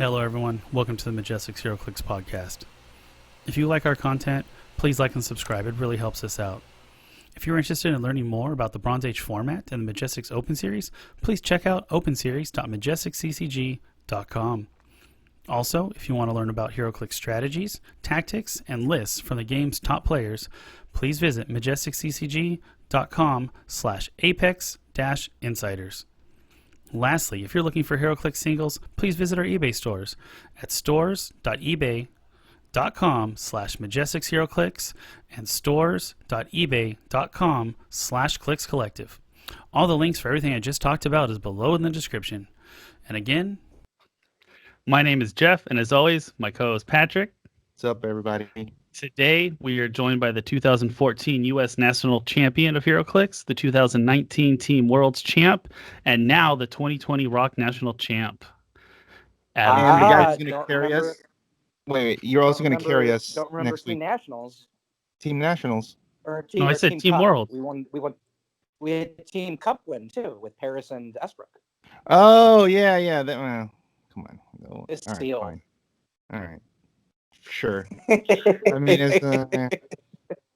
Hello everyone, welcome to the Majestix Heroclix Podcast. If you like our content, please like and subscribe, it really helps us out. If you're interested in learning more about the Bronze Age format and the Majestix Open Series, please check out openseries.majestixccg.com. Also, if you want to learn about Heroclix strategies, tactics, and lists from the game's top players, please visit majestixccg.com/apex-insiders. Lastly, if you're looking for Heroclix singles, please visit our eBay stores at stores.ebay.com/MajestixHeroclix and stores.ebay.com/ClicksCollective. All the links for everything I just talked about is below in the description. And again, my name is Jeff, and as always, my co-host Patrick. What's up, everybody? Today, we are joined by the 2014 U.S. National Champion of Heroclix, the 2019 Team Worlds Champ, and now the 2020 ROC National Champ. And the guy's going to carry us. Wait, you're also going to carry us Don't remember next Team week. Nationals. Team Nationals. No, I said Team Cup. World. We had Team Cup win too with Paris and Esbrook. Oh, yeah. Come on. No. It's All right, sealed. fine. All right. Sure. I mean, it's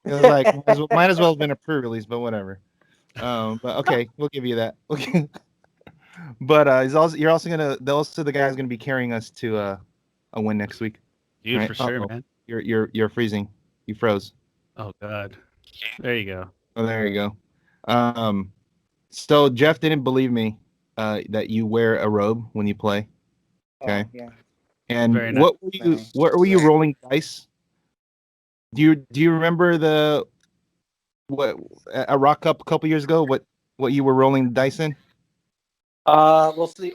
like might as well have been a pre-release, but whatever. But okay, we'll give you that. Okay. But you're also the guy's gonna be carrying us to a win next week. Dude, right? for sure, man. You're freezing. You froze. Oh, God. There you go. Oh, there you go. So Jeff didn't believe me that you wear a robe when you play. Okay. Oh, yeah. And Very nice. what were you rolling dice? Do you remember a ROC Cup a couple years ago? What you were rolling dice in? We'll see.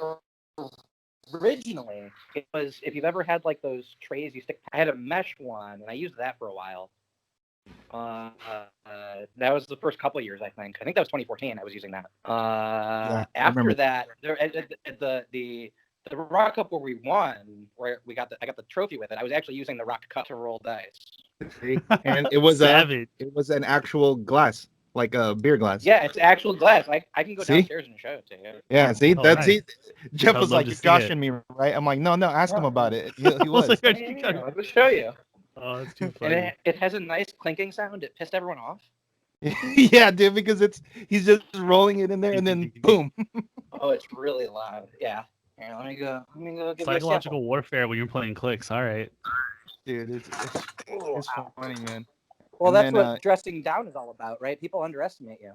Originally, it was, if you've ever had like those trays you stick. I had a mesh one, and I used that for a while. That was the first couple of years, I think. I think that was 2014. I was using that. After that, the ROC Cup where we won, I got the trophy with it. I was actually using the ROC Cup to roll dice. And it was Savage. it was an actual glass, like a beer glass. Yeah, it's actual glass. I can go downstairs and show it to you. Yeah, see, Oh, that's nice. it. Jeff I'd was love like, to "You're see joshing it." me, right?" I'm like, "No, ask him about it." He was. Like, Yeah, let me show you. oh, that's too And funny. it has a nice clinking sound. It pissed everyone off. Yeah, dude, because he's just rolling it in there, and then boom. Oh, it's really loud. Yeah. Here, let me go give it a Psychological warfare when you're playing clicks. All right. Dude, it's funny, man. Well, And that's then, what dressing down is all about, right? People underestimate you.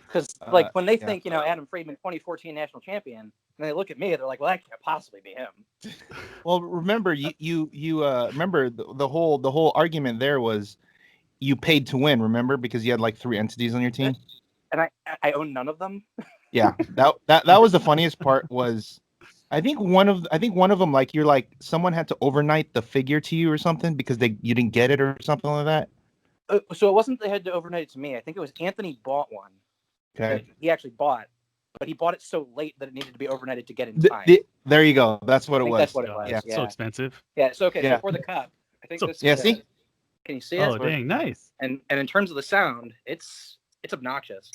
Because, when they think, Adam Friedman, 2014 national champion, and they look at me, they're like, well, that can't possibly be him. Well, remember, you remember the whole argument there was you paid to win, remember? Because you had like 3 entities on your team. And I own none of them. Yeah, that was the funniest part was I think one of them, like, you're like, someone had to overnight the figure to you or something because you didn't get it or something like that. So it wasn't they had to overnight it to me. I think it was Anthony bought one. Okay. He actually bought, but he bought it so late that it needed to be overnighted to get in time. There you go. That's what I it think was. that's what it was. Yeah. Yeah. So expensive. Yeah. So okay. Yeah. So for the cup, I think So- this. Yeah, is, see? Can you see it? Oh, dang, nice. And in terms of the sound, it's obnoxious.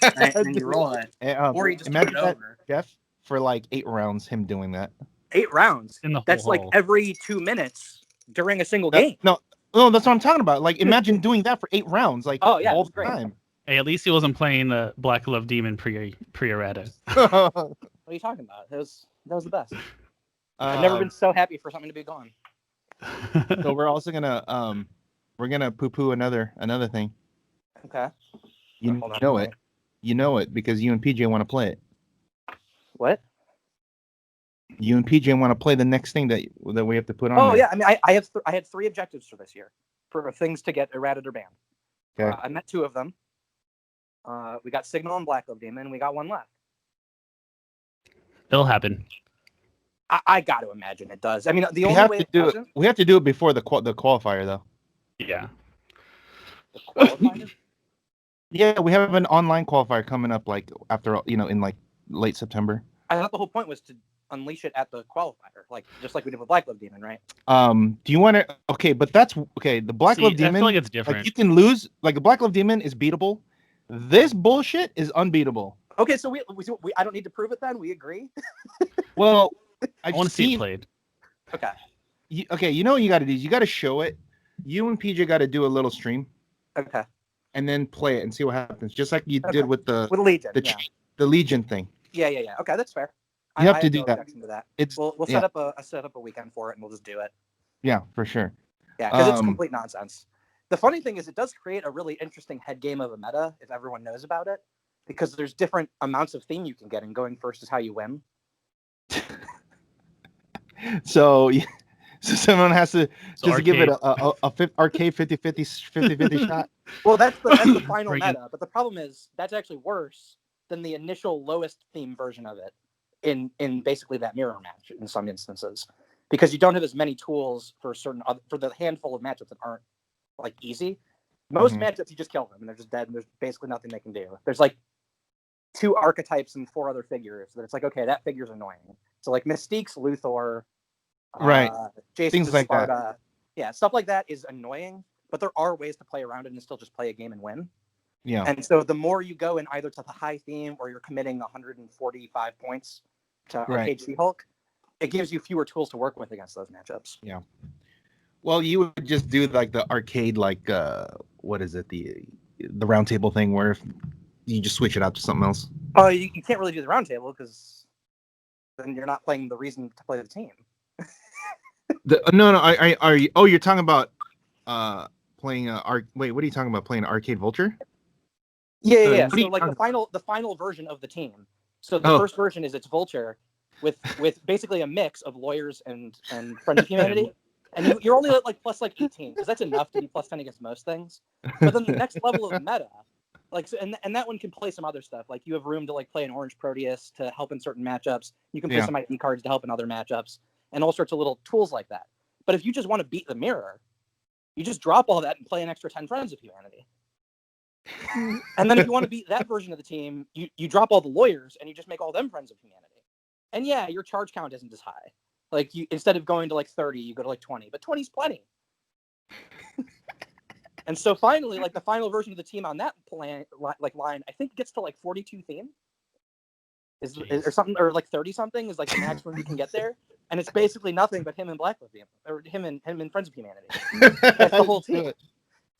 And you roll it, or you just turn imagine it that, over. Jeff, for like 8 rounds, him doing that. 8 rounds. In the whole That's like hole. every 2 minutes during a single game. No, that's what I'm talking about. Like, imagine doing that for 8 rounds, like, Oh, yeah, all it's the great. time. Hey, at least he wasn't playing the Black Glove Demon pre-errata. What are you talking about? That was the best. I've never been so happy for something to be gone. So we're also gonna poo-poo another thing. Okay. You Hold on. know it. You know it because you and PJ want to play it. What? You and PJ want to play the next thing that we have to put on. Oh there. yeah, I mean, I had 3 objectives for this year, for things to get errated or banned. Okay. I met 2 of them. We got Signal and Black Glove Demon. We got 1 left. It'll happen. I got to imagine it does. I mean, the We only have way to it do it. doesn't. We have to do it before the qualifier, though. Yeah. The qualifier? Yeah, we have an online qualifier coming up, like after in like late September. I thought the whole point was to unleash it at the qualifier, just like we did with Black Glove Demon, right? Do you want to? Okay, but that's okay. The Black Glove I Demon, feel like it's different. like, you can lose. Like, the Black Glove Demon is beatable. This bullshit is unbeatable. Okay, so we I don't need to prove it then. We agree. Well, I want to see it played. Okay. You know what you got to do? You got to show it. You and PJ got to do a little stream. Okay. And then play it and see what happens, just like you did with the Legion, the Legion thing. Yeah. Okay, that's fair. You have to do no that. objection to that. It's We'll set up a weekend for it, and we'll just do it. Yeah, for sure. Yeah, because it's complete nonsense. The funny thing is, it does create a really interesting head game of a meta if everyone knows about it, because there's different amounts of theme you can get, and going first is how you win. So someone has to give it a arcade 50-50 shot. Well, that's the final meta, but the problem is that's actually worse than the initial lowest theme version of it in basically that mirror match in some instances, because you don't have as many tools for for the handful of matchups that aren't like easy. Most matchups you just kill them and they're just dead and there's basically nothing they can do. There's like 2 archetypes and 4 other figures that it's like, okay, that figure's annoying. So like Mystique's Luthor, right? Jason's Things like Sparta. that. Yeah, stuff like that is annoying, but there are ways to play around it and still just play a game and win. Yeah. And so the more you go in either to the high theme or you're committing 145 points to Arcade She-Hulk, it gives you fewer tools to work with against those matchups. Yeah. Well, you would just do like the arcade, like what is it, the round table thing, where if you just switch it out to something else. Oh, you can't really do the round table because then you're not playing the reason to play the team. No. You're talking about playing wait, what are you talking about? Playing Arcade Vulture? Yeah. So like the final version of the team. So the first version is it's Vulture with basically a mix of lawyers and Friends of Humanity. And you're only like plus like 18 because that's enough to be plus 10 against most things. But then the next level of meta, like, so, and that one can play some other stuff. Like you have room to like play an Orange Proteus to help in certain matchups. You can play some ID cards to help in other matchups, and all sorts of little tools like that. But if you just want to beat the mirror, you just drop all that and play an extra 10 Friends of Humanity. And then if you want to beat that version of the team, you drop all the lawyers and you just make all them Friends of Humanity. And yeah, your charge count isn't as high. Like you, instead of going to like 30, you go to like 20, but 20 is plenty. And so finally, like the final version of the team on that line, I think it gets to like 42 theme, or something, or like 30 something is like the maximum you can get there, and it's basically nothing but him and or him and Friends of Humanity. That's the whole team.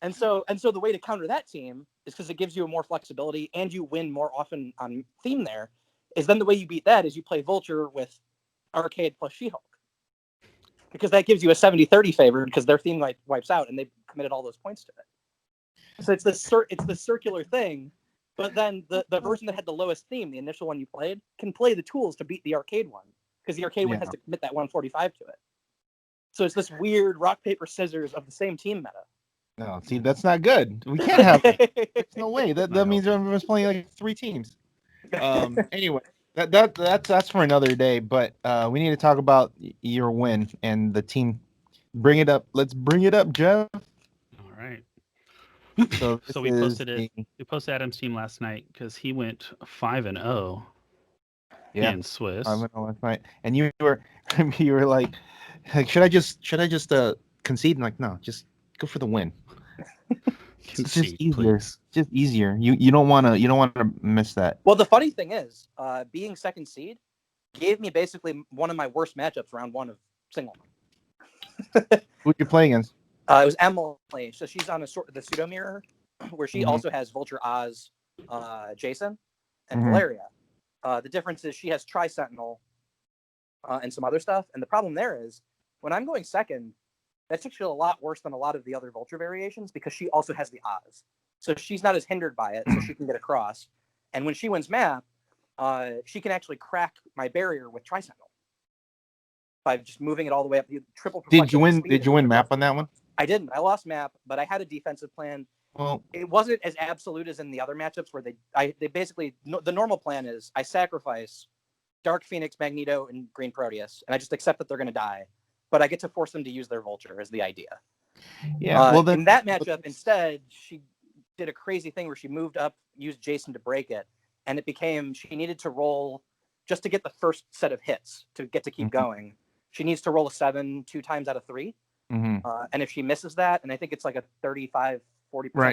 And so the way to counter that team is, because it gives you more flexibility and you win more often on theme there, is then the way you beat that is you play Vulture with Arcade plus She-Hulk. Because that gives you a 70-30 favor because their theme wipes out and they've committed all those points to it. So it's the circular thing, but then the version that had the lowest theme, the initial one you played, can play the tools to beat the arcade one, because the arcade one has to commit that 145 to it. So it's this weird rock, paper, scissors of the same team meta. No, see, that's not good. We can't have it. There's no way. That means everyone's playing like 3 teams. Anyway. That's for another day, but we need to talk about your win and the team. Bring it up. Let's bring it up, Jeff. All right. So we posted it. We posted Adam's team last night because he went 5-0 in Swiss. 5-0 last night, and you were like, should I just concede? And like, no, just go for the win. It's just easier. Please. Just easier. You don't want to miss that. Well, the funny thing is, being second seed gave me basically one of my worst matchups round 1 of single. Who'd you play against? It was Emily. So she's on the pseudo mirror, where she also has Vulture, Oz, Jason, and Valeria. The difference is she has Tri-Sentinel and some other stuff. And the problem there is, when I'm going second, that's actually a lot worse than a lot of the other Vulture variations, because she also has the Oz. So she's not as hindered by it, so she can get across. And when she wins map, she can actually crack my barrier with Tri-Sentinel by just moving it all the way up. The triple. Did you win map on that one? I didn't. I lost map, but I had a defensive plan. Well, it wasn't as absolute as in the other matchups where they basically, the normal plan is I sacrifice Dark Phoenix, Magneto, and Green Proteus, and I just accept that they're going to die. But I get to force them to use their Vulture is the idea. Yeah. Well, then, in that matchup, instead, she did a crazy thing where she moved up, used Jason to break it, and it became she needed to roll just to get the first set of hits to get to keep going. She needs to roll a 7 2 times out of 3. And if she misses that, and I think it's like a 35-40%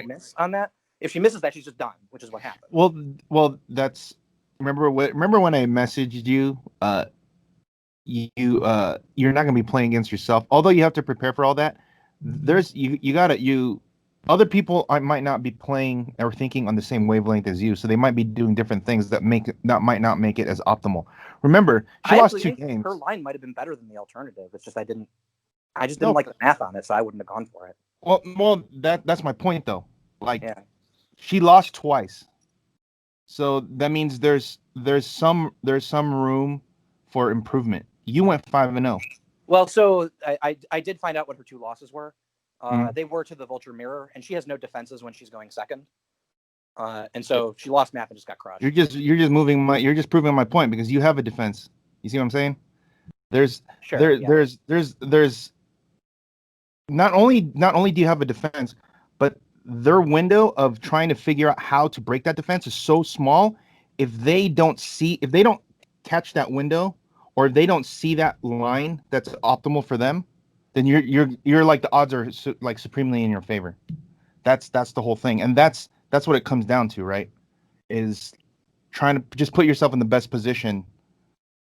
miss on that, if she misses that, she's just done, which is what happened. Well, that's remember when I messaged you? You're not gonna be playing against yourself. Although you have to prepare for all that. There's other people might not be playing or thinking on the same wavelength as you, so they might be doing different things that might not make it as optimal. Remember, she I lost actually 2 think games. her line might have been better than the alternative. It's just I just didn't No, like the math on it, so I wouldn't have gone for it. well, that's my point though. Like, Yeah. she lost twice, so that means there's some room for improvement. You went 5-0. Well, so I did find out what her 2 losses were. Mm. They were to the Vulture Mirror, and she has no defenses when she's going second. And so she lost map and just got crushed. You're just proving my point because you have a defense. You see what I'm saying? There's not only do you have a defense, but their window of trying to figure out how to break that defense is so small. If they don't catch that window, or if they don't see that line that's optimal for them, then you're like the odds are like supremely in your favor. That's the whole thing, and that's what it comes down to, right? Is trying to just put yourself in the best position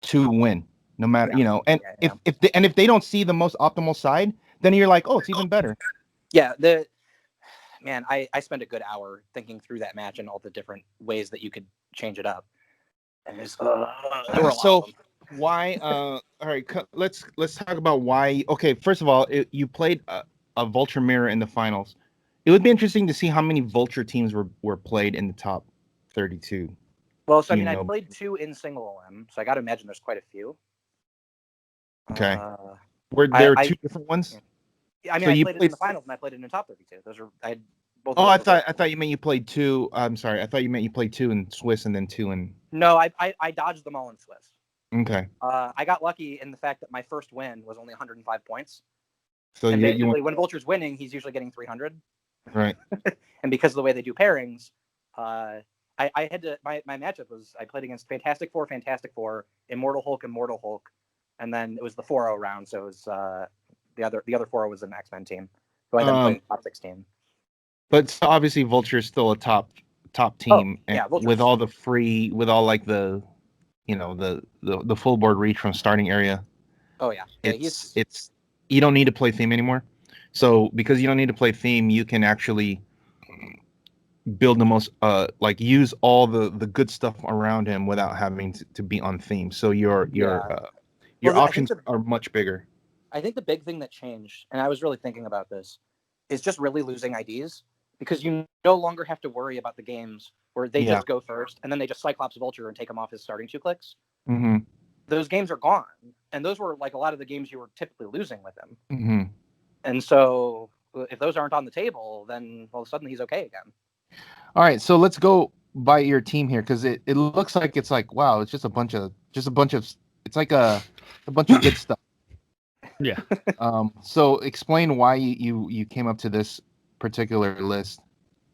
to win, no matter if they don't see the most optimal side, then you're like, oh, it's even better. Yeah, I spent a good hour thinking through that match and all the different ways that you could change it up. And there's so why? All right, let's talk about why. Okay, first of all, you played a Vulture Mirror in the finals. It would be interesting to see how many Vulture teams were played in the top 32. Well, so I played 2 in single LM, so I got to imagine there's quite a few. Okay. Were there 2 different ones? I mean, so I played it in the finals and I played it in the top 32. Those are I had both. Oh, I thought you meant you played 2. I'm sorry. I thought you meant you played 2 in Swiss and then 2 in. No, I dodged them all in Swiss. Okay. I got lucky in the fact that my first win was only 105 points. So and basically, when Vulture's winning, he's usually getting 300. Right. And because of the way they do pairings, I had to my matchup was I played against Fantastic Four, Immortal Hulk, and then it was the 4-0 round. So it was the other 4-0 was an X-Men team. So I then played top 16. But obviously, Vulture is still a top team, with all like the, the full board reach from starting area. Oh yeah, it's you don't need to play theme anymore. So because you don't need to play theme, you can actually build the most use all the good stuff around him without having to be on theme. So your options are much bigger. I think the big thing that changed, and I was really thinking about this, is just really losing IDs, because you no longer have to worry about the games where they just go first and then they just Cyclops Vulture and take him off his starting 2 clicks. Mm-hmm. Those games are gone, and those were like a lot of the games you were typically losing with him. Mm-hmm. And so if those aren't on the table, then all of a sudden he's okay again. All right, so let's go by your team here, because it looks like it's like, wow, it's just a bunch of it's like a bunch of good stuff. Yeah. So explain why you came up to this particular list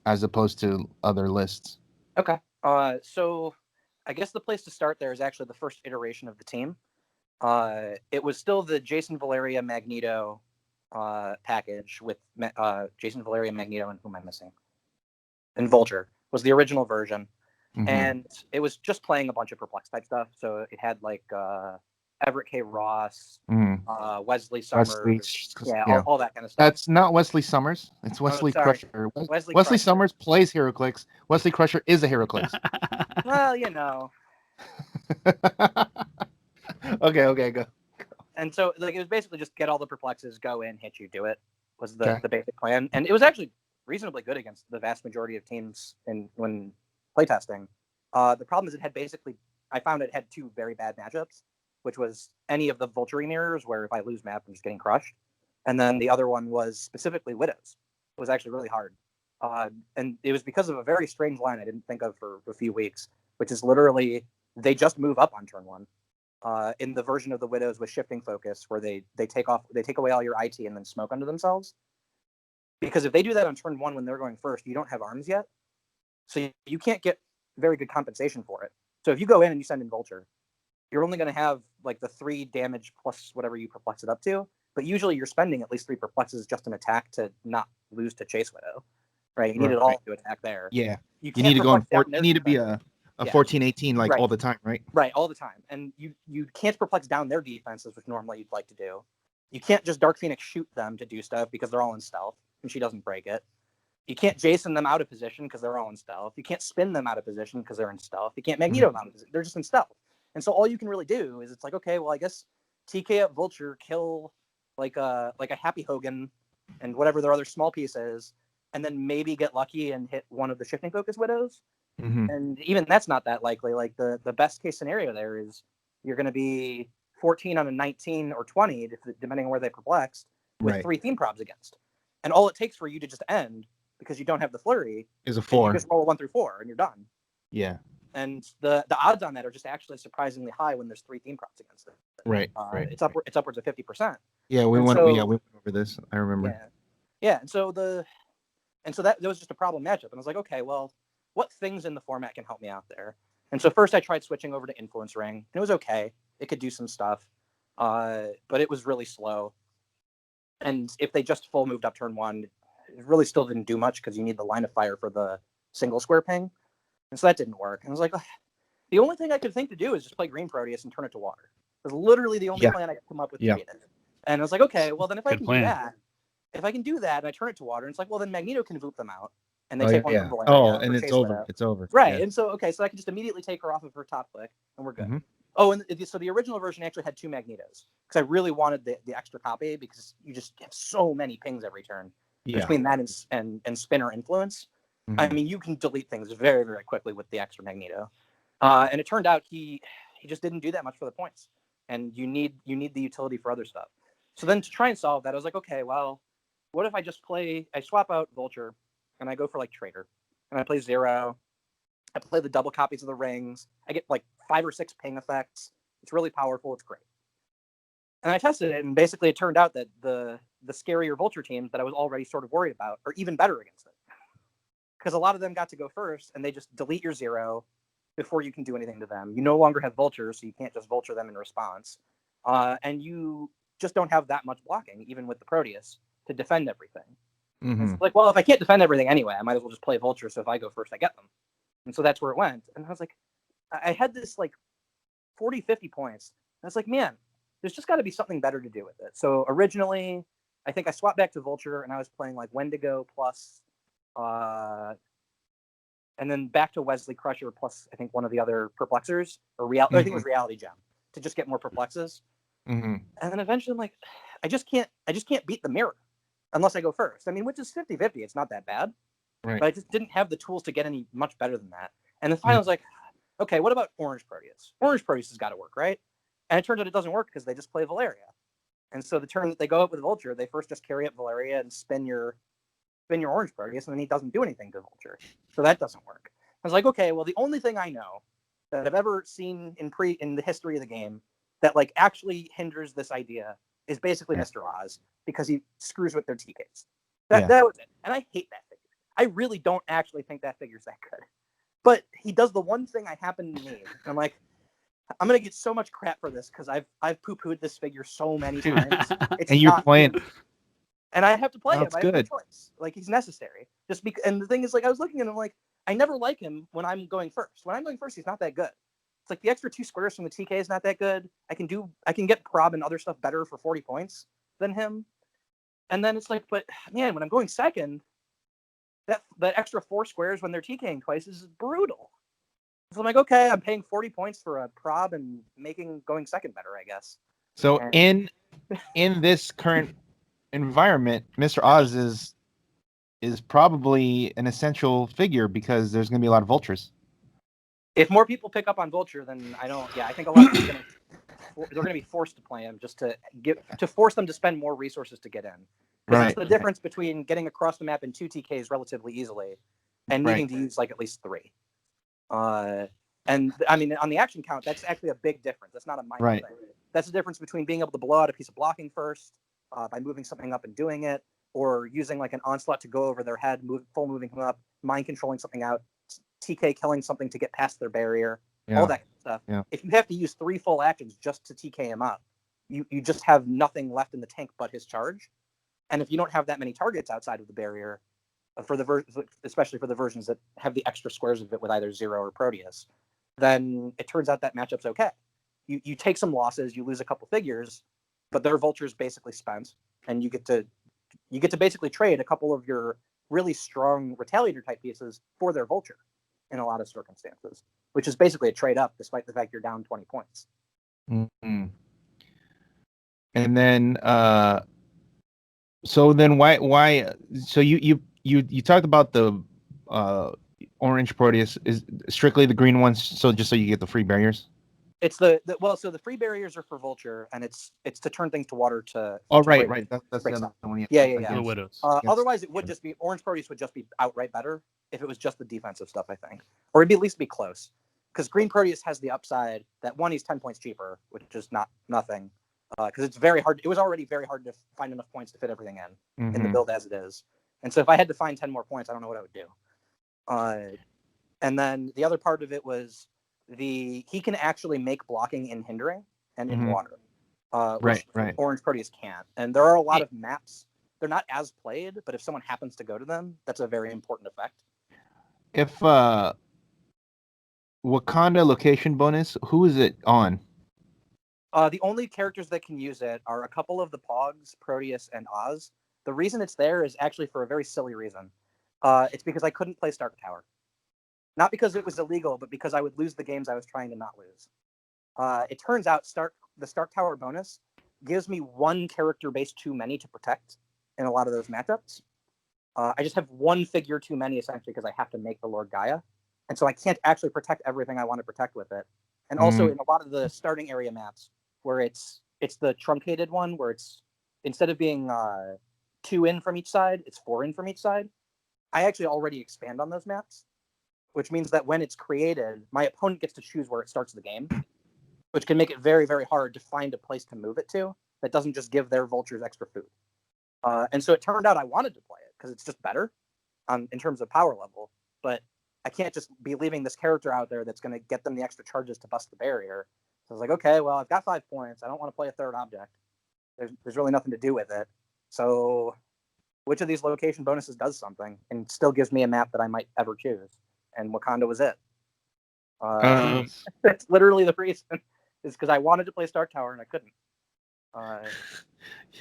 as opposed to other lists. Okay. So I guess the place to start there is actually the first iteration of the team. It was still the Jason, Valeria, Magneto package with Jason, Valeria, Magneto, and who am I missing? And Vulture was the original version. Mm-hmm. And it was just playing a bunch of Perplex type stuff. So it had like Everett K. Ross, Wesley Summers, all that kind of stuff. That's not Wesley Summers. It's Wesley Crusher. Wesley Summers plays Heroclix. Wesley Crusher is a Heroclix. Well, Okay, go. And so it was basically just get all the Perplexes, go in, hit you, do it, was the basic plan. And it was actually reasonably good against the vast majority of teams when playtesting. The problem is I found it had 2 very bad matchups, which was any of the Vulture mirrors, where if I lose map, I'm just getting crushed. And then the other one was specifically Widows. It was actually really hard. And it was because of a very strange line I didn't think of for a few weeks, which is literally they just move up on turn 1. In the version of the Widows with shifting focus, where they take away all your IT and then smoke under themselves. Because if they do that on turn 1 when they're going first, you don't have arms yet. So you can't get very good compensation for it. So if you go in and you send in Vulture, you're only going to have like the 3 damage plus whatever you perplex it up to. But usually you're spending at least 3 perplexes just an attack to not lose to Chase Widow. Right? You need it all to attack there. Yeah. You need to go in 4. You need to be a a Yeah. 14-18 like Right. all the time, right? Right, all the time. And you can't perplex down their defenses, which normally you'd like to do. You can't just Dark Phoenix shoot them to do stuff because they're all in stealth, and she doesn't break it. You can't Jason them out of position because they're all in stealth. You can't spin them out of position because they're in stealth. You can't Magneto them out of position. They're just in stealth. And so all you can really do is it's like, okay, well, I guess TK up Vulture, kill like a Happy Hogan and whatever their other small piece is, and then maybe get lucky and hit one of the Shifting Focus Widows. Mm-hmm. And even that's not that likely. Like the best case scenario there is you're going to be 14 on a 19 or 20, depending on where they perplexed, with Right. 3 theme probs against. And all it takes for you to just end, because you don't have the flurry, Is a is 4. you just roll a 1 through 4 and you're done. Yeah. And the odds on that are just actually surprisingly high when there's 3 theme props against it. Right. It's upwards of 50%. Yeah, we went over this. I remember. Yeah. And so that was just a problem matchup. And I was like, okay, well, what things in the format can help me out there? And so first I tried switching over to Influence Ring, and it was okay. It could do some stuff, but it was really slow. And if they just full moved up turn 1, it really still didn't do much because you need the line of fire for the single square ping. And so that didn't work. And I was like, the only thing I could think to do is just play Green Proteus and turn it to water. It was literally the only plan I could come up with to beat it. And I was like, okay, well then if I can do that and I turn it to water, and it's like, well then Magneto can voop them out. And they take one from Valeria. Oh, and it's over. It's over. Right. Yeah. And so, okay, so I can just immediately take her off of her top click, and we're good. Mm-hmm. Oh, and so the original version actually had 2 Magnetos, because I really wanted the extra copy, because you just have so many pings every turn between that and Spinner Influence. Mm-hmm. I mean, you can delete things very, very quickly with the extra Magneto. And it turned out he just didn't do that much for the points. And you need the utility for other stuff. So then to try and solve that, I was like, okay, well, what if I swap out Vulture, and I go for like Traitor, and I play 0. I play the double copies of the rings. I get like 5 or 6 ping effects. It's really powerful. It's great. And I tested it, and basically it turned out that the scarier Vulture teams that I was already sort of worried about are even better against it. Because a lot of them got to go first, and they just delete your 0 before you can do anything to them. You no longer have Vulture, so you can't just Vulture them in response. And you just don't have that much blocking, even with the Proteus, to defend everything. Mm-hmm. It's like, well, if I can't defend everything anyway, I might as well just play Vulture, so if I go first, I get them. And so that's where it went. And I was like, I had this like 40, 50 points. And I was like, man, there's just got to be something better to do with it. So originally, I think I swapped back to Vulture, and I was playing like Wendigo plus, and then back to Wesley Crusher plus, I think one of the other Perplexers, or I think it was Reality Gem, to just get more Perplexes. Mm-hmm. And then eventually I'm like, I just can't beat the mirror unless I go first. I mean, which is 50-50. It's not that bad. Right. But I just didn't have the tools to get any much better than that. And then finally I was like, okay, what about Orange Proteus? Orange Proteus has got to work, right? And it turns out it doesn't work because they just play Valeria. And so the turn that they go up with Vulture, they first just carry up Valeria and spin your Orange Proteus, and then he doesn't do anything to Vulture. So that doesn't work. I was like, okay, well, the only thing I know that I've ever seen in the history of the game that like actually hinders this idea is basically Mr. Oz, because he screws with their TKs. That was it. And I hate that figure. I really don't actually think that figure's that good. But he does the one thing I happen to need. I'm like, I'm gonna get so much crap for this because I've poo-pooed this figure so many times. It's and you're playing, and I have to play him. That's I have no good. choice. Like, he's necessary. Just because. And the thing is, like, I was looking at him like, I never like him when I'm going first. When I'm going first, he's not that good. It's like the extra 2 squares from the TK is not that good. I can get prob and other stuff better for 40 points than him. And then it's like, but man, when I'm going second, that extra 4 squares when they're TKing twice is brutal. So I'm like, okay, I'm paying 40 points for a prob and going second better, I guess. So in this current environment, Mr. Oz is probably an essential figure because there's going to be a lot of Vultures. If more people pick up on Vulture, then I think a lot of people they're going to be forced to play him just to force them to spend more resources to get in. Right. It's the difference between getting across the map in 2 TKs relatively easily and needing to use like at least 3. And I mean, on the action count, that's actually a big difference. That's not a minor thing. That's the difference between being able to blow out a piece of blocking first by moving something up and doing it, or using like an onslaught to go over their head, full moving them up, mind controlling something out, TK killing something to get past their barrier, all that kind of stuff. Yeah. If you have to use 3 full actions just to TK him up, you just have nothing left in the tank but his charge. And if you don't have that many targets outside of the barrier, especially for the versions that have the extra squares of it with either 0 or Proteus, then it turns out that matchup's okay. You take some losses, you lose a couple figures, but their vulture's basically spent, and you get to basically trade a couple of your really strong retaliator type pieces for their vulture in a lot of circumstances, which is basically a trade up despite the fact you're down 20 points. Mm-hmm. And then so then why so you talked about the orange Proteus is strictly the green ones, so just so you get the free barriers? It's so the free barriers are for vulture, and it's to turn things to water to right. That's the other one. Yeah. The widows. Otherwise, it would just be orange Proteus would just be outright better if it was just the defensive stuff, I think, or it'd be at least be close. Because green Proteus has the upside that one, he's 10 points cheaper, which is nothing. Because it's very hard. It was already very hard to find enough points to fit everything in the build as it is. And so if I had to find 10 more points, I don't know what I would do. And then the other part of it was he can actually make blocking in hindering and in water. Right. Orange Proteus can't. And there are a lot of maps. They're not as played, but if someone happens to go to them, that's a very important effect. If Wakanda location bonus, who is it on? The only characters that can use it are a couple of the Pogs, Proteus, and Oz. The reason it's there is actually for a very silly reason. It's because I couldn't play Stark Tower. Not because it was illegal, but because I would lose the games I was trying to not lose. It turns out the Stark Tower bonus gives me one character base too many to protect in a lot of those matchups. I just have one figure too many, essentially, because I have to make the Lord Gaia. And so I can't actually protect everything I want to protect with it. And also in a lot of the starting area maps, where it's the truncated one, where it's instead of being 2 in from each side, it's 4 in from each side. I actually already expand on those maps, which means that when it's created, my opponent gets to choose where it starts the game, which can make it very, very hard to find a place to move it to that doesn't just give their vultures extra food. And so it turned out I wanted to play it because it's just better in terms of power level, but I can't just be leaving this character out there that's going to get them the extra charges to bust the barrier. So I was like, okay, well, I've got 5 points. I don't want to play a third object. There's really nothing to do with it. So which of these location bonuses does something and still gives me a map that I might ever choose? And Wakanda was it. That's literally the reason. Is because I wanted to play Stark Tower and I couldn't.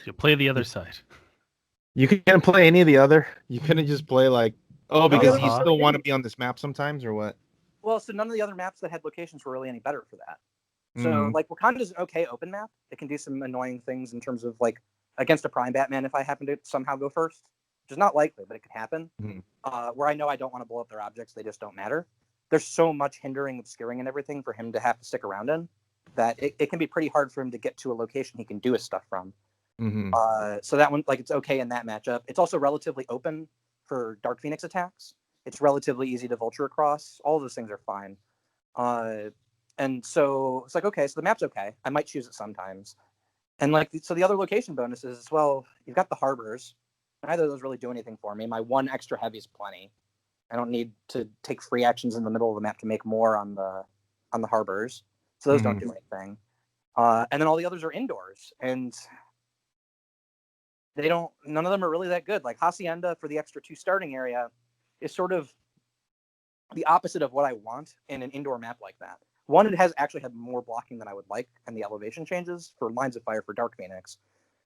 You play the other side. You can't play any of the other? You couldn't just play because you still want to be on this map sometimes, or what? Well, so none of the other maps that had locations were really any better for that. So, Wakanda's an okay open map. It can do some annoying things in terms of, against a Prime Batman if I happen to somehow go first, which is not likely, but it could happen. Where I know I don't want to blow up their objects, they just don't matter. There's so much hindering, obscuring, and everything for him to have to stick around in that it can be pretty hard for him to get to a location he can do his stuff from. So that one, it's okay in that matchup. It's also relatively open for Dark Phoenix attacks. It's relatively easy to vulture across. All of those things are fine. And so it's okay, so the map's okay. I might choose it sometimes. And so the other location bonuses, well, you've got the harbors. Neither of those really do anything for me. My one extra heavy is plenty. I don't need to take free actions in the middle of the map to make more on the harbors. So those don't do anything. And then all the others are indoors. And none of them are really that good. Hacienda for the extra 2 starting area is sort of the opposite of what I want in an indoor map like that. One, it has actually had more blocking than I would like, and the elevation changes for lines of fire for Dark Phoenix.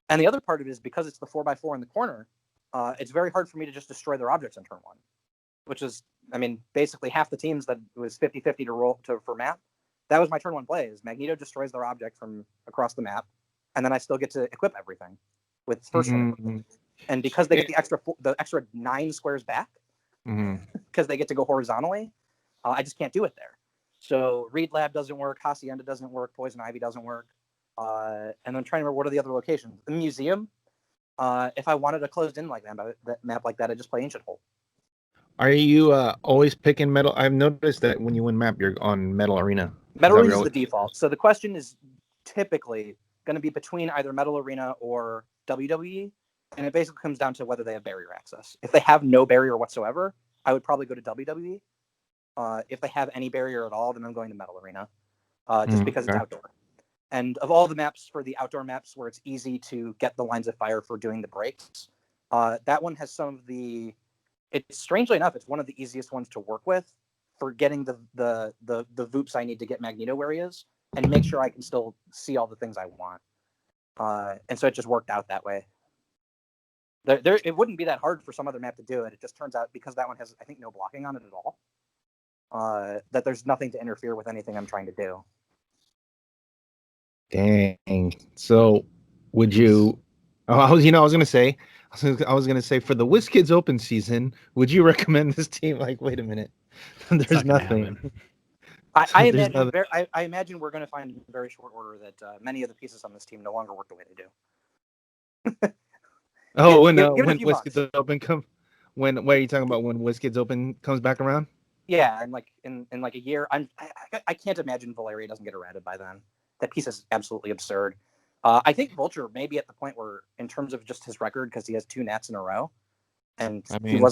And the other part of it is because it's the 4x4 in the corner, it's very hard for me to just destroy their objects in turn 1, which is, basically half the teams that it was 50-50 to roll for map. That was my turn 1 play, is Magneto destroys their object from across the map, and then I still get to equip everything with first one. And because they get the extra 9 squares back, because they get to go horizontally, I just can't do it there. So Reed Lab doesn't work, Hacienda doesn't work, Poison Ivy doesn't work. And I'm trying to remember what are the other locations. The museum, if I wanted a closed-in map like that, I'd just play Ancient Hole. Are you always picking metal? I've noticed that when you win map, you're on Metal Arena. Metal Arena is the default. So the question is typically going to be between either Metal Arena or WWE, and it basically comes down to whether they have barrier access. If they have no barrier whatsoever, I would probably go to WWE. If they have any barrier at all, then I'm going to Metal Arena, just because it's outdoor. And of all the maps for the outdoor maps where it's easy to get the lines of fire for doing the breaks, that one has some of the... It's strangely enough, it's one of the easiest ones to work with for getting the Voops I need to get Magneto where he is, and make sure I can still see all the things I want. And so it just worked out that way. It wouldn't be that hard for some other map to do it. It just turns out because that one has, I think, no blocking on it at all, that there's nothing to interfere with anything I'm trying to do. Dang. So, would you? Oh, I was gonna say for the WizKids Open season, would you recommend this team? Like, wait a minute, there's not gonna nothing. I There's imagine nothing. I imagine we're going to find in very short order that many of the pieces on this team no longer work the way they do. Oh, Give it a when few months. WizKids Open come, what are you talking about? When WizKids Open comes back around? Yeah, and like in like a year, I can't imagine Valeria doesn't get errated by then. That piece is absolutely absurd. I think Vulture may be at the point where, in terms of just his record, because he has 2 nats in a row, and I mean,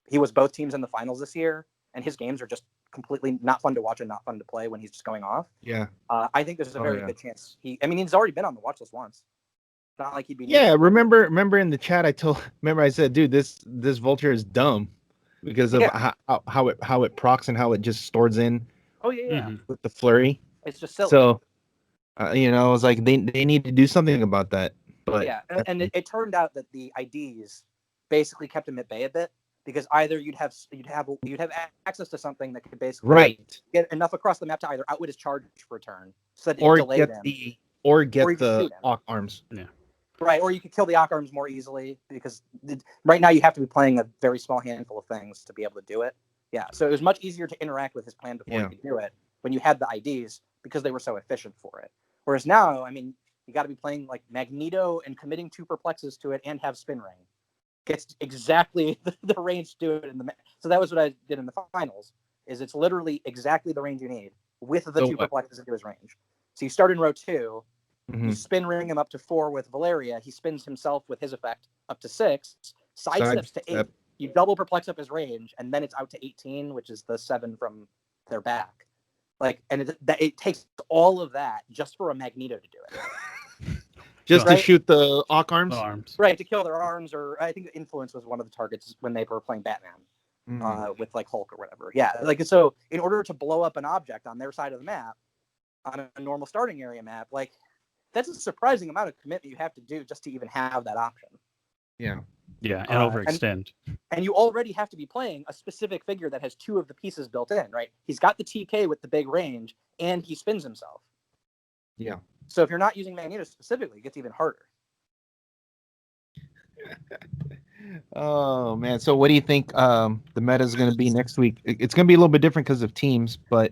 he was both teams in the finals this year, and his games are just completely not fun to watch and not fun to play when he's just going off. yeah. I think there's a very good chance he's already been on the watch list once. It's not like he'd be. Yeah, remember in the chat I said, dude, this Vulture is dumb because of how it procs and how it just stores in. Oh yeah. With the flurry. It's just silly. So, I was like, they need to do something about that. But yeah, and it turned out that the IDs basically kept him at bay a bit, because either you'd have access to something that could basically get enough across the map to either outwit his charge for a turn, so that it delayed him, or get the Arc Arms. Yeah. Right, or you could kill the Arc Arms more easily, because right now you have to be playing a very small handful of things to be able to do it. Yeah, so it was much easier to interact with his plan before you could do it when you had the IDs, because they were so efficient for it. Whereas now, you got to be playing like Magneto and committing 2 perplexes to it and have Spin Ring. Gets exactly the range to do it in the so that was what I did in the finals. Is it's literally exactly the range you need with the 2 perplexes into his range. So you start in row 2, you Spin Ring him up to 4 with Valeria. He spins himself with his effect up to 6, sidesteps to 8. You double perplex up his range, and then it's out to 18, which is the 7 from their back. And it takes all of that just for a Magneto to do it. Just to shoot the Arc Arms? Right, to kill their arms, or I think Influence was one of the targets when they were playing Batman with like Hulk or whatever. Yeah, so in order to blow up an object on their side of the map, on a normal starting area map, that's a surprising amount of commitment you have to do just to even have that option. Yeah. Yeah, and overextend. And you already have to be playing a specific figure that has 2 of the pieces built in, right? He's got the TK with the big range, and he spins himself. Yeah. So if you're not using Magneto specifically, it gets even harder. Oh, man. So what do you think the meta is going to be next week? It's going to be a little bit different because of teams, but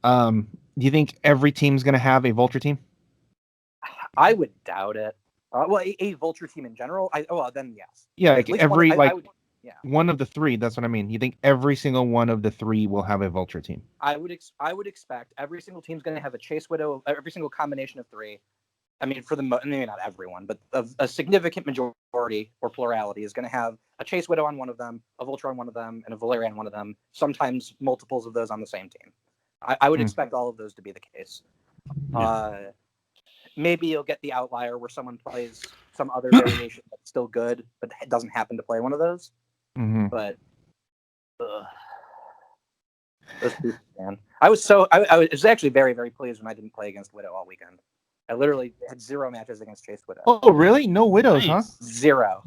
do you think every team's going to have a Vulture team? I would doubt it. A Vulture team in general. Then yes. Yeah, one of the 3. That's what I mean. You think every single one of the 3 will have a Vulture team? I would expect every single team's going to have a Chase Widow. Every single combination of 3. Maybe not everyone, but a significant majority or plurality is going to have a Chase Widow on one of them, a Vulture on one of them, and a Valeria on one of them. Sometimes multiples of those on the same team. I would expect all of those to be the case. Yeah. Maybe you'll get the outlier where someone plays some other variation that's still good, but doesn't happen to play one of those. But those pieces, man. I was actually very, very pleased when I didn't play against Widow all weekend. I literally had 0 matches against Chase Widow. Oh, really? No Widows, huh? 0.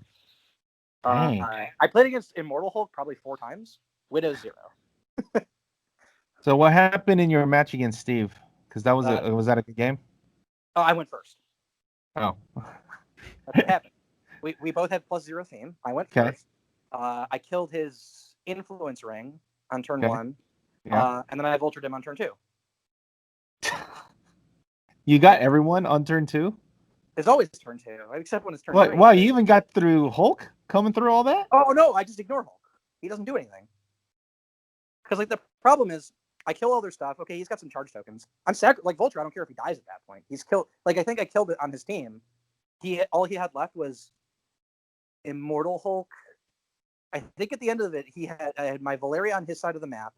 I played against Immortal Hulk probably 4 times. Widow 0. So what happened in your match against Steve? Because that was that a good game? Oh, I went first. Oh. That's what happened. We both had +0 theme. I went first. I killed his Influence Ring on turn 1. Yeah. And then I vultured him on turn 2. You got everyone on turn 2? It's always turn 2, except when it's turn 3. Wow, you even got through Hulk? Coming through all that? Oh, no, I just ignore Hulk. He doesn't do anything. Because, the problem is, I kill all their stuff. Okay, he's got some charge tokens. I'm Vulture, I don't care if he dies at that point. He's killed. I think I killed it on his team. All he had left was Immortal Hulk. I think at the end of it, I had my Valeria on his side of the map.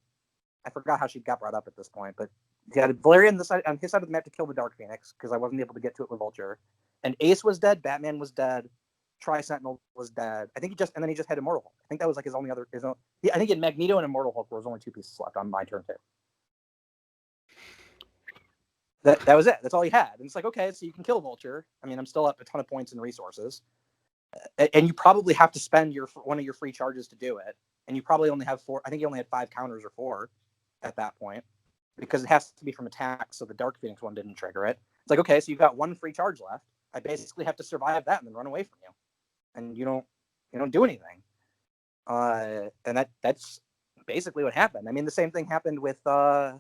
I forgot how she got brought up at this point, but he had Valeria on his side of the map to kill the Dark Phoenix, because I wasn't able to get to it with Vulture. And Ace was dead, Batman was dead, Tri-Sentinel was dead. I think and then he just had Immortal Hulk. I think that was like his only other. I think in Magneto and Immortal Hulk were his only 2 pieces left on my turn 2. That was it. That's all he had. And it's like, okay, so you can kill Vulture. I mean, I'm still up a ton of points and resources, and you probably have to spend one of your free charges to do it. And you probably only have 4. I think you only had 5 counters or 4 at that point, because it has to be from attack. So the Dark Phoenix one didn't trigger it. It's like, okay, so you've got 1 free charge left. I basically have to survive that and then run away from you, and you don't do anything. And that's basically what happened. I mean, the same thing happened with I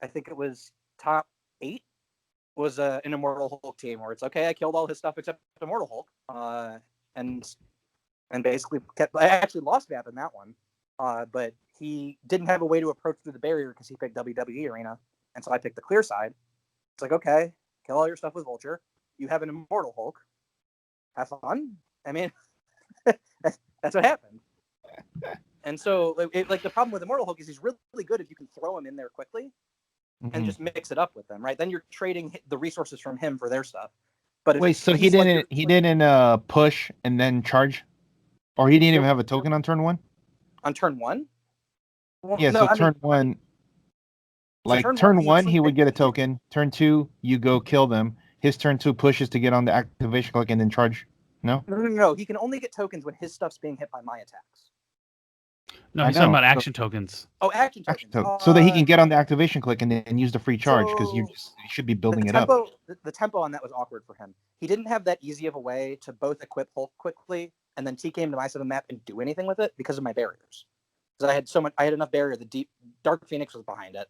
think it was top 8 was an Immortal Hulk team where it's okay, I killed all his stuff except Immortal Hulk, and basically I actually lost Vap in that one, but he didn't have a way to approach through the barrier because he picked WWE Arena, and so I picked the clear side. It's like, okay, kill all your stuff with Vulture. You have an Immortal Hulk. Have fun. I mean, that's what happened. And so, like the problem with Immortal Hulk is he's really good if you can throw him in there quickly and just mix it up with them, right? Then you're trading the resources from him for their stuff. But wait, so he didn't push and then charge, or he didn't even have a token on turn 1? On turn 1? Well, yeah. no, so turn 1, like turn 1, he would get a token. Turn 2, you go kill them. His turn 2 pushes to get on the activation click and then charge. No. He can only get tokens when his stuff's being hit by my attacks. No, he's talking about action tokens. Oh, action tokens. So that he can get on the activation click and then use the free charge, because you should be building it up. The tempo on that was awkward for him. He didn't have that easy of a way to both equip Hulk quickly and then TK him to my side of the map and do anything with it because of my barriers. Because I had enough barrier. The deep Dark Phoenix was behind it,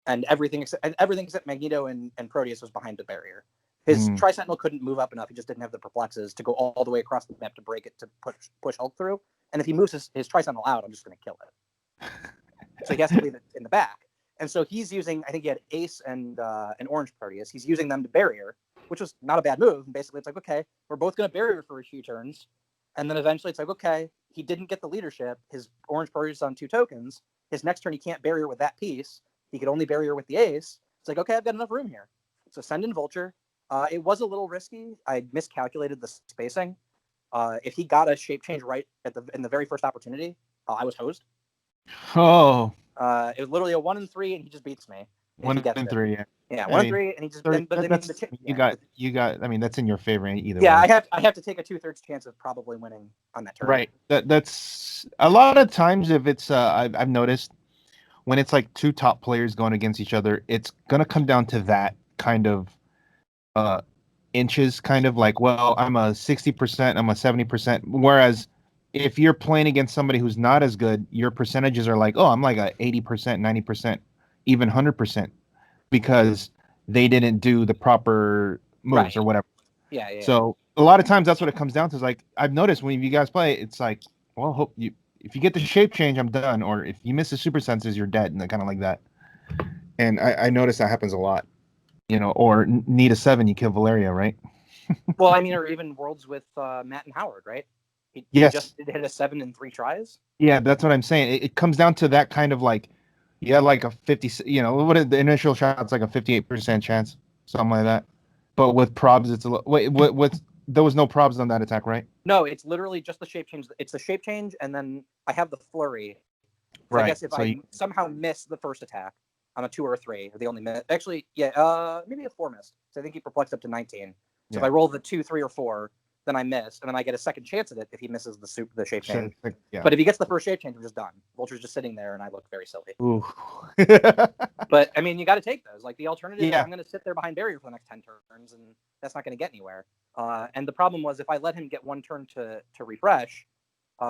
and everything except Magneto and Proteus was behind the barrier. His Tri-Sentinel couldn't move up enough. He just didn't have the perplexes to go all the way across the map to break it to push Hulk through. And if he moves his Tri-Sentinel out, I'm just going to kill it. So he has to leave it in the back. And so he's using, I think he had Ace and an Orange Proteus. He's using them to barrier, which was not a bad move. And basically it's like, okay, we're both going to barrier for a few turns. And then eventually it's like, okay, he didn't get the leadership. His Orange Proteus on 2 tokens. His next turn he can't barrier with that piece. He could only barrier with the Ace. It's like, okay, I've got enough room here. So send in Vulture. It was a little risky. I miscalculated the spacing. If he got a shape change right in the very first opportunity, I was hosed. Oh. It was literally a 1 and 3, and he just beats me. 1 and 3, yeah. Yeah, 1 and 3, and he just. You got. I mean, that's in your favor either. Yeah, way. I have to take a 2/3 chance of probably winning on that turn. Right. That's a lot of times. If it's I've noticed when it's like 2 top players going against each other, it's gonna come down to that kind of inches, kind of like, well, I'm a 60%, I'm a 70%. Whereas if you're playing against somebody who's not as good, your percentages are like, oh, I'm like a 80%, 90%, even 100%, because they didn't do the proper moves or whatever. Yeah. So a lot of times that's what it comes down to. Is like, I've noticed when you guys play, it's like, well, if you get the shape change, I'm done. Or if you miss the super senses, you're dead, and kind of like that. And I notice that happens a lot. Or need a 7, you kill Valeria, right? Well, I mean, or even Worlds with Matt and Howard, right? He just hit a 7 in 3 tries. Yeah, that's what I'm saying. It comes down to that kind of like, like a 50. What is the initial shot's like a 58% chance, something like that. But with probs, it's a little. Wait, what? There was no probs on that attack, right? No, it's literally just the shape change. It's the shape change, and then I have the flurry. So right. I guess if I somehow miss the first attack on a 2 or a 3, or the only miss. Actually, maybe a 4 missed. So I think he perplexed up to 19. So if I roll the 2, 3, or 4, then I miss, and then I get a second chance at it if he misses the shape change. Yeah. But if he gets the first shape change, I'm just done. Vulture's just sitting there, and I look very silly. Ooh. But I mean, you got to take those. Like the alternative, is I'm going to sit there behind barrier for the next 10 turns, and that's not going to get anywhere. And the problem was if I let him get 1 turn to refresh,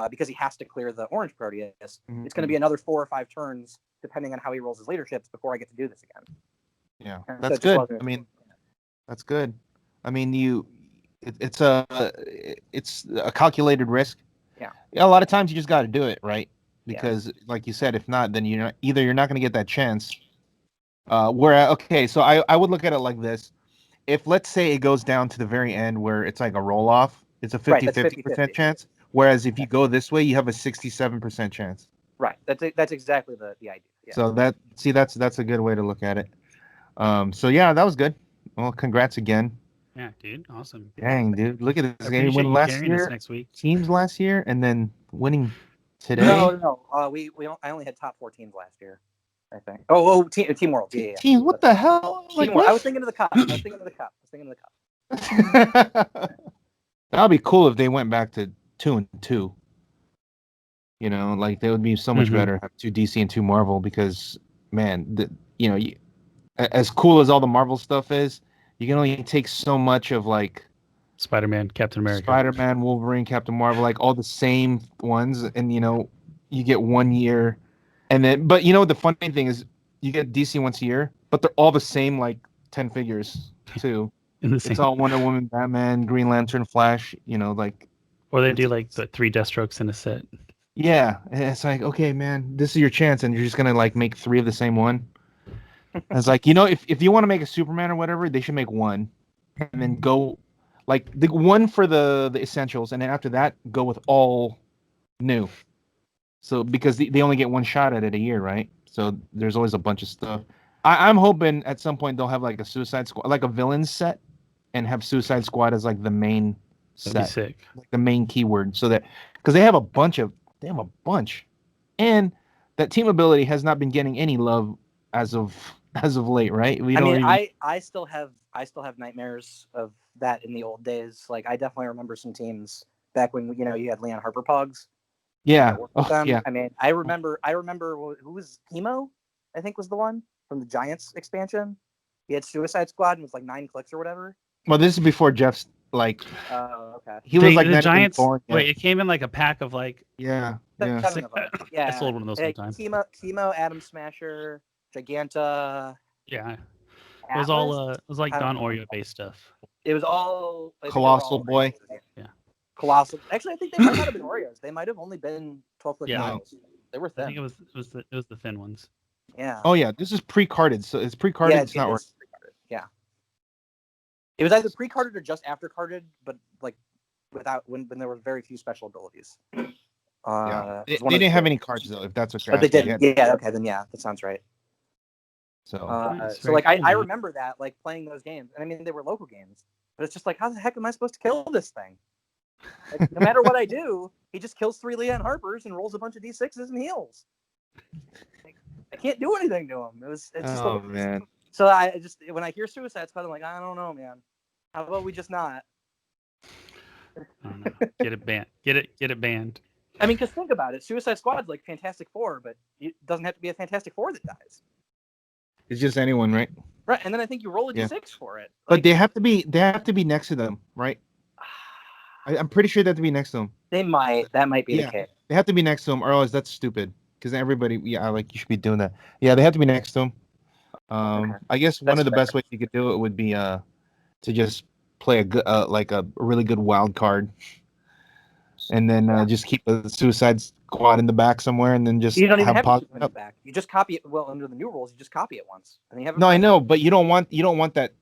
because he has to clear the Orange Proteus, it's going to be another 4 or 5 turns, depending on how he rolls his leaderships, before I get to do this again. Yeah, that's good. I mean, that's good. I mean, it's a calculated risk. Yeah. A lot of times you just got to do it, right? Because, like you said, if not, then you're not going to get that chance. So I would look at it like this: if let's say it goes down to the very end where it's like a roll off, it's a 50% chance. Whereas if you go this way, you have a 67% chance. Right. That's exactly the idea. Yeah. So that's a good way to look at it. So yeah, that was good. Well, congrats again. Yeah, dude, awesome. Dang, dude, look at I this game. appreciate Win you last carrying us year, next week. teams last year, and then winning today. No. I only had top 4 teams last year, I think. Team World. Yeah. Teams, what the hell? Team Like World. what? I was thinking of the cup. That'd be cool if they went back to 2-2. You know, like they would be so much better have 2 DC and 2 Marvel because, man, as cool as all the Marvel stuff is, you can only take so much of like Spider-Man, Captain America. Spider-Man, Wolverine, Captain Marvel, like all the same ones, and you get 1 year, and then but the funny thing is you get DC once a year, but they're all the same like 10 figures too. It's all Wonder Woman, Batman, Green Lantern, Flash, like. Or they do like the 3 Deathstrokes in a set. Yeah, and it's like, okay, man, this is your chance, and you're just gonna like make 3 of the same one. It's like, if you want to make a Superman or whatever, they should make 1, and then go like the 1 for the essentials, and then after that, go with all new. So because they only get 1 shot at it a year, right? So there's always a bunch of stuff. I'm hoping at some point they'll have like a Suicide Squad, like a villains set, and have Suicide Squad as like the main set, That'd be sick. like the main keyword, so that because they have a bunch, and that team ability has not been getting any love as of late, right? I still have nightmares of that in the old days. Like I definitely remember some teams back when you had Leon Harper Pogs. Yeah. Yeah. I mean, I remember who was Emo, I think was the one from the Giants expansion. He had Suicide Squad and was like 9 clicks or whatever. Well, this is before Jeff's like. Oh, okay. He was like the Giants. Wait, it came in like a pack of like. Yeah. 7 of them. Yeah. I sold one of those sometimes. Chemo, Adam Smasher, Giganta. Yeah. It was all it was like Don Oreo based stuff. It was all Colossal Boy. Yeah. Colossal. Actually, I think they might not have been Oreos. They might have only been 12-click models. They were thin. I think it was the thin ones. Yeah. Oh yeah, this is pre-carded, so it's pre-carded. Yeah, it's not working. Yeah. It was either pre-carded or just after carded, but like without when there were very few special abilities. Yeah. They didn't have any cards though. If that's what you're asking. They did. Yeah. Okay. Then that sounds right. So. Like I remember that like playing those games, and I mean they were local games, but it's just like how the heck am I supposed to kill this thing? Like, no matter what I do, he just kills 3 Leon Harpers and rolls a bunch of D6s and heals. Like, I can't do anything to him. It's just man. So I just when I hear Suicide Squad, I'm like, I don't know, man. How about we just not? Get it banned. Get it banned. I mean, because think about it. Suicide Squad's like Fantastic Four, but it doesn't have to be a Fantastic Four that dies. It's just anyone, right? Right, and then I think you roll a D6 for it. Like, but they have to be next to them, right? I'm pretty sure they have to be next to them. They might. That might be the case. They have to be next to them, or else that's stupid. Because everybody, you should be doing that. Yeah, they have to be next to them. Okay. I guess one of the best ways you could do it would be to just play a good, like a really good wild card, and then just keep the Suicide Squad in the back somewhere, and then just you don't even have to in the back. You just copy it. Well, under the new rules, you just copy it once, and you have. No, I know, but you don't want that.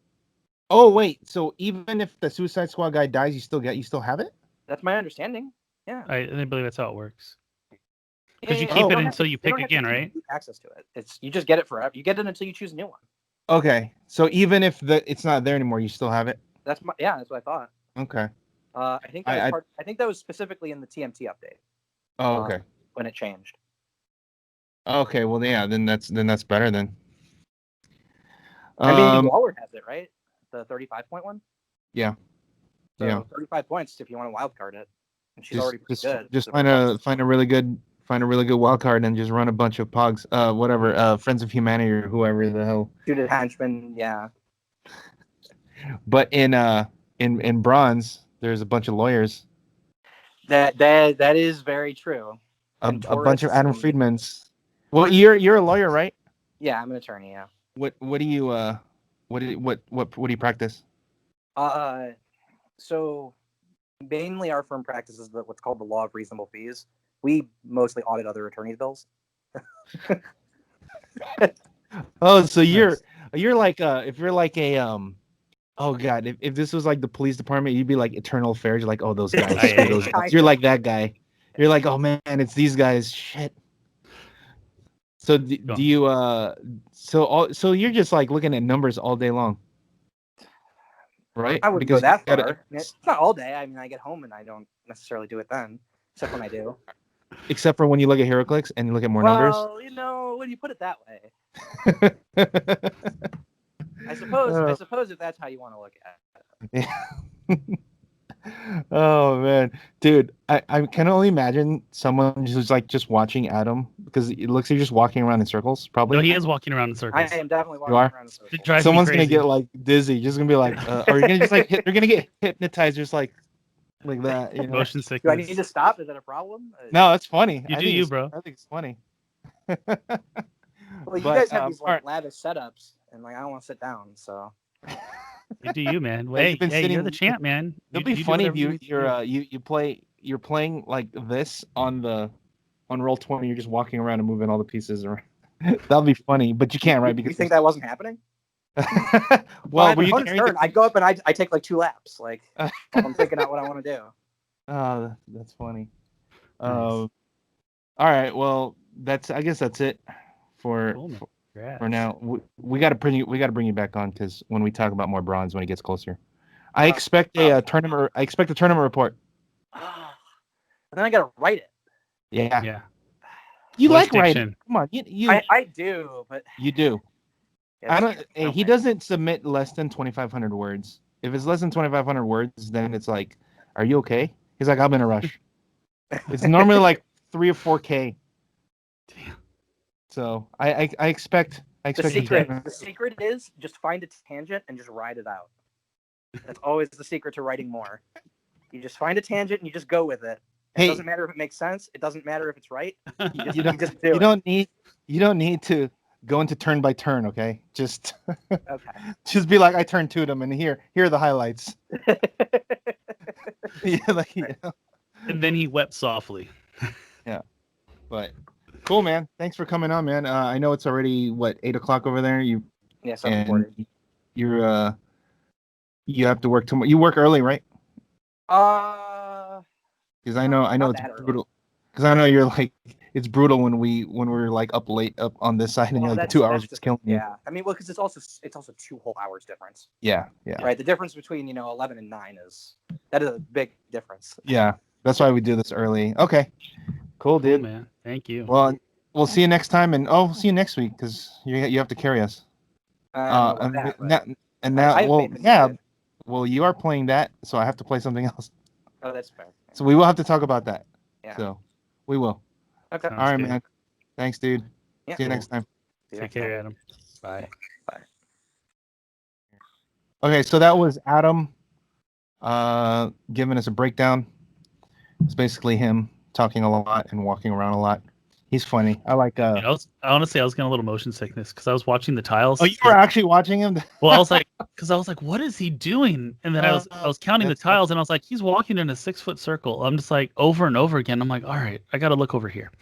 Oh wait, so even if the Suicide Squad guy dies, you still have it? That's my understanding. Yeah, I believe that's how it works. Because you keep it until you pick again, right? Access to it. You just get it forever. You get it until you choose a new one. Okay, so even if it's not there anymore, you still have it. That's what I thought. Okay. I think that was I think that was specifically in the TMT update. Oh, okay. When it changed. Okay, well, yeah, then that's better then. I mean, Waller has it, right? The 35-point one. Yeah. So yeah. 35 points if you want to wild card it. And she's already pretty good. Just find a really good wild card and just run a bunch of pogs, whatever, Friends of Humanity or whoever the hell. Shoot at henchman, yeah. But in bronze, there's a bunch of lawyers. That is very true. A bunch of Adam Friedmans. Well, you're a lawyer, right? Yeah, I'm an attorney. Yeah. What do you practice? So mainly our firm practices what's called the law of reasonable fees. We mostly audit other attorneys' bills. Oh, so you're like if you're like a oh god, if this was like the police department, you'd be like Eternal Affairs. You're like, oh, those guys. Those guys. You're like that guy. You're like, oh man, it's these guys. Shit. So do you so you're just like looking at numbers all day long, right? I wouldn't go that you far. I mean, it's not all day. I mean, I get home and I don't necessarily do it then, except when I do. Except for when you look at Heroclix and you look at more numbers. Well, when you put it that way, I suppose if that's how you want to look at it. Yeah. Oh man, dude, I can only imagine someone who's like just watching Adam because it looks like you're just walking around in circles. Probably. No, he is walking around in circles. I am definitely walking You are? around in circles. It drives Someone's me gonna crazy. get like dizzy. Just gonna be like, or you're gonna just like they're gonna get hypnotized just like that. You know? Motion Do I sickness. need to stop? Is that a problem? No, it's funny. You I do think you, it's- bro. I think it's funny. Well, you But, guys have these like alright. lavish setups, and like I don't want to sit down, so. You do you, man. you've Wait, been hey, you're sitting- the champ, man. It'll You be do funny if whatever need to do. you're playing like this on roll 20. You're just walking around and moving all the pieces around. That'll be funny, but you can't, right? You Because think that wasn't happening? well, on were you opponent's carrying turn, I go up and I take like 2 laps, like while I'm thinking out what I want to do. Oh, that's funny. Nice. All right. Well, I guess that's it for Cool, man. for now. We got to bring you back on because when we talk about more bronze when it gets closer, I expect a tournament. I expect a tournament report. And then I gotta write it. Yeah. Yeah. You Voice like writing? diction. Come on, you I do, but you do. yeah, I don't. He doesn't submit less than 2,500 words. If it's less than 2,500 words, then it's like, are you okay? He's like, I'm in a rush. It's normally like 3 or 4K. Damn. So I expect. The secret is just find a tangent and just ride it out. That's always the secret to writing more. You just find a tangent and you just go with it. It Hey, doesn't matter if it makes sense. It doesn't matter if it's right. you don't just do you it. don't need to go into turn by turn. Okay, just Okay. just be like, I turned to them, and here are the highlights. Yeah, like, you know. And then he wept softly. But cool, man. Thanks for coming on, man. I know it's already 8:00 over there. You Yeah, 7:40. you're you have to work tomorrow. You work early, right? Because I know not it's that early. brutal. Because I know you're like it's brutal when we're like up late up on this side, and Well, you're like that's- 2 hours that's just killing me. Yeah, I mean, well, because it's also 2 whole hours difference, Yeah. right? The difference between 11 and 9 is a big difference. Yeah. That's why we do this early. Okay. Cool, Cool, dude. man. Thank you. Well, we'll see you next time, and we'll see you next week because you have to carry us. I don't know about that, but Now, I have well, faith in you, yeah. dude. Well, you are playing that, so I have to play something else. Oh, that's fair. So we will have to talk about that. Yeah. So we will. Okay. Sounds All right, good. man. Thanks, dude. Yeah. See you next time. Take care, Adam. Bye. Okay, so that was Adam giving us a breakdown. It's basically him talking a lot and walking around a lot. He's funny. I like. I was getting a little motion sickness because I was watching the tiles. Oh, you were actually watching him? Well, I was like, what is he doing? And then I was counting the tiles, and I was like, he's walking in a 6-foot circle. I'm just like over and over again. I'm like, all right, I got to look over here.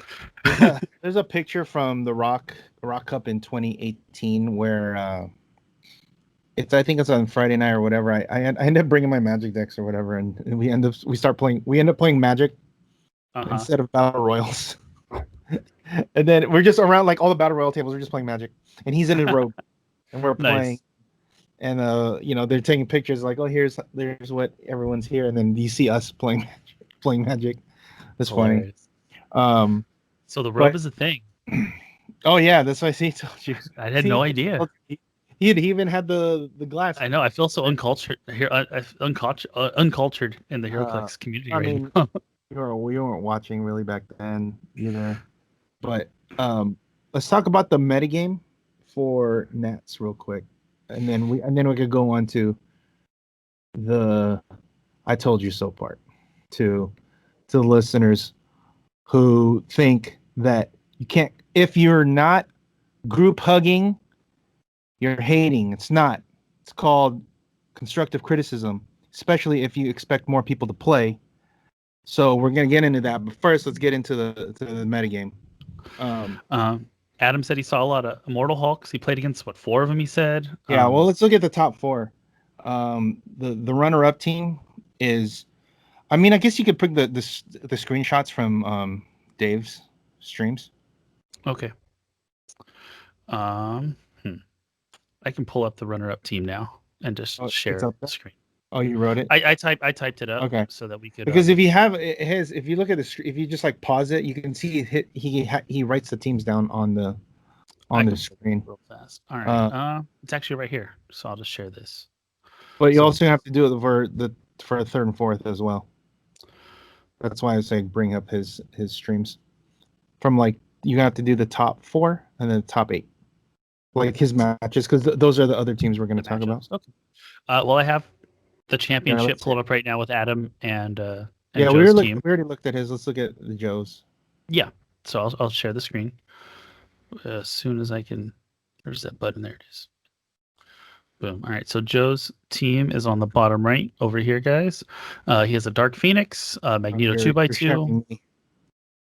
There's a picture from the ROC Cup in 2018 where I think it's on Friday night or whatever. I end up bringing my Magic decks or whatever, and we end up playing Magic instead of Battle Royals. And then we're just around like all the Battle Royale tables. We're just playing Magic, and he's in his robe, and we're playing. And they're taking pictures like, oh, there's what everyone's here, and then you see us playing Magic. That's funny. So the robe is a thing. Oh yeah, that's what I told you. I had no idea. He even had the glass. I know. I feel so uncultured here. Uncultured in the Heroclix community I right mean, now. we weren't watching really back then either. But let's talk about the metagame for Nats real quick, and then we could go on to the I told you so part to the listeners who think that you can't, if you're not group hugging, you're hating. It's not. It's called constructive criticism, especially if you expect more people to play. So we're gonna get into that, but first let's get into the metagame. Adam said he saw a lot of Immortal Hulks. He played against 4 of them. He said. Yeah. Well, let's look at the top 4. The runner-up team is. I mean, I guess you could put the screenshots from Dave's streams. Okay. I can pull up the runner-up team now and just share it's up the there? screen. Oh, you wrote it? I typed it up Okay. so that we could. Because if you have if you look at if you just like pause it, you can see he writes the teams down on the screen. real fast. All right. It's actually right here, so I'll just share this. But you So- also have to do it for a third and fourth as well. That's why I was saying bring up his streams. From like you have to do the top 4 and then the top 8, like his matches, because those are the other teams we're going to talk about. Okay. Well, I have the championship let's pulled up right now with Adam and yeah, Joe's team. we already looked at his. Let's look at the Joe's. Yeah. So I'll share the screen as soon as I can. There's that button. There it is. Boom. All right. So Joe's team is on the bottom right over here, guys. He has a Dark Phoenix, Magneto 2x2.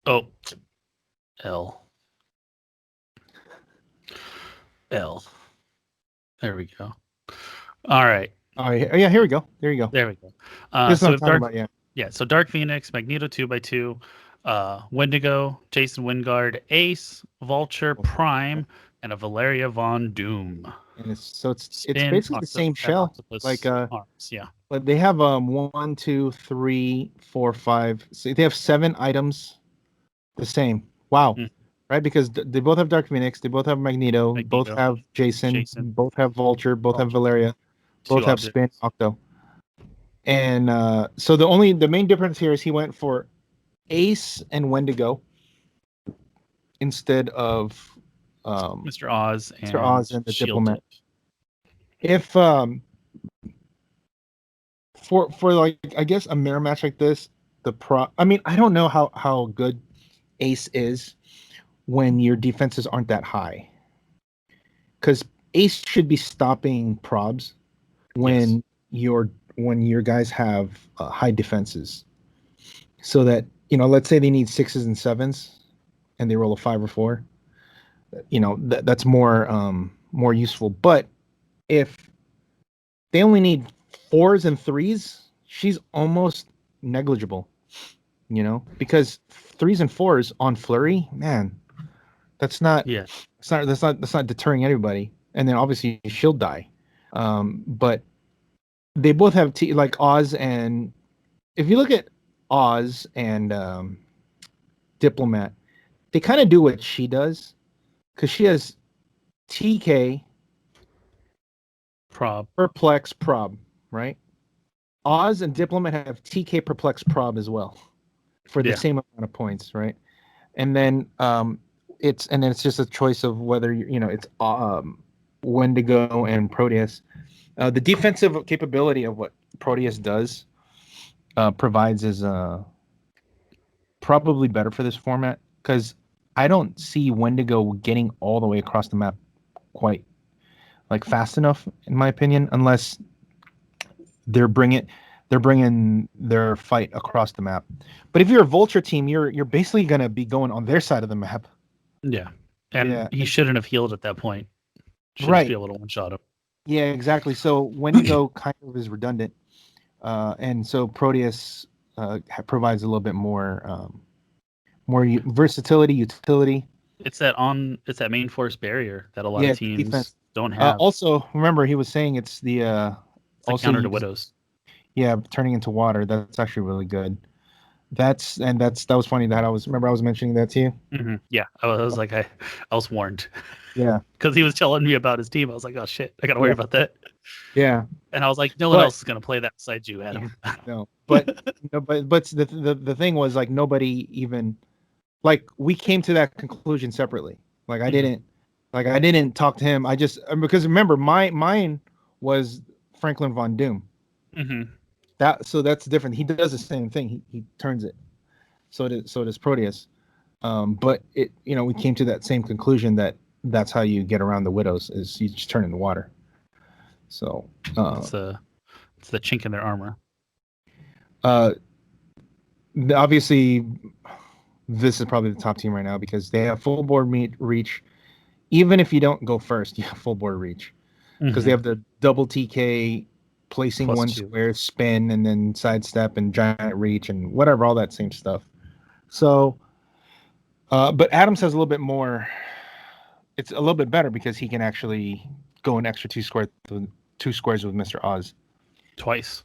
Oh, L. There we go. All right. Oh yeah, here we go. There you go. There we go. This is So what I'm talking Dark, about, yeah. yeah. So Dark Phoenix, Magneto 2x2, Wendigo, Jason Wingard, Ace, Vulture, Prime, and a Valeria Von Doom. And it's Spin, basically the same shell. Octopus, Like arms, yeah. but they have 1, 2, 3, 4, 5. So they have 7 items. The same. Wow. Mm. Right, because they both have Dark Phoenix, they both have Magneto, both have Jason, both have Vulture, both have Valeria, both have Spin, Octo. And so the main difference here is he went for Ace and Wendigo instead of Mr. Oz and the Shield Diplomat. Tip. If for like I guess a mirror match like this, I mean, I don't know how good Ace is when your defenses aren't that high, because Ace should be stopping probs when your guys have high defenses, so that let's say they need 6s and 7s and they roll a 5 or 4, that's more useful. But if they only need 4s and 3s, she's almost negligible, because 3s and 4s on Flurry, man, that's not deterring anybody. And then obviously she'll die. But they both have like Oz, and if you look at Oz and Diplomat, they kind of do what she does, because she has TK, Perplex, Prob, right? Oz and Diplomat have TK, Perplex, Prob as well, for the same amount of points, right? And then it's just a choice of whether it's Wendigo and Proteus. The defensive capability of what Proteus does provides is probably better for this format, because I don't see Wendigo getting all the way across the map quite like fast enough, in my opinion, unless they're bringing their fight across the map. But if you're a Vulture team, you're basically gonna be going on their side of the map. Yeah, and he shouldn't have healed at that point. Should right. Be able to one-shot him. Yeah, exactly. So Wendigo kind of is redundant, and so Proteus provides a little bit more versatility, utility. It's that main force barrier that a lot of teams don't have. Also, remember he was saying it's the also counter to Widows. Yeah, turning into water. That's actually really good. That was funny that I was mentioning that to you. Mm-hmm. Yeah, I was like, I was warned. Yeah, because he was telling me about his team. I was like, oh shit, I gotta worry about that. Yeah, and I was like, no one else is gonna play that besides you, Adam. No, but the thing was, like, nobody even, like, we came to that conclusion separately. Like I didn't talk to him. I just, because remember mine was Franklin Von Doom. Mm-hmm. That's different. He does the same thing. He turns it. So does Proteus. But we came to that same conclusion that's how you get around the Widows, is you just turn in the water. So it's the chink in their armor. Obviously, this is probably the top team right now, because they have full board reach. Even if you don't go first, you have full board reach, because they have the double TK, placing +1 square, spin, and then sidestep and giant reach and whatever, all that same stuff. So, but Adams has a little bit more. It's a little bit better because he can actually go an extra 2 squares with Mr. Oz. Twice.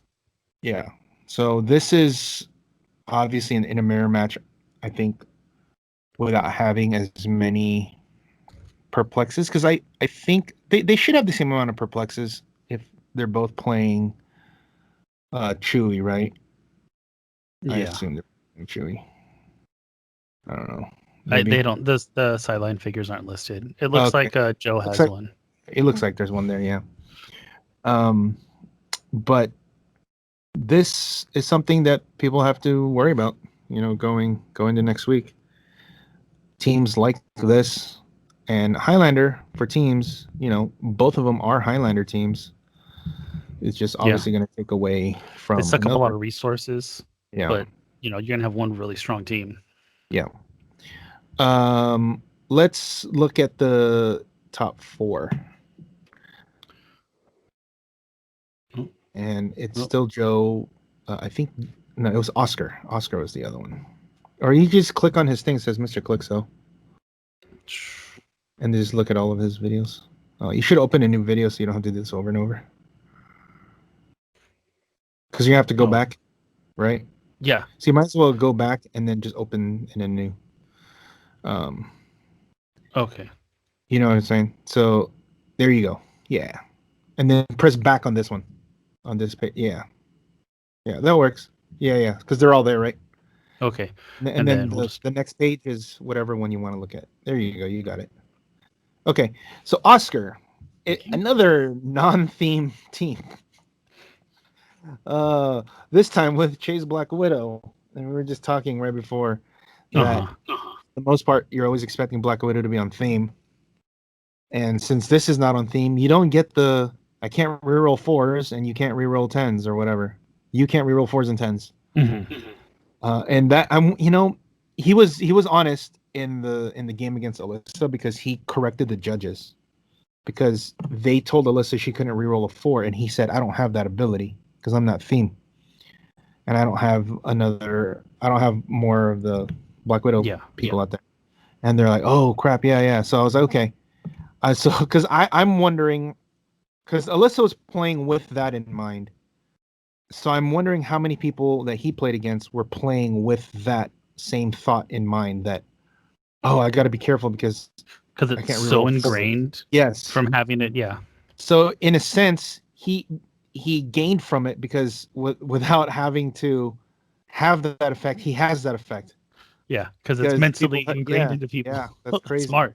Yeah. So this is obviously in a mirror match, I think, without having as many perplexes, because I think they should have the same amount of perplexes if they're both playing Chewy, right? I Yeah. assume they're playing Chewy. I don't know. They Maybe. don't. The sideline figures aren't listed. It looks Okay. like Joe Looks has like one. it looks like there's one there, yeah. But this is something that people have to worry about, going to next week. Teams like this and Highlander for teams, both of them are Highlander teams. It's just obviously going to take away from They suck up a another. lot of resources, Yeah. but you're gonna have one really strong team. Yeah. Let's look at the top 4. Oh. And it's still Joe. I think no, it was Oscar. Oscar was the other one. Or you just click on his thing, it says Mr. Clixo, and just look at all of his videos. You should open a new video so you don't have to do this over and over. Because you have to go back, right? Yeah. So you might as well go back and then just open in a new. Okay. You know what I'm saying? So there you go. Yeah. And then press back on this one. On this page. Yeah. Yeah, that works. Yeah. Because they're all there, right? Okay. And then the next page is whatever one you want to look at. There you go. You got it. Okay. So Oscar, another non-theme team. This time with Chase Black Widow. And we were just talking right before that for the most part, you're always expecting Black Widow to be on theme. And since this is not on theme, you don't get I can't reroll 4s and you can't reroll 10s or whatever. You can't reroll 4s and 10s. Mm-hmm. And that he was honest in the game against Alyssa because he corrected the judges because they told Alyssa she couldn't reroll a 4 and he said I don't have that ability because I'm not theme and I don't have more of the Black Widow people out there, and they're like, oh crap, yeah. So I was like, okay, so because I'm wondering because Alyssa was playing with that in mind. So I'm wondering how many people that he played against were playing with that same thought in mind that, I got to be careful because it's so ingrained. Yes. From having it. Yeah. So in a sense, he gained from it because without having to have that effect, he has that effect. Yeah. Because it's mentally ingrained into people. Yeah. That's crazy. Smart.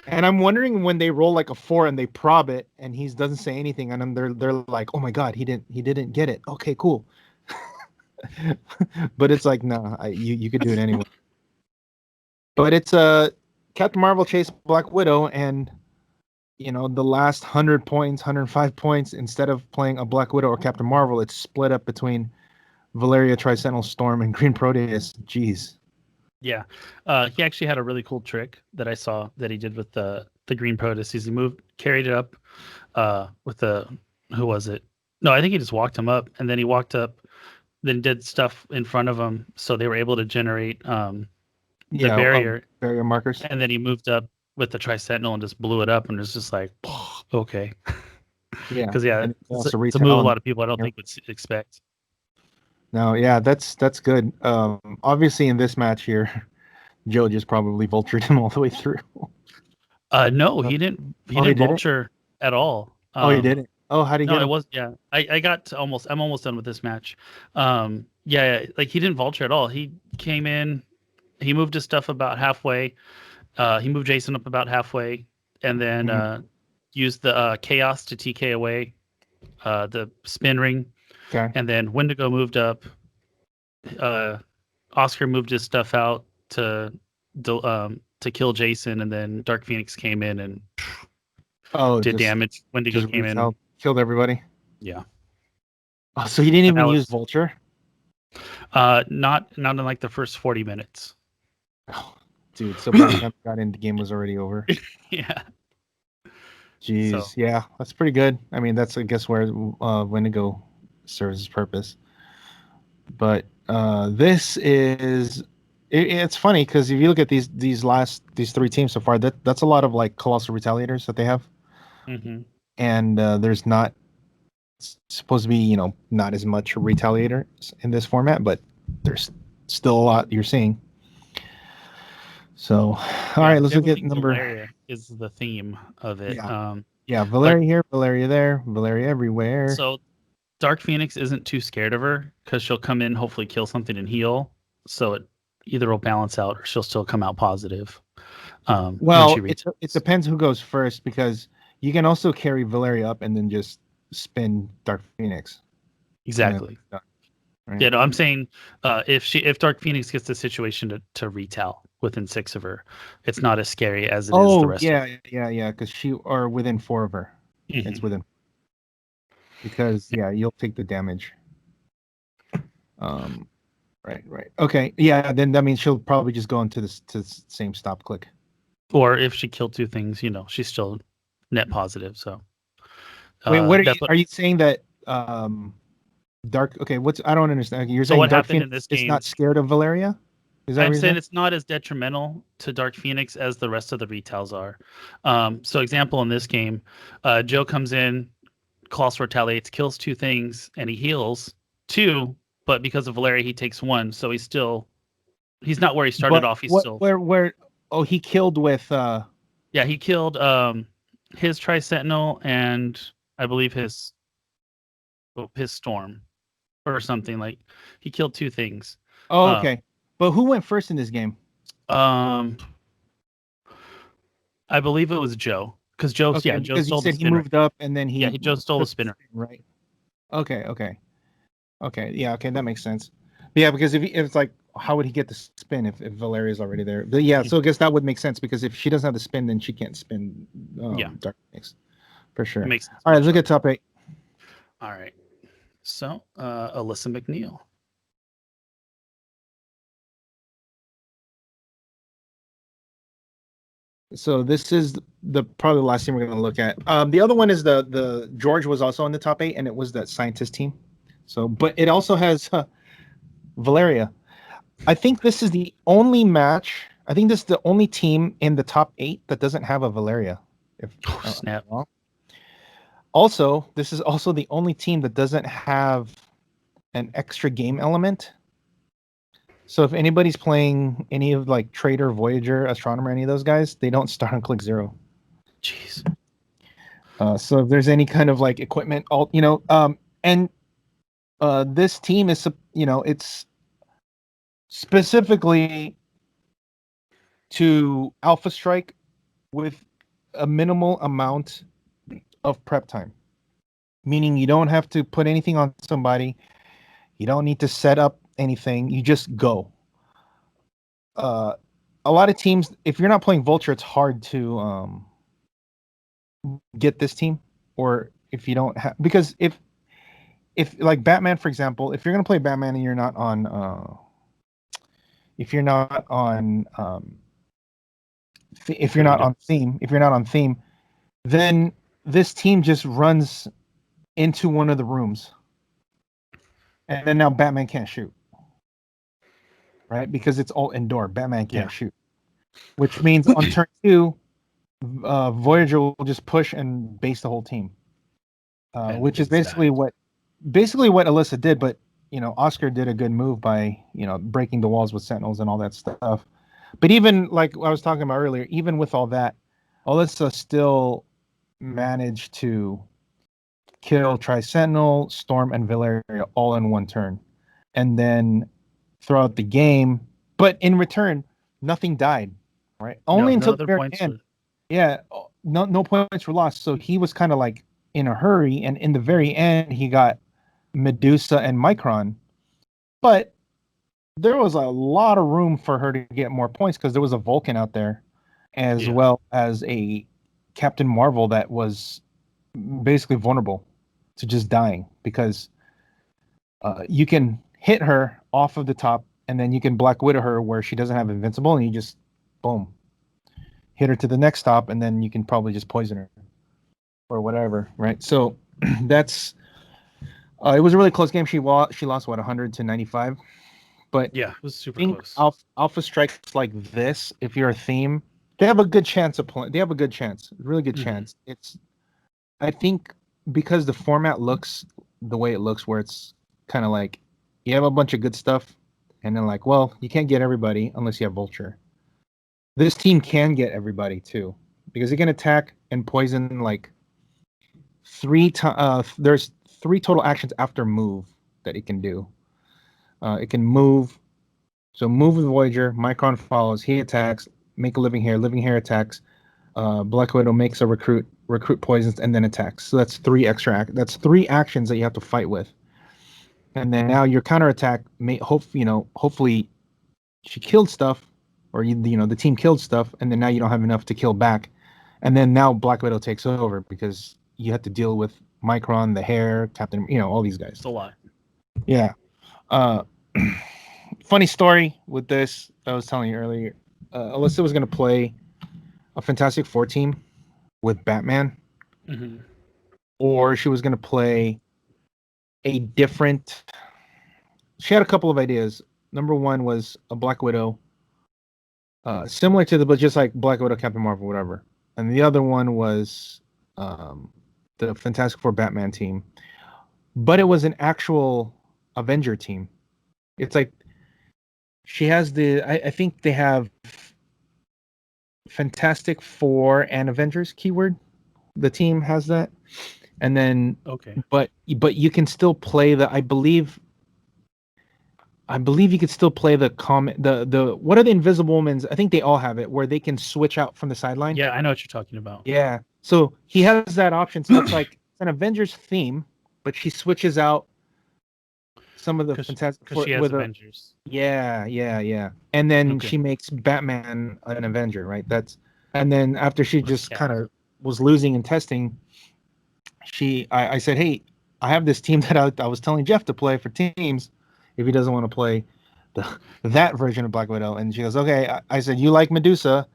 And I'm wondering when they roll like a 4 and they prob it and he doesn't say anything and then they're like, oh my god, he didn't get it. Okay, cool. But it's like, no, you could do it anyway. But it's Captain Marvel chase Black Widow and the last 100 points, 105 points, instead of playing a Black Widow or Captain Marvel, it's split up between Valeria, Tricentinal Storm, and Green Proteus. Jeez. Yeah, he actually had a really cool trick that I saw that he did with the Green Proteus. He carried it up with who was it? No, I think he just walked him up, and then he walked up, then did stuff in front of him, so they were able to generate the barrier markers. And then he moved up with the Tricentinal and just blew it up, and it's just like, okay, yeah, because it's a move a lot of people I don't think would expect. No, yeah, that's good. Obviously in this match here, Joe just probably vultured him all the way through. No, he didn't. He didn't vulture at all. He didn't. Oh, how did he get him? It was I got I'm almost done with this match. Like he didn't vulture at all. He came in, he moved his stuff about halfway. He moved Jason up about halfway, and then used the chaos to TK away the spin ring. Okay. And then Wendigo moved up. Oscar moved his stuff out to kill Jason, and then Dark Phoenix came in and did damage. Wendigo came in, killed everybody. Yeah. Oh, so he didn't even use Vulture? Not in like the first 40 minutes. Oh, dude, so by the time I got in, the game was already over. Yeah. Jeez, yeah, that's pretty good. I mean, that's I guess where Wendigo serves its purpose. But this is it's funny because if you look at these three teams so far, that's a lot of like Colossal Retaliators that they have, mm-hmm. and there's not supposed to be, not as much retaliators in this format, but there's still a lot you're seeing. So, all right, let's look at number. Valeria is the theme of it. Yeah, Valeria here, Valeria there, Valeria everywhere. So Dark Phoenix isn't too scared of her because she'll come in, hopefully kill something and heal. So it either will balance out or she'll still come out positive. Well, it depends who goes first, because you can also carry Valeria up and then just spin Dark Phoenix. Exactly. Right? Yeah, no, I'm saying if Dark Phoenix gets the situation to retell within 6 of her, it's not as scary as it is the rest. Yeah, because or within 4 of her. Mm-hmm. It's within. Because you'll take the damage. Right. Okay, yeah, then that means she'll probably just go into the same stop click. Or if she killed 2 things, she's still net positive. So. Wait, what are you saying that? Dark. Okay, I don't understand. You're saying Dark Phoenix is not scared of Valeria? Is that I'm saying it's not as detrimental to Dark Phoenix as the rest of the retals are. So, example in this game, Joe comes in, calls for retaliates, kills 2 things, and he heals 2. But because of Valeria, he takes 1. So he's not where he started off. He's still where. Oh, he killed with. Yeah, he killed his Tri-Sentinel and I believe his Storm. Or something, like he killed 2 things. Oh, okay. But who went first in this game? I believe it was Joe, because Joe stole the spinner. He moved up and then Joe stole the spinner. Right. Okay. Yeah. Okay, that makes sense. But yeah, because if it's like, how would he get the spin if Valeria's already there? But yeah, so I guess that would make sense, because if she doesn't have the spin, then she can't spin. Dark Phoenix, for sure. Makes sense. All right, let's look at top 8. All right. So, Alyssa McNeil. So this is probably the last team we're going to look at. The other one is the George was also in the top 8, and it was that scientist team. So, but it also has Valeria. I think this is the only match. I think this is the only team in the top 8 that doesn't have a Valeria. Snap. Also, this is also the only team that doesn't have an extra game element. So if anybody's playing any of like Trader, Voyager, Astronomer, any of those guys, they don't start on click 0. Jeez. So if there's any kind of like equipment, this team is, it's specifically to Alpha Strike with a minimal amount of prep time, meaning you don't have to put anything on somebody. You don't need to set up anything. You just go. A lot of teams, if you're not playing Vulture, it's hard to get this team. Or if you don't have, because if like Batman, for example, if you're gonna play Batman and you're not on theme, then this team just runs into one of the rooms. And then now Batman can't shoot. Right? Because it's all indoor. Batman can't shoot. Which means on turn 2, Voyager will just push and base the whole team. Which is basically what Alyssa did, but Oscar did a good move by, breaking the walls with Sentinels and all that stuff. But even like I was talking about earlier, even with all that, Alyssa still managed to kill Tri-Sentinel, Storm, and Valeria all in one turn. And then throughout the game, but in return, nothing died, right? Only until the very end. Yeah, no points were lost. So he was kind of like in a hurry, and in the very end, he got Medusa and Micron. But there was a lot of room for her to get more points because there was a Vulcan out there, as well as a Captain Marvel that was basically vulnerable to just dying, because you can hit her off of the top, and then you can Black Widow her where she doesn't have invincible, and you just boom, hit her to the next stop, and then you can probably just poison her or whatever, right? So that's it was a really close game. She lost 100 to 95, but yeah, it was super close. Alpha strikes like this, if you're a theme, they have a good chance of playing. They have a good chance, really good chance. I think because the format looks the way it looks, where it's kind of like you have a bunch of good stuff, and then like, well, you can't get everybody unless you have Vulture. This team can get everybody too, because it can attack and poison like there's 3 total actions after move that it can do. It can move. So move with Voyager, Micron follows, he attacks, make a living hair attacks, Black Widow makes a recruit poisons, and then attacks. So that's 3 that's 3 actions that you have to fight with. And then now your counterattack hopefully she killed stuff, or the team killed stuff, and then now you don't have enough to kill back. And then now Black Widow takes over because you have to deal with Micron, the hair, Captain, all these guys. It's a lot. Yeah. Funny story with this, I was telling you earlier. Alyssa was going to play a Fantastic Four team with Batman, or she was going to play a different. She had a couple of ideas. Number one was a Black Widow, similar to but just like Black Widow, Captain Marvel, whatever. And the other one was the Fantastic Four Batman team, but it was an actual Avenger team. It's like she has I think they have Fantastic Four and Avengers keyword. The team has that, and then but you can still play I believe you could still play the what are the Invisible Women's? I think they all have it where they can switch out from the sideline. Yeah, I know what you're talking about. Yeah, so he has that option. So it's like an Avengers theme, but she switches out some of the Fantastic Four. Because she has Avengers. Yeah. And then she makes Batman an Avenger, right? And then after she just kind of was losing and testing, I said, hey, I have this team that I was telling Jeff to play for teams if he doesn't want to play that version of Black Widow. And she goes, okay. I said, you like Medusa,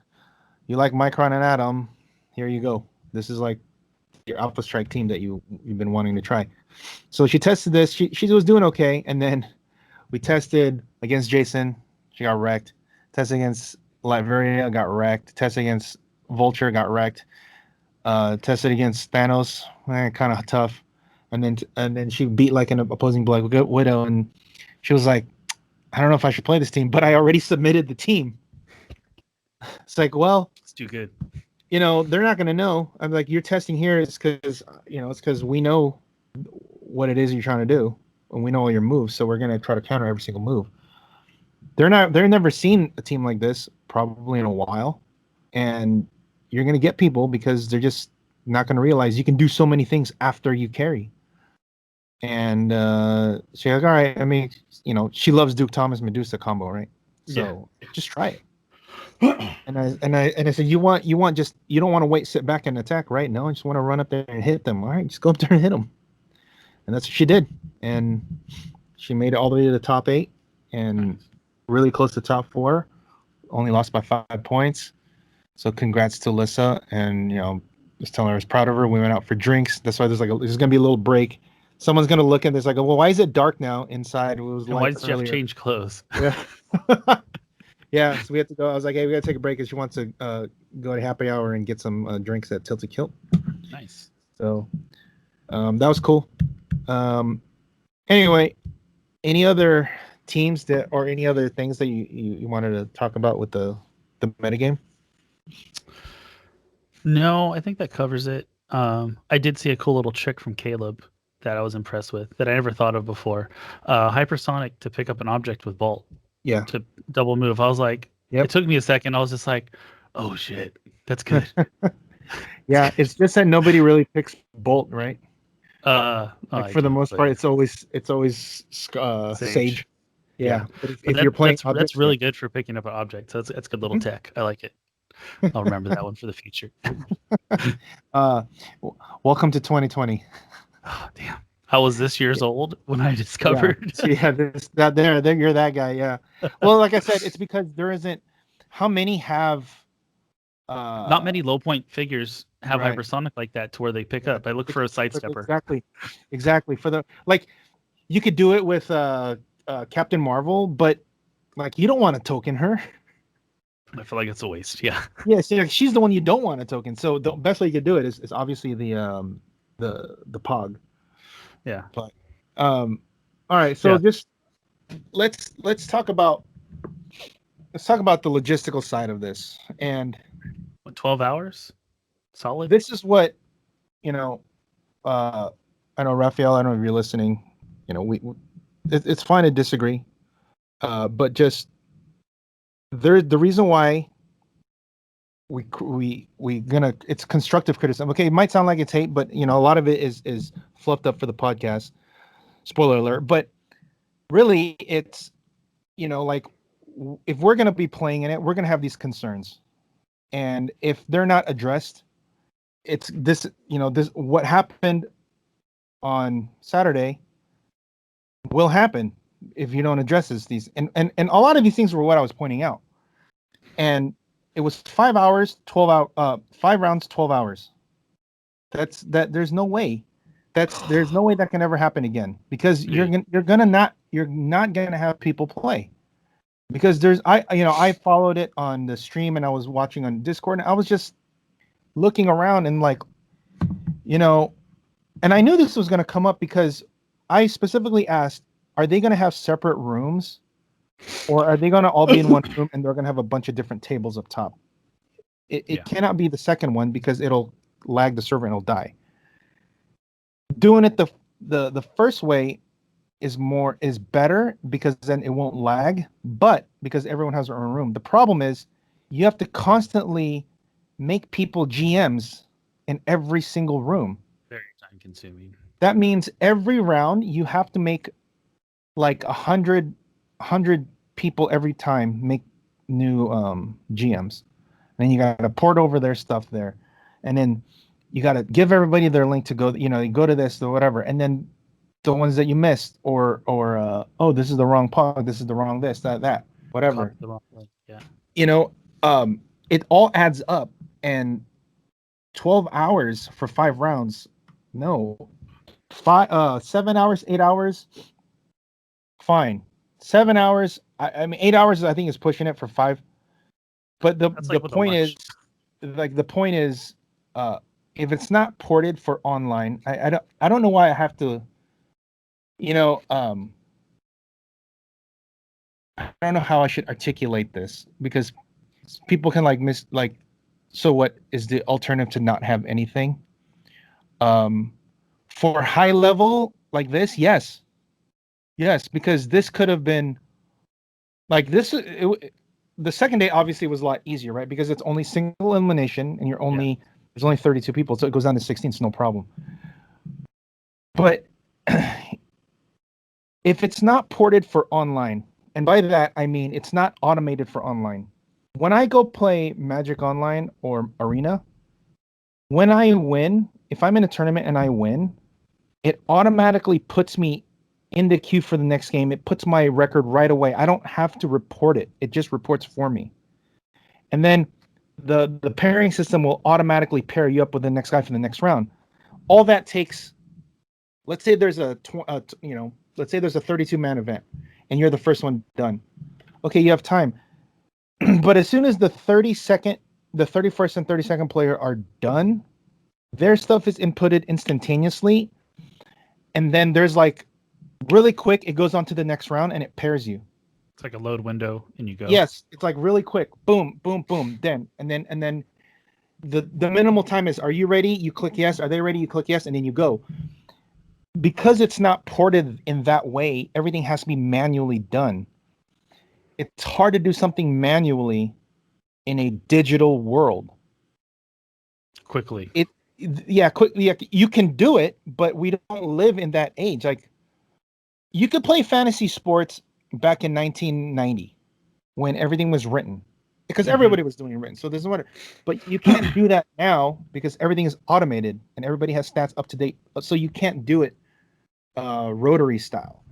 you like Micron and Atom, here you go. This is like your Alpha Strike team that you've been wanting to try. So she tested this. She was doing okay, and then we tested against Jason. She got wrecked. Tested against Latveria, got wrecked. Tested against Vulture, got wrecked. Tested against Thanos, kind of tough. And then she beat like an opposing Black Widow, and she was like, I don't know if I should play this team, but I already submitted the team. It's like, well, it's too good. They're not going to know. I'm like, you're testing here. It's because we know what it is you're trying to do, and we know all your moves, so we're going to try to counter every single move. They're never seen a team like this probably in a while, and you're going to get people because they're just not going to realize you can do so many things after you carry. And she's like, all right, I mean, she loves Duke Thomas Medusa combo, right? So just try it. And I said, you don't want to sit back and attack, right? No, I just want to run up there and hit them. All right, just go up there and hit them. And that's what she did. And she made it all the way to the top 8 and really close to top 4. Only lost by 5 points. So congrats to Alyssa. And, just telling her I was proud of her. We went out for drinks. That's why there's going to be a little break. Someone's going to look at this like, well, why is it dark now inside? It was why does Jeff change clothes? Yeah. Yeah, so we have to go. I was like, hey, we got to take a break because she wants to go to happy hour and get some drinks at Tilted Kilt. Nice. So that was cool. Anyway, any other teams or any other things that you wanted to talk about with the metagame? No, I think that covers it. I did see a cool little trick from Caleb that I was impressed with that I never thought of before. Hypersonic to pick up an object with Bolt. Yeah. To double move. I was like, It took me a second. I was just like, oh shit, that's good. Yeah, it's just that nobody really picks Bolt, right? For the most part, it's always Sage. Yeah. If you're playing, that's really good for picking up an object. So that's good little tech. I like it. I'll remember that one for the future. Welcome to 2020. Oh, damn. I was this years old when I discovered. Yeah, you're that guy. Yeah. Well, like I said, it's because there isn't. How many have? Not many low point figures have hypersonic like that to where they pick up. I look for a sidestepper. Exactly. For the you could do it with Captain Marvel, but you don't want to token her. I feel like it's a waste. Yeah. Yeah. So she's the one you don't want to token. So the best way you could do it is obviously the the pog. Yeah. But all right, so Yeah. just let's talk about the logistical side of this. And What, 12 hours? Solid? this is what, you know, I know, Raphael, I don't know if you're listening. You know, it's fine to disagree, but just the reason why we gonna it's constructive criticism. Okay, it might sound like it's hate, but you know, a lot of it is fluffed up for the podcast. Spoiler alert, but really, it's, you know, like, if we're gonna be playing in it, we're gonna have these concerns, and if they're not addressed, it's this, you know, this what happened on Saturday will happen if you don't address these, and a lot of these things were what I was pointing out. And it was 5 hours, 5 rounds, 12 hours. There's no way that can ever happen again, because you're not gonna have people play, because I followed it on the stream, and I was watching on Discord, and I was just looking around, and like, you know, and I knew this was going to come up, because I specifically asked, are they going to have separate rooms, or are they going to all be in one room and they're going to have a bunch of different tables up top? It cannot be the second one, because it'll lag the server and it'll die. Doing it the first way is better, because then it won't lag, but because everyone has their own room. The problem is you have to constantly make people GMs in every single room. Very time consuming. That means every round you have to make like 100 people every time make new GMs. Then you got to port over their stuff there, and then you got to give everybody their link to go. You know, you go to this or whatever, and then the ones that you missed, or oh, this is the wrong pod, this is the wrong this, that, whatever. The wrong link. Yeah. You know, it all adds up, and 12 hours for 5 rounds. No. 7 hours, 8 hours, fine. 7 hours, I mean 8 hours I think is pushing it for 5. But the point is, if it's not ported for online, I don't know why I have to, you know, I don't know how I should articulate this, because people can so what is the alternative to not have anything? For high level like this, yes, because this could have been like this. The second day obviously was a lot easier, right? Because it's only single elimination, and there's only 32 people, so it goes down to 16. It's no problem. But if it's not ported for online, and by that I mean it's not automated for online. When I go play Magic Online or Arena, when I win, if I'm in a tournament and I win, it automatically puts me in the queue for the next game. It puts my record right away. I don't have to report it. It just reports for me. And then the pairing system will automatically pair you up with the next guy for the next round. All that takes, let's say there's a 32-man event, and you're the first one done. Okay, you have time. But as soon as the 31st and 32nd player are done, their stuff is inputted instantaneously. And then there's like really quick, it goes on to the next round and it pairs you. It's like a load window and you go. Yes, it's like really quick. Boom, boom, boom. Then the minimal time is, are you ready? You click yes. Are they ready? You click yes, and then you go. Because it's not ported in that way, everything has to be manually done. It's hard to do something manually in a digital world. Quickly. Quickly. You can do it, but we don't live in that age. Like, you could play fantasy sports back in 1990 when everything was written, because everybody was doing it written. So this is what. But you can't do that now because everything is automated and everybody has stats up to date. So you can't do it rotary style.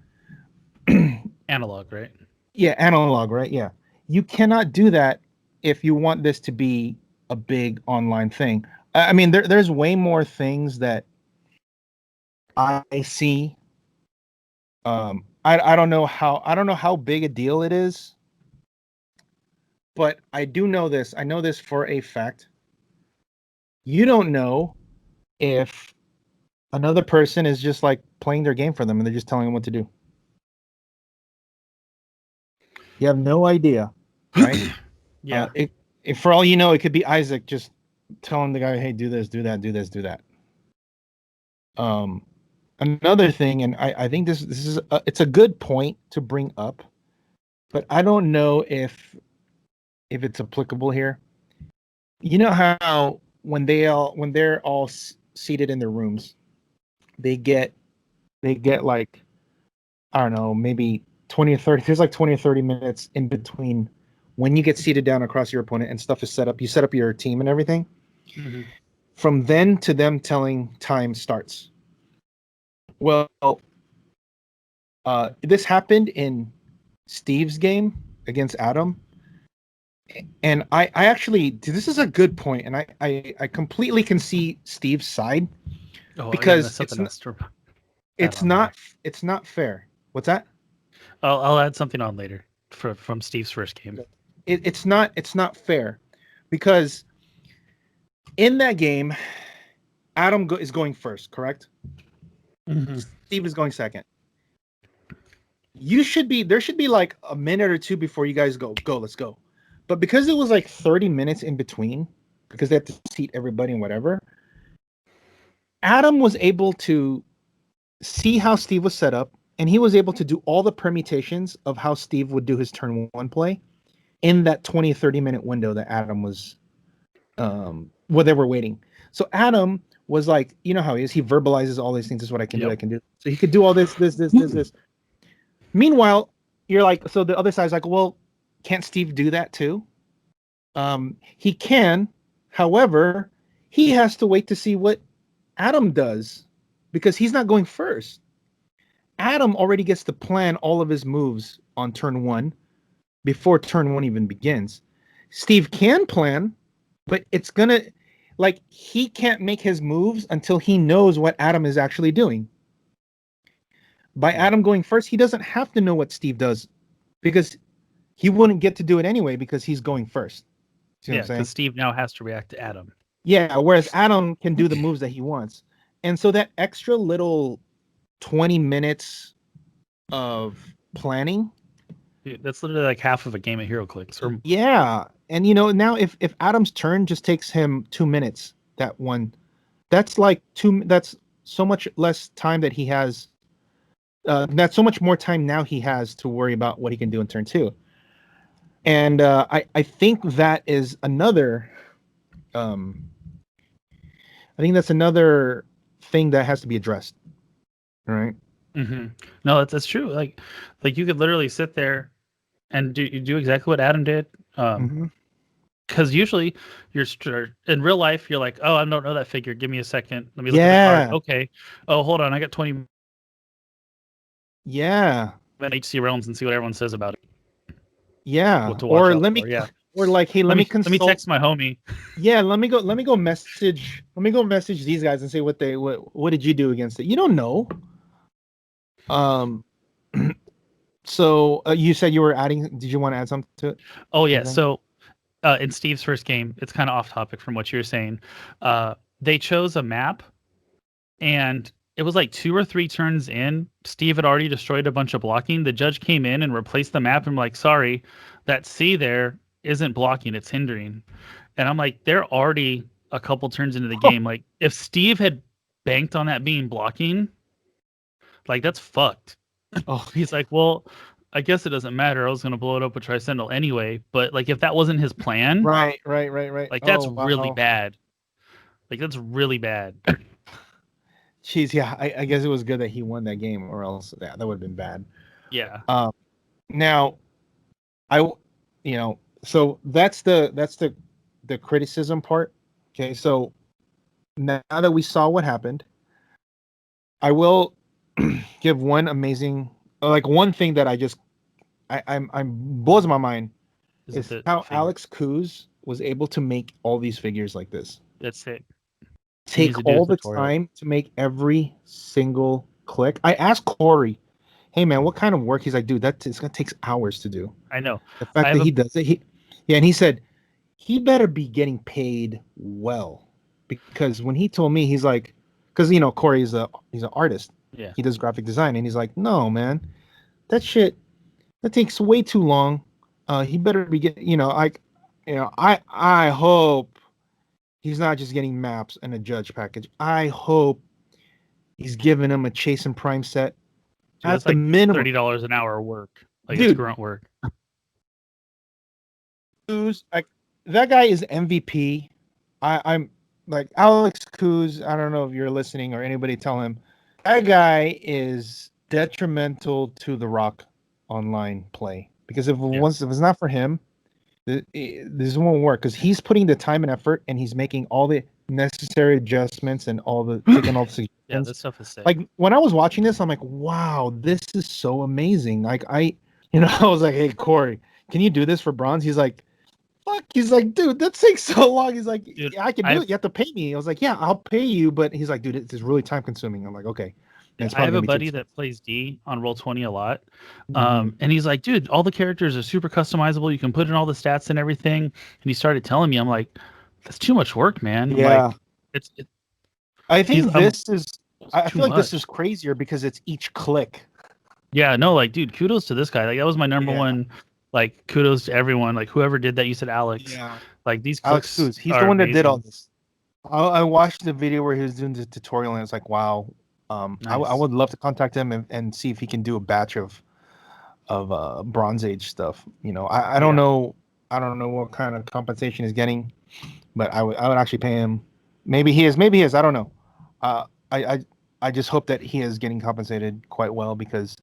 Analog, right? Yeah, analog, right? Yeah. You cannot do that if you want this to be a big online thing. I mean, there's way more things that I see. I don't know how big a deal it is, but I do know this. I know this for a fact. You don't know if Another person is just like playing their game for them, and they're just telling them what to do. You have no idea, right? Yeah. If for all you know, it could be Isaac just telling the guy, "Hey, do this, do that, do this, do that." Another thing, and I think this is it's a good point to bring up, but I don't know if it's applicable here. You know how when they're all seated in their rooms, they get like, I don't know, maybe 20 or 30. There's like 20 or 30 minutes in between when you get seated down across your opponent and stuff is set up. You set up your team and everything. Mm-hmm. From then to them telling time starts. Well, this happened in Steve's game against Adam. And I actually, this is a good point, and I completely can see Steve's side because it's not fair. What's that? I'll add something on later from Steve's first game. It's not fair because in that game, Adam is going first, correct? Mm-hmm. Steve is going second. There should be like a minute or two before you guys go, let's go. But because it was like 30 minutes in between, because they had to seat everybody and whatever, Adam was able to see how Steve was set up, and he was able to do all the permutations of how Steve would do his turn one play in that 20, 30-minute window that Adam was, where they were waiting. So Adam was like, you know how he is. He verbalizes all these things. This is what I can do. I can do. So he could do all this. Meanwhile, you're like, so the other side's like, well, can't Steve do that too? He can. However, he has to wait to see what Adam does because he's not going first. Adam already gets to plan all of his moves on turn one before turn one even begins. Steve can plan, but it's gonna, like, he can't make his moves until he knows what Adam is actually doing. By Adam going first, he doesn't have to know what Steve does because he wouldn't get to do it anyway because he's going first. See what I'm saying? Because Steve now has to react to Adam. Yeah, whereas Adam can do the moves that he wants. And so that extra little 20 minutes of planning. Dude, that's literally like half of a game of Heroclix. Yeah. And now if Adam's turn just takes him 2 minutes, that's so much less time that he has. That's so much more time now he has to worry about what he can do in turn two. And I think that is another another thing that has to be addressed. All right. Mm-hmm. No, that's true. Like you could literally sit there and do exactly what Adam did. Because usually you're in real life, you're like, oh, I don't know that figure. Give me a second. Let me look at the card. Okay. Oh, hold on. I got 20. Yeah. Then HC realms and see what everyone says about it. Yeah. Or let me, or like, hey, let me text my homie. Yeah. Let me go message these guys and say what did you do against it? You don't know. So you said you were adding, did you want to add something to it? Oh yeah. So in Steve's first game, it's kind of off topic from what you were saying. They chose a map and it was like 2 or 3 turns in. Steve had already destroyed a bunch of blocking. The judge came in and replaced the map. And I'm like, sorry, that C there isn't blocking, it's hindering. And I'm like, they're already a couple turns into the game. Like, if Steve had banked on that being blocking, like, that's fucked. Oh, he's like, well, I guess it doesn't matter. I was gonna blow it up with Tricentennial anyway. But like, if that wasn't his plan, right. Like, that's really bad. Like, that's really bad. Jeez, yeah. I guess it was good that he won that game, or else that would have been bad. Yeah. Now, so that's the criticism part. Okay, so now that we saw what happened, I will give one thing that I'm blows my mind is how Alex Kuz was able to make all these figures like this. That's it. Take all the time to make every single click. I asked Corey, hey man, what kind of work? He's like, dude, it's gonna take hours to do. I know. The fact that he does it, and he said he better be getting paid well, because when he told me, he's like, because Corey he's an artist. Yeah. He does graphic design, and he's like, no, man, that takes way too long. He better be getting, I hope he's not just getting maps and a judge package. I hope he's giving him a Chase and Prime set. Dude, that's like minimum $30 an hour work. Like, dude, it's grunt work. That guy is MVP. I'm like Alex Kuz. I don't know if you're listening or anybody tell him that guy is detrimental to the ROC Online play, because if it's not for him, this won't work, because he's putting the time and effort, and he's making all the necessary adjustments and taking all the suggestions. Yeah, this stuff is sick. Like when I was watching this, I'm like, wow, this is so amazing. Like I was like, hey Corey, can you do this for bronze? He's like, fuck. He's like, dude, that takes so long. He's like, dude, yeah, I can do it. You have to pay me. I was like, yeah, I'll pay you. But he's like, dude, it's really time consuming. I'm like, okay. I have a buddy that plays D on Roll20 a lot. And he's like, dude, all the characters are super customizable. You can put in all the stats and everything. And he started telling me, I'm like, that's too much work, man. Yeah. Like, I think I feel like this is crazier because it's each click. Yeah, no, like, dude, kudos to this guy. Like, that was my number one. Like, kudos to everyone. Like, whoever did that, you said Alex. Yeah. Like, these Alex Kuz, he's the one that did all this. I watched the video where he was doing the tutorial, and it's like, wow. Nice. I would love to contact him and see if he can do a batch of Bronze Age stuff. I don't know. I don't know what kind of compensation he's getting, but I would actually pay him. Maybe he is. I don't know. I just hope that he is getting compensated quite well, because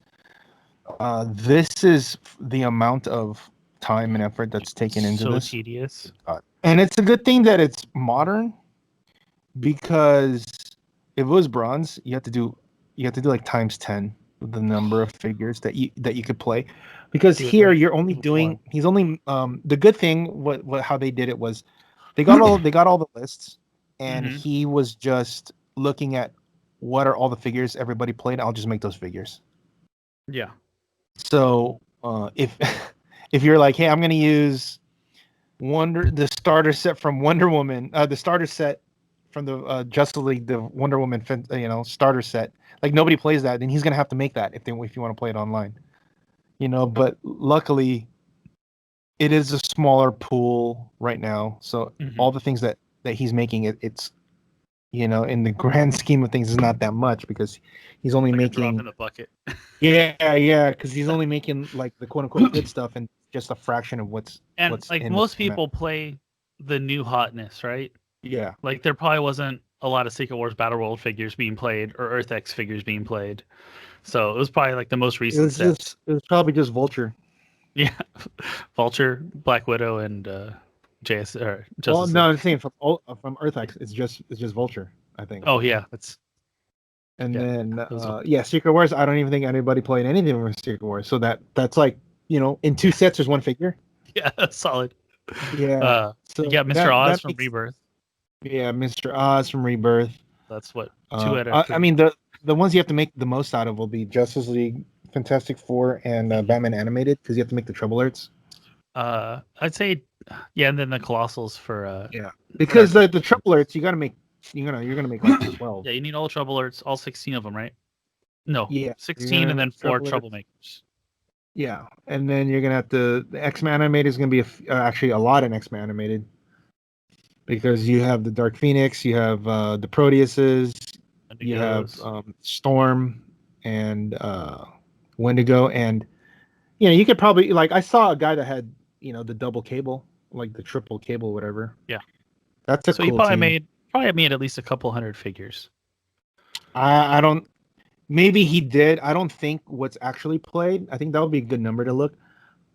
this is the amount of time and effort that's taken into this. So tedious. And it's a good thing that it's modern, because if it was bronze, you have to do like times 10 the number of figures that you could play, because here you're only doing. He's only the good thing. What how they did it was, they got all the lists, and he was just looking at what are all the figures everybody played. I'll just make those figures. Yeah. So if you're like, hey, I'm gonna use the starter set from Wonder Woman, the starter set from the Justice League, the Wonder Woman, starter set. Like, nobody plays that, then he's gonna have to make that if you want to play it online. But luckily, it is a smaller pool right now, so all the things that he's making, it's in the grand scheme of things, is not that much, because he's only making a drop in the bucket. yeah, because he's only making like the quote unquote good stuff, and just a fraction of what's like most people play the new hotness, right? Yeah. Like, there probably wasn't a lot of Secret Wars Battle World figures being played, or Earth X figures being played. So it was probably like the most recent set. It was probably just Vulture. Yeah. Vulture, Black Widow, and JS or Justice. Well, no, I'm saying from Earth X, it's just Vulture, I think. Oh yeah, then Secret Wars. I don't even think anybody played anything with Secret Wars. So that's like, in two sets there's one figure. Yeah, that's solid. Yeah. So you got Mr. Oz from Rebirth. Yeah, Mr. Oz from Rebirth. That's what 2 out of 3. I mean, the ones you have to make the most out of will be Justice League, Fantastic Four, and Batman Animated, because you have to make the Trouble Alerts. I'd say, and then the Colossals for because the Trouble Alerts you're gonna make like 12. Yeah, you need all the Trouble Alerts, all 16 of them, right? No, 16, and then 4 Troublemakers. Yeah, and then you're gonna have the X-Men Animated is gonna be actually a lot in X-Men Animated, because you have the Dark Phoenix, you have the Proteuses, you have Storm and Wendigo, and you could probably, like, I saw a guy that had the double cable, like the triple cable, whatever. Yeah, that's a so cool he probably team. made at least a couple hundred figures. I don't. Maybe he did. I don't think what's actually played. I think that would be a good number to look.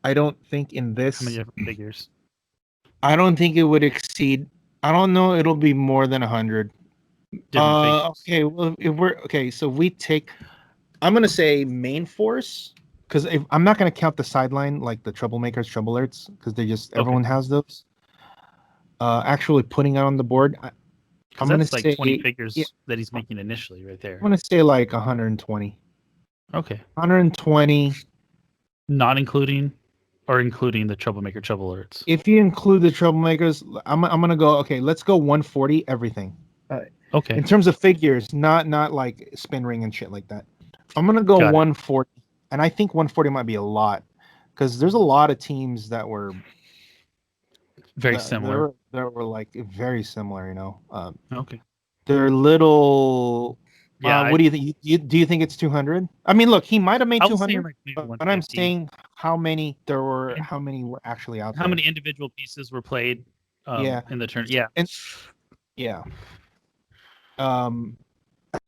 I don't think in this. How many different figures? I don't think it would exceed. I don't know. It'll be more than 100. Okay. Well, so we take. I'm gonna say main force, because I'm not gonna count the sideline, like the Troublemakers, Trouble Alerts, because they just everyone has those. Actually putting it on the board. I'm gonna say like 20 figures that he's making initially, right there. I'm gonna say like 120. Okay. 120. Not including, or including the Troublemaker Trouble Alerts. If you include the Troublemakers, I'm gonna go. Okay, let's go 140 everything. Okay. In terms of figures, not like spin ring and shit like that. I'm gonna go Got it. 140, and I think 140 might be a lot because there's a lot of teams that were Very similar. that were like very similar. Okay. They're little. Yeah. What do you think? Do you think it's 200? I mean, look, he might have made I was saying 200, like maybe but 150. I'm saying how many And were actually out how there. many individual pieces were played Yeah. in the turn? Yeah. And yeah. I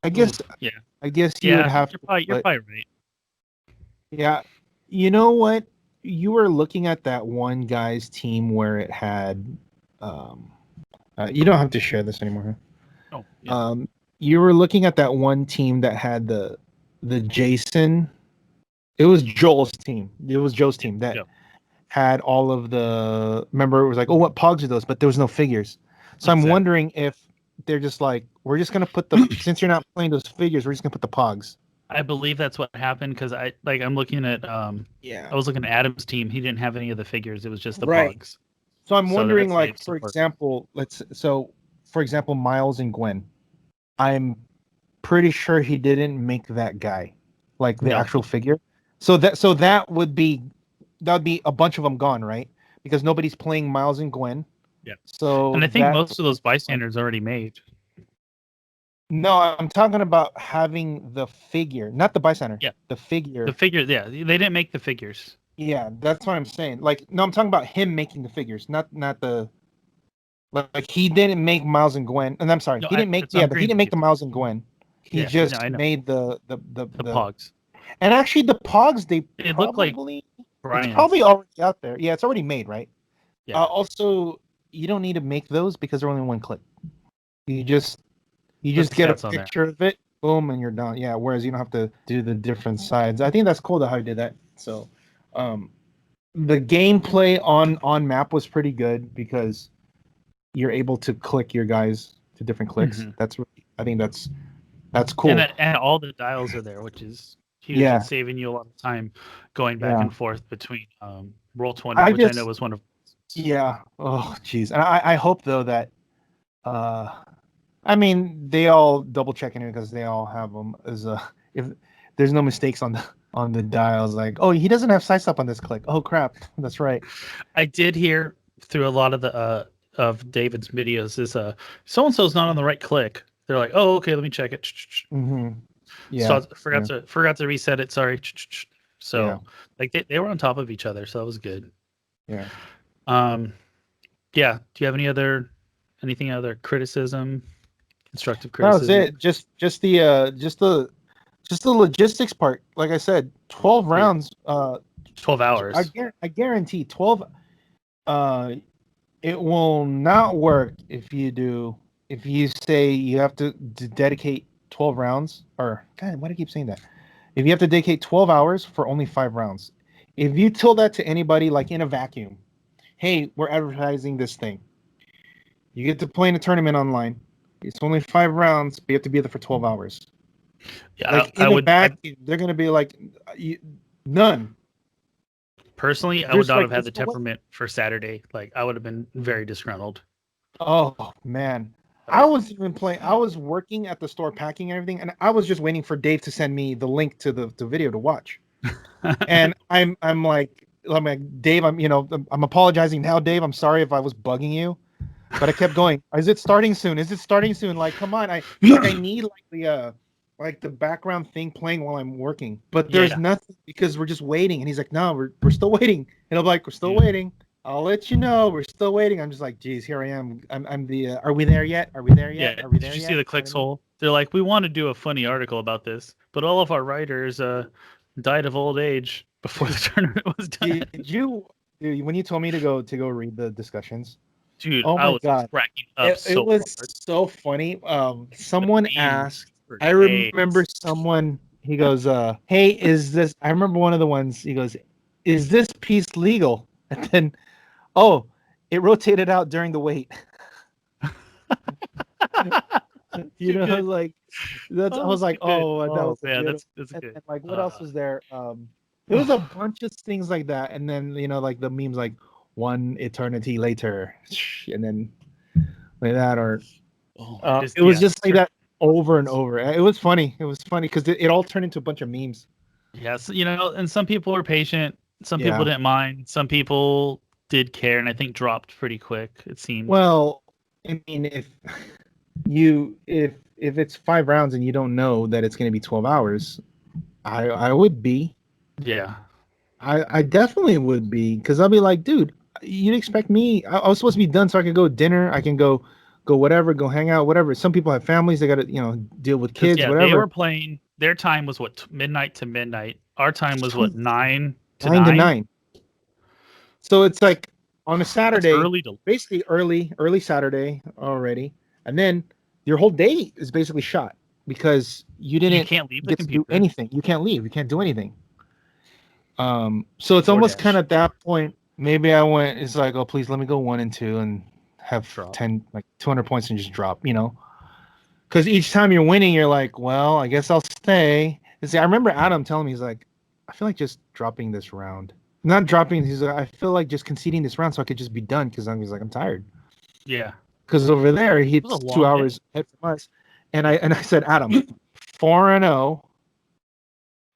Oof, guess yeah. I guess you would have You're to. probably right. Yeah. You know what? You were looking at that one guy's team where it had. You don't have to share this anymore. Oh, yeah. You were looking at that one team that had the Jason. It was Joel's team. It was Joe's team that had all of the. Remember, it was like, oh, what pogs are those? But there was no figures. So I'm wondering if they're just like, we're just gonna put the since you're not playing those figures, we're just gonna put the pogs. I believe that's what happened because I'm looking at I was looking at Adam's team. He didn't have any of the figures. It was just the pogs. So I'm wondering, that's like, the for support. example, Miles and Gwen. I'm pretty sure he didn't make that guy, like the actual figure. So that would be a bunch of them gone, right? Because nobody's playing Miles and Gwen. Yeah. So And I think most of those bystanders already made. No, I'm talking about having the figure, not the bystander. Yeah. The figure. The figure, yeah. They didn't make the figures. Yeah, that's what I'm saying. Like, no, I'm talking about him making the figures, not the. Like he didn't make Miles and Gwen, and I'm sorry, he didn't make but he didn't make the Miles and Gwen. He just made the pogs. And actually, the pogs It looked like it's probably already out there. Yeah, it's already made, right? Yeah. Also, you don't need to make those because they're only one click. You just get a picture of it, boom, and you're done. Yeah. Whereas you don't have to do the different sides. I think that's cool how he did that. So, the gameplay on map was pretty good because you're able to click your guys to different clicks. Mm-hmm. I think that's cool. And all the dials are there, which is huge. Yeah. It's saving you a lot of time going back and forth between Roll20, which I know was one of. Yeah. Oh, geez. And I hope though that, I mean, they all double checking it because they all have them as if there's no mistakes on the dials. Like, oh, he doesn't have size up on this click. Oh crap, that's right. I did hear through a lot of the of David's videos is so and so's not on the right click. They're like, oh, okay, let me check it. Mm-hmm. Yeah. So I forgot to reset it. Sorry. So like they were on top of each other, so that was good. Yeah. Yeah. Do you have anything other criticism? Constructive criticism? That was it. Just the logistics part. Like I said, 12 rounds. 12 hours. I guarantee 12. It will not work if you say you have to dedicate 12 rounds. Or God, why do I keep saying that? If you have to dedicate 12 hours for only 5 rounds, if you tell that to anybody like in a vacuum, hey, we're advertising this thing. You get to play in a tournament online. It's only 5 rounds, but you have to be there for 12 hours. Yeah, like they're going to be like, none. Personally, I would not have had the temperament for Saturday. Like, I would have been very disgruntled. Oh, man. I was even playing. I was working at the store packing and everything, and I was just waiting for Dave to send me the link to the video to watch. And I'm like, Dave, I'm apologizing now, Dave. I'm sorry if I was bugging you. But I kept going. Is it starting soon? Like, come on. I need like the background thing playing while I'm working. But there's nothing because we're just waiting. And he's like, no, we're still waiting. And I'm like, we're still waiting. I'll let you know. We're still waiting. I'm just like, geez, here I am. I'm the. Are we there yet? Are we there yet? Yeah. Are we there Did you yet? see the clicks hole? They're like, we want to do a funny article about this, but all of our writers died of old age before the tournament was done. Dude, when you told me to go read the discussions? Dude, oh my I was God. cracking up. It was so funny. Someone asked. I remember someone. He goes, "Hey, is this?" I remember one of the ones. He goes, "Is this piece legal?" And then, oh, it rotated out during the wait. Like that's. I was like, oh, that was man, that's good. And like, what else was there? There was a bunch of things like that, and then like the memes like 1 eternity later, and then like that, or It was just like that over and over. It was funny. It was funny because it all turned into a bunch of memes. Yes, and some people were patient. Some people didn't mind. Some people did care, and I think dropped pretty quick. It seemed. Well, I mean, if it's 5 rounds and you don't know that it's going to be 12 hours, I would be. Yeah. I definitely would be, because I'll be like, dude, you'd expect me. I was supposed to be done so I could go dinner. I can go whatever, go hang out, whatever. Some people have families. They got to, deal with kids, whatever. They were playing. Their time was midnight to midnight. Our time was 9 to 9. So it's like on a Saturday, basically early Saturday already. And then your whole day is basically shot because you can't leave the computer. Do anything. You can't leave. You can't do anything. So it's almost kind of at that point. Maybe I went. It's like, oh, please let me go 1 and 2 and have 200 points and just drop. Because each time you're winning, you're like, well, I guess I'll stay. And see, I remember Adam telling me, he's like, I feel like just dropping this round. Not dropping. He's like, I feel like just conceding this round so I could just be done because I'm tired. Yeah. Because over there he's 2 hours ahead from us, and I said, Adam, 4-0.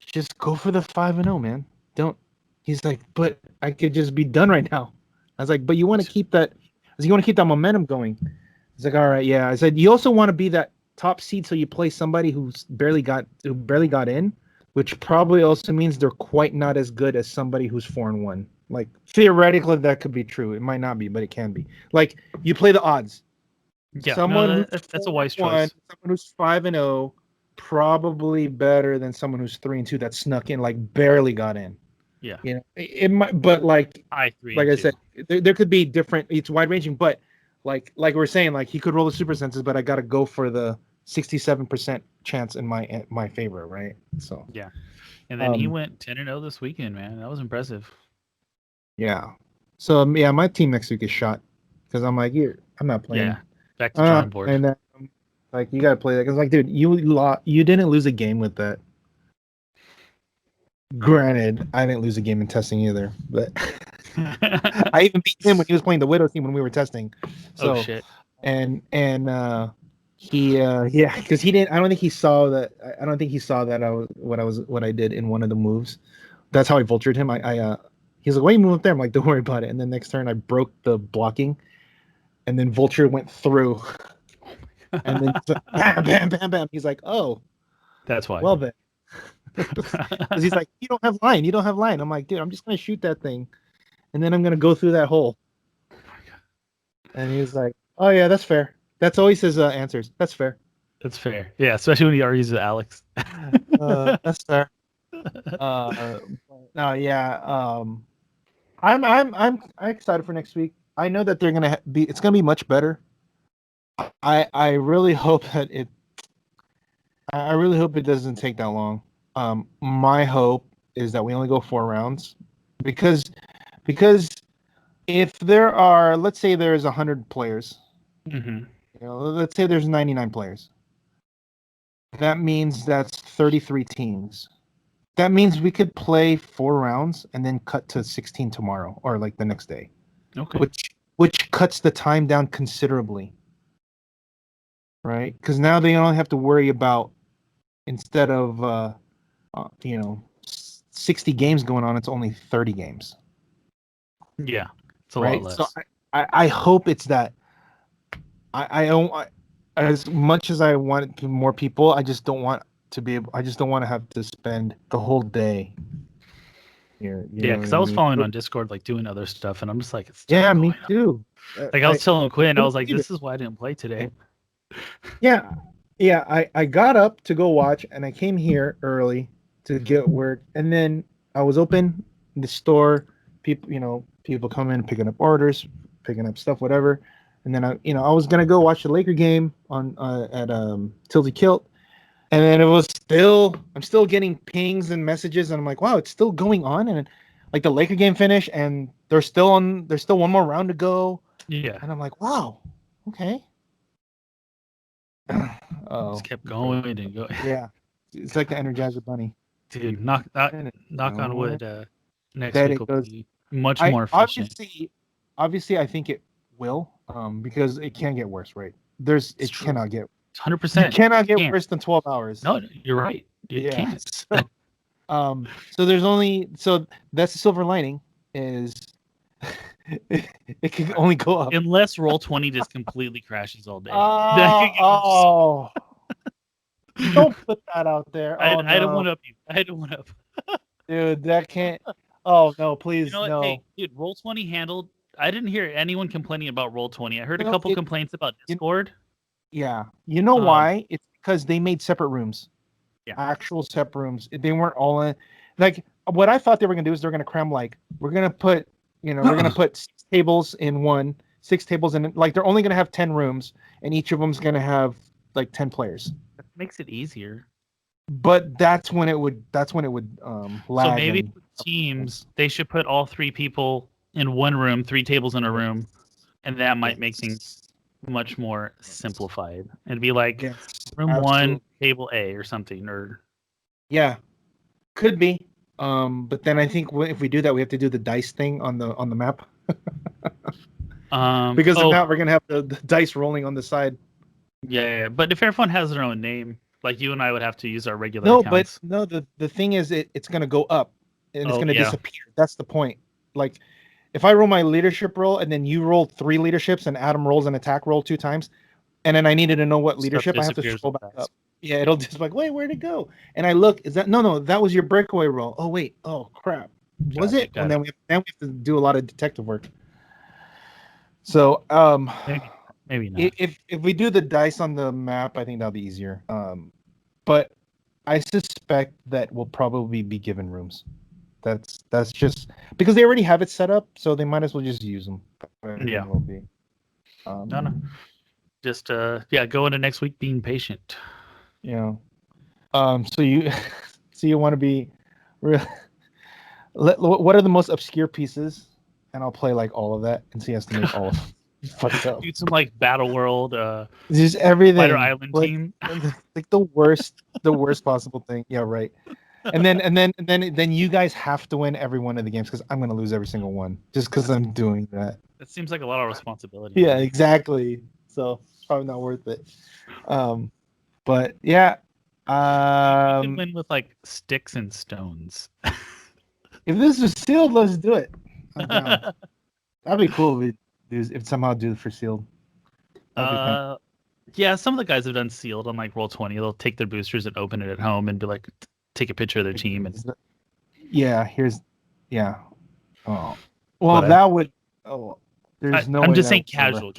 Just go for the 5-0, man. Don't. He's like, but I could just be done right now. I was like, but you want to keep that. You want to keep that momentum going. He's like, all right, yeah. I said, you also want to be that top seed, so you play somebody who barely got in, which probably also means they're quite not as good as somebody who's 4-1. Like theoretically, that could be true. It might not be, but it can be. Like you play the odds. Yeah, that's a wise choice. Someone who's 5-0, probably better than someone who's 3-2 that snuck in, like barely got in. Yeah, it might, but like I said, there could be different. It's wide ranging, but like we're saying, like he could roll the super senses, but I got to go for the 67% chance in my favor, right? So yeah, and then he went 10-0 this weekend, man. That was impressive. Yeah. So yeah, my team next week is shot because I'm like, I'm not playing. Yeah, back to drawing board. And like you got to play that because, like, dude, you didn't lose a game with that. Granted, I didn't lose a game in testing either, but I even beat him when he was playing the Widow team when we were testing. So, oh shit! And he because he didn't. I don't think he saw that. I don't think he saw that what I did in one of the moves. That's how I vultured him. He's like, why are you moving up there? I'm like, don't worry about it. And then next turn I broke the blocking, and then vulture went through, and then bam, bam, bam, bam. He's like, oh, that's why. Well then. Because he's like, you don't have line. I'm like, dude, I'm just gonna shoot that thing, and then I'm gonna go through that hole. And he was like, oh yeah, that's fair. That's always his answers. That's fair. That's fair. Yeah, especially when he argues with Alex. That's fair. No, yeah. I'm excited for next week. I know that it's gonna be much better. I really hope that it. I really hope it doesn't take that long. My hope is that we only go 4 rounds, because if there are, let's say there's 100 players, let's say there's 99 players. That means that's 33 teams. That means we could play 4 rounds and then cut to 16 tomorrow or like the next day. Okay. Which cuts the time down considerably. Right? Because now they only have to worry about, instead of 60 games going on, it's only 30 games. Yeah, it's a lot less. So I hope it's that. I don't. As much as I want more people, I just don't want to be able. I just don't want to have to spend the whole day here. Because I was following on Discord, like doing other stuff, and I'm just like, me too. Like I was telling Quinn, I was like, this is why I didn't play today. Yeah. I got up to go watch, and I came here early to get work, and then I was open in the store. People come in, picking up orders, picking up stuff, whatever. And then I was gonna go watch the Laker game at Tilty Kilt, and then I'm still getting pings and messages, and I'm like, wow, it's still going on, and like the Laker game finished, and there's still one more round to go. Yeah, and I'm like, wow, okay. Just kept going and going. Yeah, it's like the Energizer Bunny. Dude, knock on wood. Next week will be much more efficient. Obviously, I think it will, because it can get worse, right? it true. cannot get 100%. you cannot get worse than 12 hours. No, you're right. You can't. So there's only that's the silver lining is it can only go up Unless Roll20 just completely crashes all day. Oh, don't put that out there. I No. don't want up. Dude, that can't. Oh no, please, You know what? no. Hey, dude, Roll20 handled. I didn't hear anyone complaining about Roll20. I heard a No, couple complaints about Discord. Yeah, you know why? It's because they made separate rooms. Yeah, actual separate rooms. They weren't all in. Like what I thought they were gonna do is they're gonna cram we're gonna put 6 tables in one, 6 tables in like they're only gonna have 10 rooms, and each of them's gonna have like 10 players. That makes it easier. But that's when it would lag. So maybe teams they should put all 3 people in one room, 3 tables in a room, and that might make things much more simplified. It'd be like room absolutely. 1, table A or something, or could be. But then I think if we do that, we have to do the dice thing on the map. Because if not, we're gonna have the dice rolling on the side. Yeah, but if everyone has their own name, like you and I would have to use our regular accounts. The thing is, it's gonna go up and it's gonna disappear. That's the point. Like, if I roll my leadership roll and then you roll 3 leaderships and Adam rolls an attack roll 2 times, and then I needed to know what leadership, I have to scroll back up. Yeah, it'll just like, wait, where'd it go? And I look, is that no, that was your breakaway roll. Oh wait, oh crap, was it? And then we have to do a lot of detective work. So maybe not. If we do the dice on the map, I think that'll be easier. But I suspect that we'll probably be given rooms. That's just because they already have it set up, so they might as well just use them. Yeah. Will be. No. Just go into next week being patient. Yeah. So you want to be real? What are the most obscure pieces? And I'll play like all of that, and so he has to make all of them. Fucked up. Do some like Battle World, just everything. Spider Island team. Like the worst possible thing. Yeah, right. And then you guys have to win every one of the games because I'm gonna lose every single one just because I'm doing that. That seems like a lot of responsibility. Yeah, exactly. So it's probably not worth it. But yeah. You could win with like sticks and stones. If this was sealed, let's do it. That'd be cool if somehow do it for sealed. Yeah, some of the guys have done sealed on like Roll20. They'll take their boosters and open it at home and be like, take a picture of their team. And Oh, well, that would. Oh, there's no. I'm just saying casually.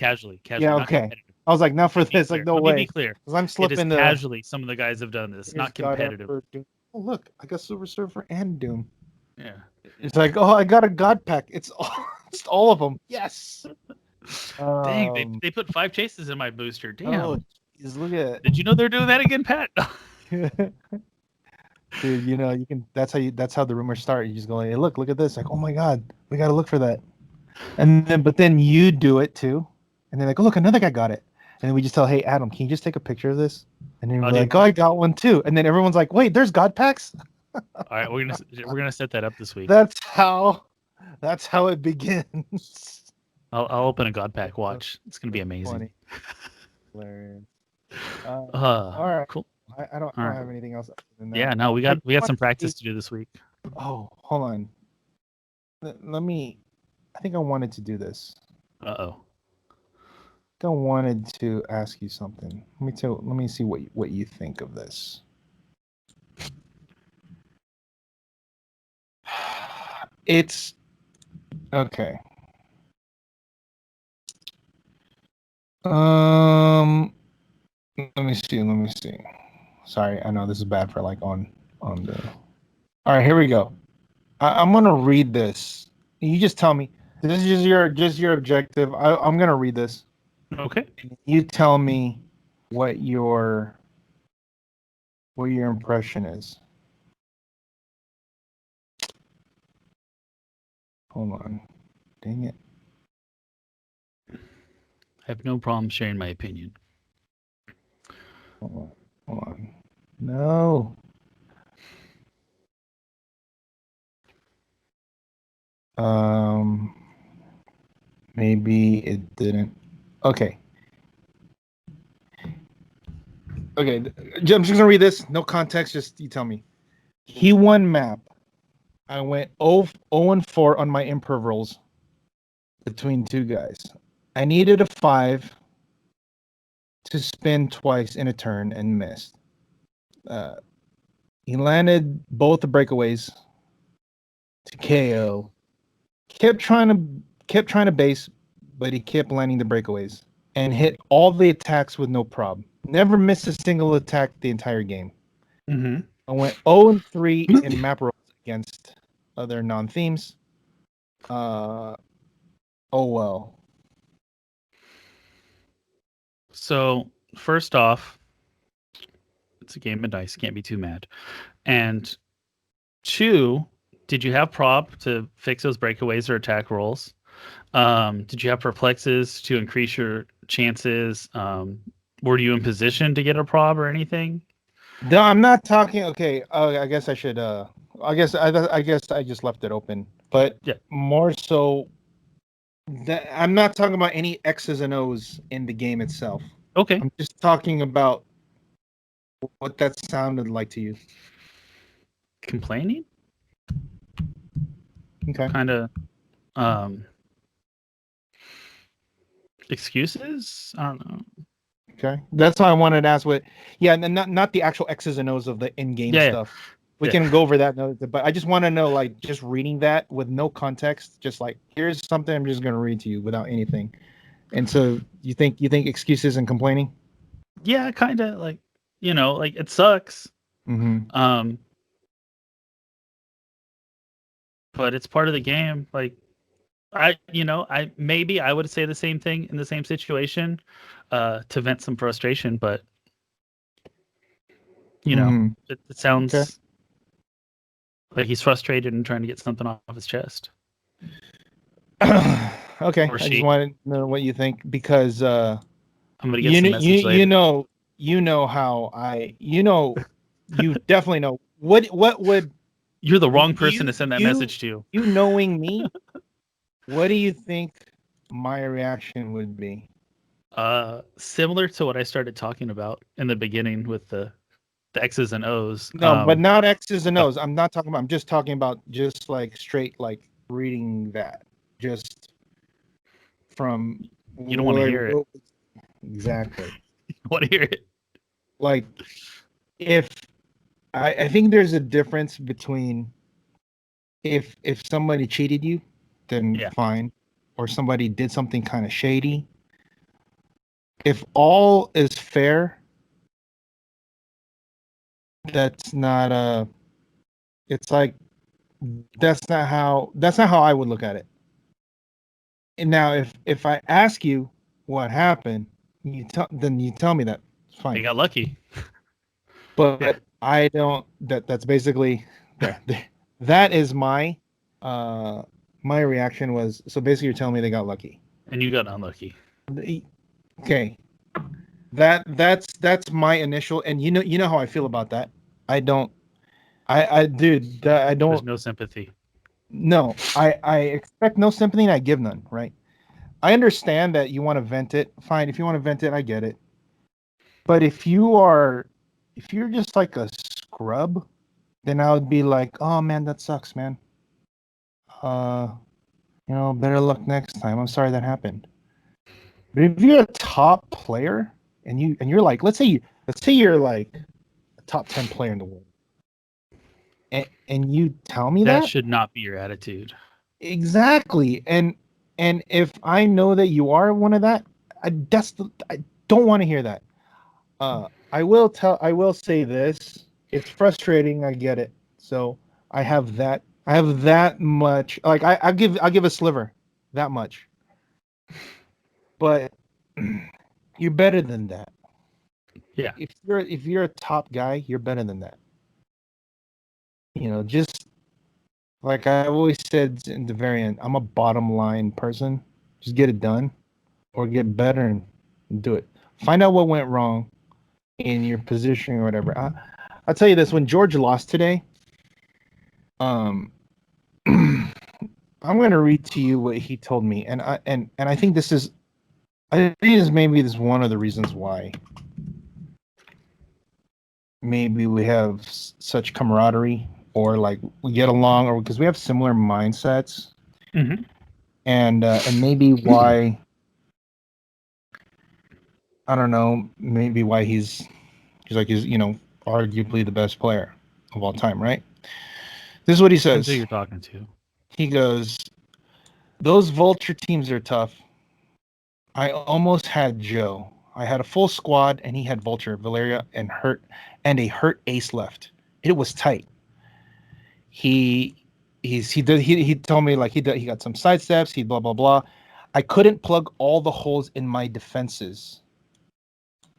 Yeah, okay. I was like, not for this. Like, no way. Let me be clear. Because I'm slipping. Casually, some of the guys have done this. Not competitive. Oh, look, I got Super Surfer and Doom. Yeah. It's like, oh, I got a God Pack. It's all of them. Yes. Dang, they put 5 chases in my booster. Damn. Oh, geez, look at it. Did you know they're doing that again, Pat? Dude, you can. That's how the rumors start. You just go, hey, look at this. Like, oh my God, we got to look for that. But then you do it too, and they're like, oh look, another guy got it. And then we just tell, hey Adam, can you just take a picture of this? And then we're like, oh, I got one too. And then everyone's like, wait, there's God packs. All right, we're gonna set that up this week. That's how it begins. I'll open a God pack. Watch, it's gonna be amazing. Hilarious. All right, cool. I don't have anything else. Yeah, no, we got some practice to do this week. Oh, hold on. Let me. I think I wanted to do this. I wanted to ask you something. Let me see what you think of this. It's okay. Let me see. Sorry, I know this is bad for like on the. All right, here we go. I'm gonna read this. You just tell me. This is just your objective. I'm gonna read this. Okay. You tell me what your impression is. Hold on. Dang it. I have no problem sharing my opinion. Hold on. No. Maybe it didn't. Okay. Okay, I'm just gonna read this. No context. Just you tell me. He won map. I went 0-4 on my improv rolls between two guys. I needed a 5 to spin twice in a turn and missed. He landed both the breakaways to KO. Kept trying to base, but he kept landing the breakaways and hit all the attacks with no prob. Never missed a single attack the entire game. Mm-hmm. I went 0-3 in map rolls against other non-themes. Oh well. So first off, it's a game of dice. Can't be too mad. And 2, did you have prob to fix those breakaways or attack rolls? Did you have perplexes to increase your chances? Were you in position to get a prob or anything? No, I'm not talking. Okay, I guess I should. I guess I just left it open. But Yeah. more so, that I'm not talking about any X's and O's in the game itself. Okay. I'm just talking about what that sounded like to you. Complaining? Okay. Kind of excuses? I don't know. Okay. That's why I wanted to ask what. Yeah, and not the actual X's and O's of the in-game stuff. We can go over that, but I just want to know, like, just reading that with no context, just like, here's something I'm just going to read to you without anything. And so you think excuses and complaining? Yeah, kind of like, like it sucks. Mm-hmm. But it's part of the game. Like, I would say the same thing in the same situation, to vent some frustration, but it sounds like he's frustrated and trying to get something off his chest. Okay, I just wanted to know what you think, because I'm gonna get some message later. You definitely know what would. You're the wrong person to send that message to. You knowing me, what do you think my reaction would be? Similar to what I started talking about in the beginning with the X's and O's. No, but not X's and O's. I'm not talking about. I'm just talking about just like straight, like reading that, just from. You don't want to hear it. Exactly. You want to hear it. Like, if I think there's a difference between if somebody cheated you, then fine, or somebody did something kind of shady. If all is fair, that's not it's like that's not how I would look at it. And now if I ask you what happened, then you tell me that. It's fine. You got lucky. But I don't. That's basically that is my my reaction was. So basically, you're telling me they got lucky, and you got unlucky. Okay, that's my initial, and you know how I feel about that. I don't. Dude, I don't. There's no sympathy. No, I expect no sympathy, and I give none. Right. I understand that you want to vent it. Fine, if you want to vent it, I get it. But if you're just like a scrub, then I would be like, oh man, that sucks, man. Better luck next time. I'm sorry that happened. But if you're a top player and you're like, let's say you're like a top 10 player in the world, and you tell me that should not be your attitude. Exactly. And if I know that you are one of that, I don't want to hear that. I will say this. It's frustrating. I get it. So I have that much. Like I'll give a sliver that much. But you're better than that. Yeah. If you're a top guy, you're better than that. Just like I always said in the very end, I'm a bottom line person. Just get it done, or get better and do it. Find out what went wrong in your position or whatever. I'll tell you this: when George lost today, I'm going to read to you what he told me, and I think this is maybe one of the reasons why maybe we have such camaraderie, or like we get along, or because we have similar mindsets, Mm-hmm. and maybe why, I don't know, maybe why he's arguably the best player of all time, right? This is what he Depends who says. you're talking to. He goes, "Those Vulture teams are tough. I almost had Joe. I had a full squad, and he had Vulture, Valeria, and a hurt ace left. It was tight. He he told me like he got some sidesteps. He blah blah blah. I couldn't plug all the holes in my defenses.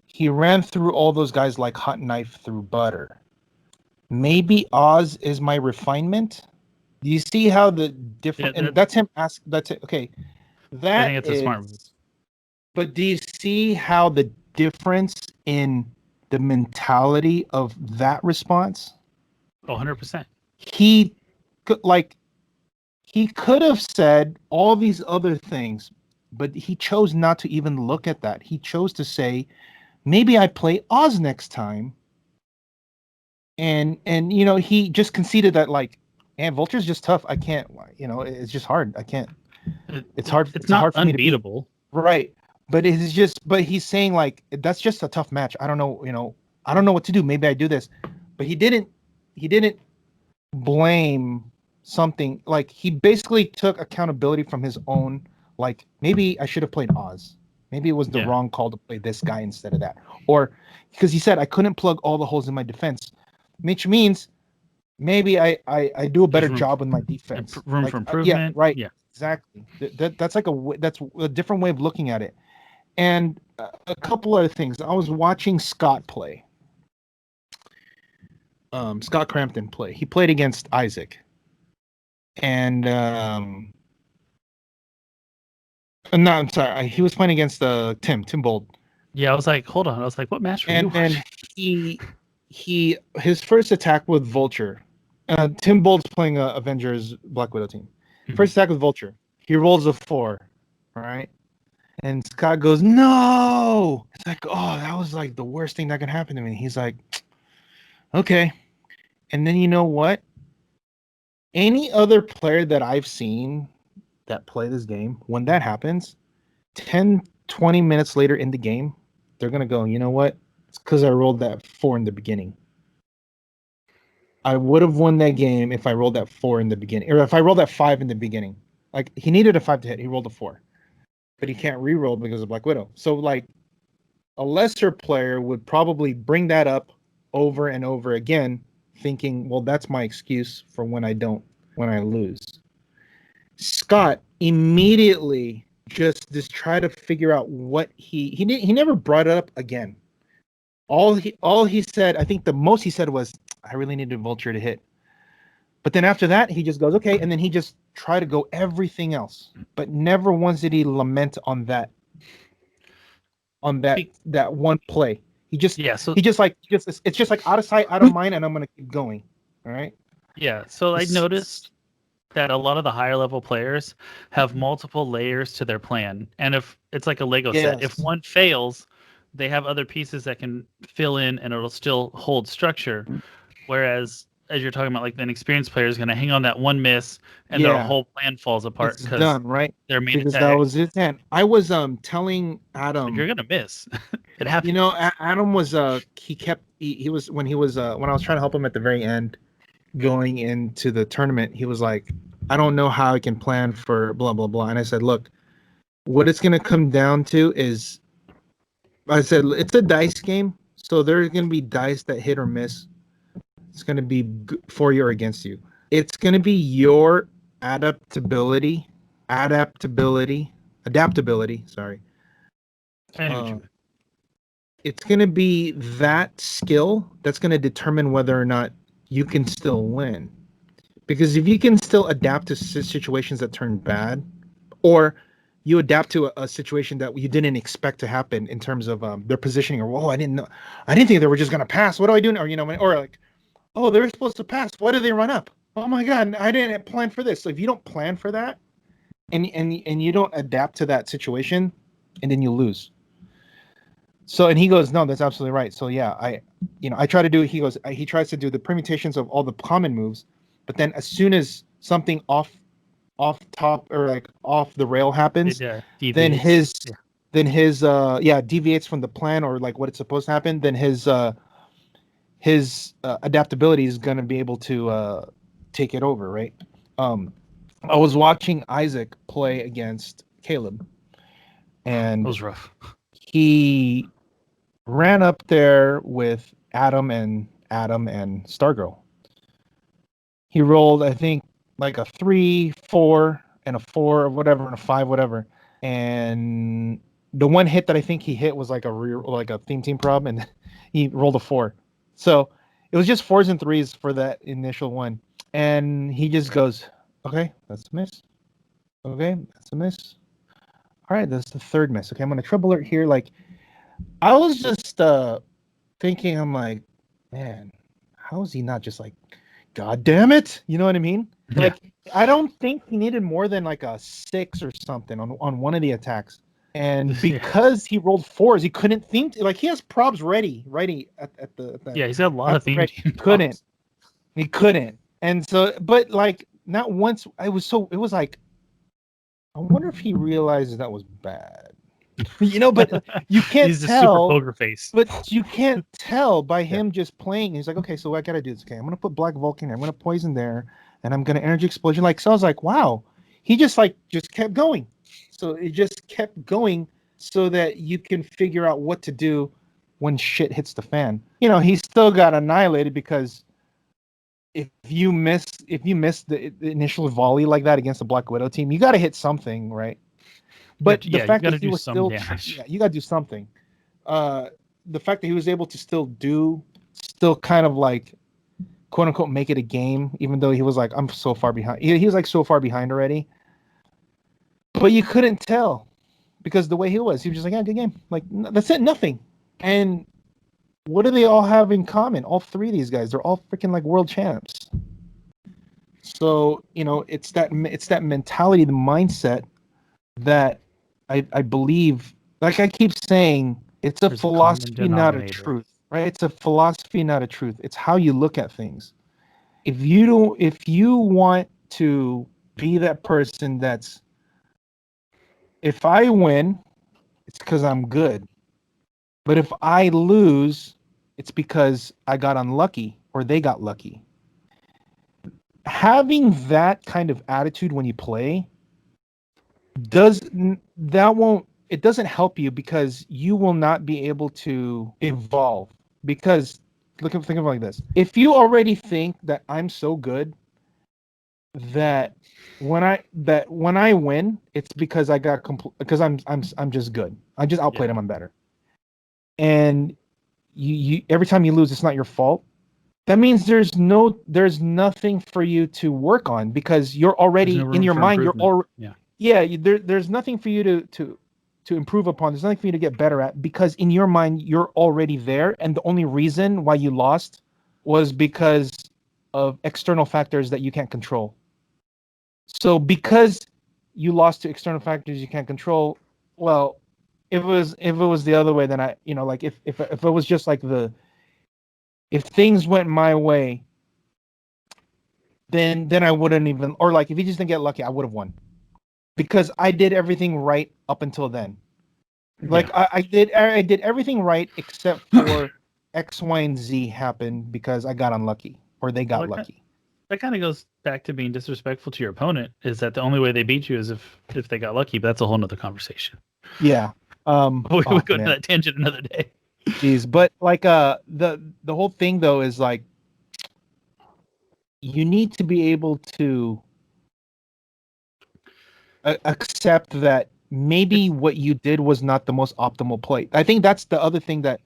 He ran through all those guys like hot knife through butter. Maybe Oz is my refinement. Do you see how the different? Yeah, And that's him. Ask. That's it. Okay, I think that it's a smart move. is. But do you see how the difference in the mentality of that response? 100%. He he could have said all these other things, but he chose not to even look at that. He chose to say, maybe I play Oz next time. And he just conceded that, like, man, Vulture's just tough. I can't, it's just hard. I can't. It's hard. It's not hard for me to beat. unbeatable. Right. But it's just, but he's saying like that's just a tough match. I don't know, I don't know what to do. Maybe I do this. But he didn't blame something. Like, he basically took accountability from his own, like, maybe I should have played Oz. Maybe it was the wrong call to play this guy instead of that. Or because he said I couldn't plug all the holes in my defense, which means maybe I do a better job with my defense. Room like, for improvement. Yeah, right. Yeah. Exactly. That's like that's a different way of looking at it. And a couple other things. I was watching Scott play. Scott Crampton play. He played against Isaac. And no, I'm sorry. He was playing against Tim Bold. Yeah, I was like, hold on. I was like, what match were you watching? And his first attack with Vulture. Tim Bold's playing Avengers Black Widow team. Mm-hmm. First attack with Vulture. He rolls a 4. All right. And Scott goes, no. It's like, oh, that was like the worst thing that could happen to me. He's like, okay. And then you know what? Any other player that I've seen that play this game, when that happens, 10, 20 minutes later in the game, they're going to go, you know what? It's because I rolled that 4 in the beginning. I would have won that game if I rolled that 4 in the beginning. Or if I rolled that 5 in the beginning. Like, he needed a 5 to hit. He rolled a 4. But he can't re-roll because of Black Widow. So, like, a lesser player would probably bring that up over and over again, thinking, well, that's my excuse for when I lose. Scott immediately just try to figure out what he never brought it up again. All he said, I think the most he said was, I really needed Vulture to hit. But then after that, he just goes, okay, and then he just tried to go everything else. But never once did he lament on that one play. It's just like out of sight, out of mind, and I'm gonna keep going. All right. Yeah. So I noticed that a lot of the higher level players have multiple layers to their plan, and if it's like a Lego set, if one fails, they have other pieces that can fill in, and it'll still hold structure. Whereas, as you're talking about, like, an experienced player is going to hang on that one miss, and their whole plan falls apart. It's done, right? Their main because attack. That was it. And I was telling Adam, you're gonna miss. It happens. You know, Adam was he was when I was trying to help him at the very end, going into the tournament. He was like, I don't know how I can plan for blah blah blah. And I said, look, what it's going to come down to is, I said, it's a dice game, so there's going to be dice that hit or miss. It's going to be for you or against you. It's going to be your adaptability. Sorry. It's going to be that skill that's going to determine whether or not you can still win. Because if you can still adapt to situations that turn bad, or you adapt to a situation that you didn't expect to happen in terms of their positioning, or I didn't think they were just going to pass. What do I do? Or like, oh, they were supposed to pass. Why did they run up? Oh my God, I didn't plan for this. So if you don't plan for that, and you don't adapt to that situation, and then you lose. So, and he goes, no, that's absolutely right. So yeah, I try to do, he tries to do the permutations of all the common moves, but then as soon as something off top or like off the rail happens, then deviates. his deviates from the plan or like what it's supposed to happen, then his adaptability is going to be able to take it over, right? I was watching Isaac play against Caleb, and That was rough. he ran up there with Adam and Stargirl. He rolled, I think, like a 3, 4, and a 4 or whatever, and a 5, whatever. And the one hit that I think he hit was like a theme team problem, and he rolled a 4. So it was just 4s and 3s for that initial one. And he just goes, okay, that's a miss. Okay, that's a miss. All right, that's the third miss. Okay, I'm going to triple alert here. Like, I was just thinking, I'm like, man, how is he not just like, God damn it? You know what I mean? Yeah. Like, I don't think he needed more than like a 6 or something on one of the attacks. And because he rolled 4s, he couldn't think. Like, he has probs ready at the he's got a lot of theme team couldn't. He couldn't. And so, but like, not once. It was like, I wonder if he realizes that was bad. But you can't he's tell. A super poker face. But you can't tell by him just playing. He's like, okay, so I gotta do this. Okay, I'm gonna put Black Vulcan there. I'm gonna poison there, and I'm gonna energy explosion. Like, so I was like, wow. He just kept going. So it just kept going so that you can figure out what to do when shit hits the fan. He still got annihilated because if you miss the initial volley like that against the Black Widow team, you got to hit something, right? But the fact that he was still, you got to do something. The fact that he was able to still kind of like, quote unquote, make it a game, even though he was like, I'm so far behind. He was like so far behind already. But you couldn't tell because the way he was just like, yeah, good game. Like, that's it, nothing. And what do they all have in common? All three of these guys, they're all freaking like world champs. So, it's that mentality, the mindset that I believe, like I keep saying, it's a philosophy, not a truth, right? It's a philosophy, not a truth. It's how you look at things. If you want to be that person if I win, it's because I'm good. But if I lose, it's because I got unlucky or they got lucky. Having that kind of attitude when you play doesn't help you because you will not be able to evolve. Because think of it like this: if you already think that I'm so good that when I win, it's because I got because I'm just good. I just outplayed him. I'm better. And you every time you lose, it's not your fault. That means there's nothing for you to work on because you're already in your mind. You're already there's nothing for you to improve upon. There's nothing for you to get better at because in your mind you're already there, and the only reason why you lost was because of external factors that you can't control. So because you lost to external factors you can't control, well, if it was the other way, then like if it was just like if things went my way, then I wouldn't even, or like if you just didn't get lucky, I would have won because I did everything right up until then. Like I did everything right except for X, Y, and Z happened because I got unlucky or they got lucky. That kind of goes back to being disrespectful to your opponent. Is that the only way they beat you is if they got lucky? But that's a whole nother conversation. Yeah. We go into that tangent another day. Jeez, but like the whole thing though is like you need to be able to accept that maybe what you did was not the most optimal play. I think that's the other thing that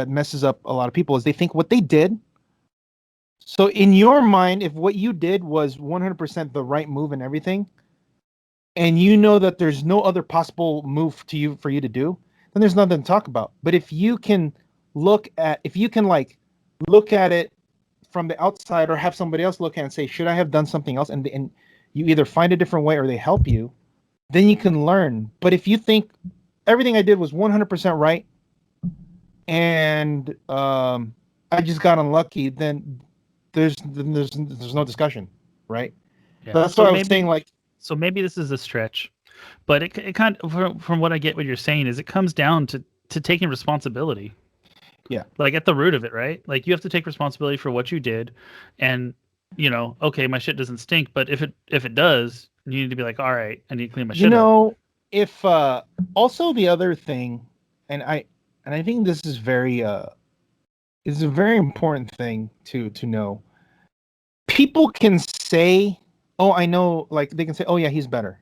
messes up a lot of people is they think what they did. So in your mind, if what you did was 100% the right move and everything, and you know that there's no other possible move for you to do, then there's nothing to talk about. But if you can look at it from the outside or have somebody else look at it and say, should I have done something else? And you either find a different way or they help you, then you can learn. But if you think everything I did was 100% right, and I just got unlucky, then there's no discussion, right? Yeah. That's what I was saying. Like, so maybe this is a stretch, but it kind of, from what I get, what you're saying is it comes down to taking responsibility. Yeah. Like at the root of it, right? Like you have to take responsibility for what you did, and okay, my shit doesn't stink, but if it does, you need to be like, all right, I need to clean my shit up. If also the other thing, and I think this is is a very important thing to know. People can say, "Oh, I know," like they can say, "Oh yeah, he's better,"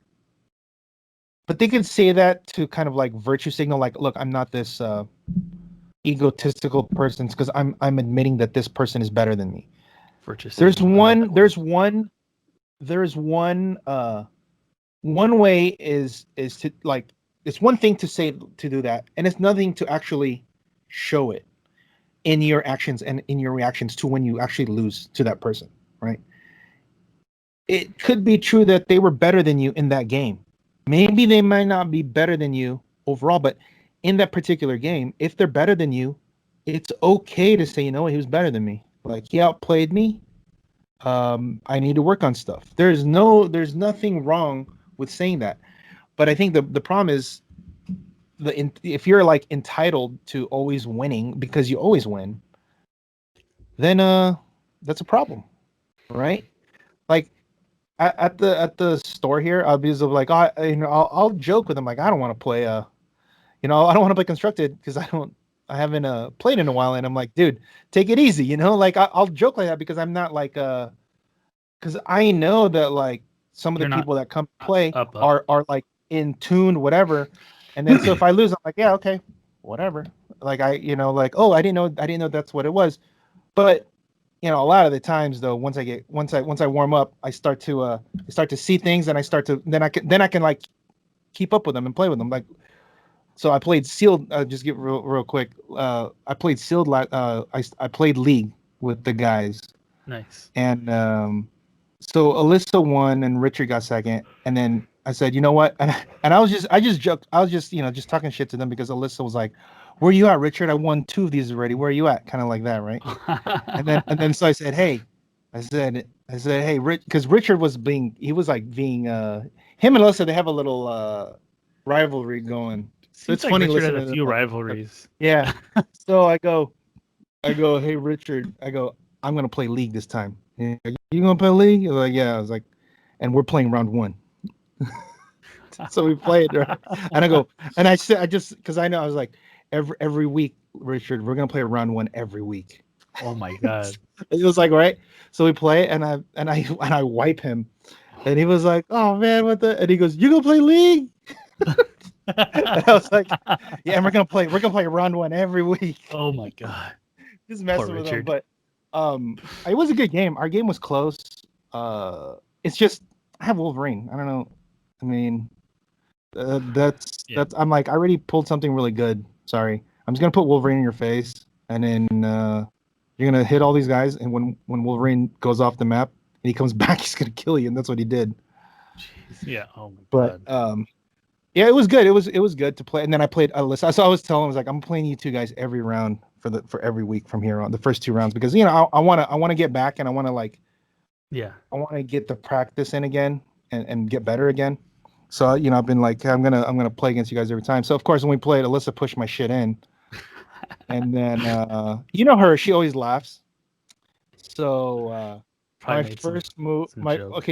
but they can say that to kind of like virtue signal, like, "Look, I'm not this egotistical person because I'm admitting that this person is better than me." There's one way is to like, it's one thing to say, to do that, and it's nothing to actually show it in your actions and in your reactions to when you actually lose to that person, right? It could be true that they were better than you in that game. Maybe they might not be better than you overall, but in that particular game, if they're better than you, it's okay to say, he was better than me. Like, he outplayed me. I need to work on stuff. There's nothing wrong with saying that. But I think the problem is, if you're like entitled to always winning because you always win, then that's a problem, right? Like at the store here, I'll be like, I'll joke with them, like, I don't want to play I don't want to play constructed because I haven't played in a while, and I'm like, dude, take it easy, like I'll joke like that because I'm not like because I know that like some of the people that come play are like in tune, whatever. And then so if I lose, I'm like, yeah, okay, whatever. Like like, oh, I didn't know that's what it was. But a lot of the times though, once I warm up, I start to see things, and then I can like keep up with them and play with them. Like, so I played sealed. Just get real quick. I played sealed. I played league with the guys. Nice. And so Alyssa won and Richard got second, and then I said, you know what? And I just joked. I was just just talking shit to them because Alyssa was like, "Where are you at, Richard? I won 2 of these already. Where are you at?" Kind of like that, right? and then so I said, "Hey," hey, because Richard was being him and Alyssa, they have a little rivalry going. So it's like funny. Richard has a few rivalries. Yeah. So I go, hey Richard, I'm gonna play league this time. You gonna play league? You're like, yeah. I was like, and we're playing round 1. So we played, right? And I go, and I said, because I know, I was like, every week, Richard, we're gonna play round 1 every week. Oh my god! It was like, right. So we play, and I wipe him, and he was like, oh man, what the? And he goes, you gonna play league? And I was like, yeah, and we're gonna play round 1 every week. Oh my god! Just messing with him, but it was a good game. Our game was close. It's just I have Wolverine. I don't know. I mean, that's I'm like, I already pulled something really good. Sorry, I'm just gonna put Wolverine in your face, and then you're gonna hit all these guys, and when Wolverine goes off the map and he comes back, he's gonna kill you, and that's what he did. Jeez. Yeah. Oh my god. But yeah, it was good. It was good to play. And then I played Alyssa. So I was telling him, I was like, I'm playing you 2 guys every round for every week from here on, the first 2 rounds, because I want to get back, and I want to like, I want to get the practice in again and get better again. So I've been like, I'm gonna play against you guys every time. So of course when we played, Alyssa pushed my shit in, and then her, she always laughs. So my first move,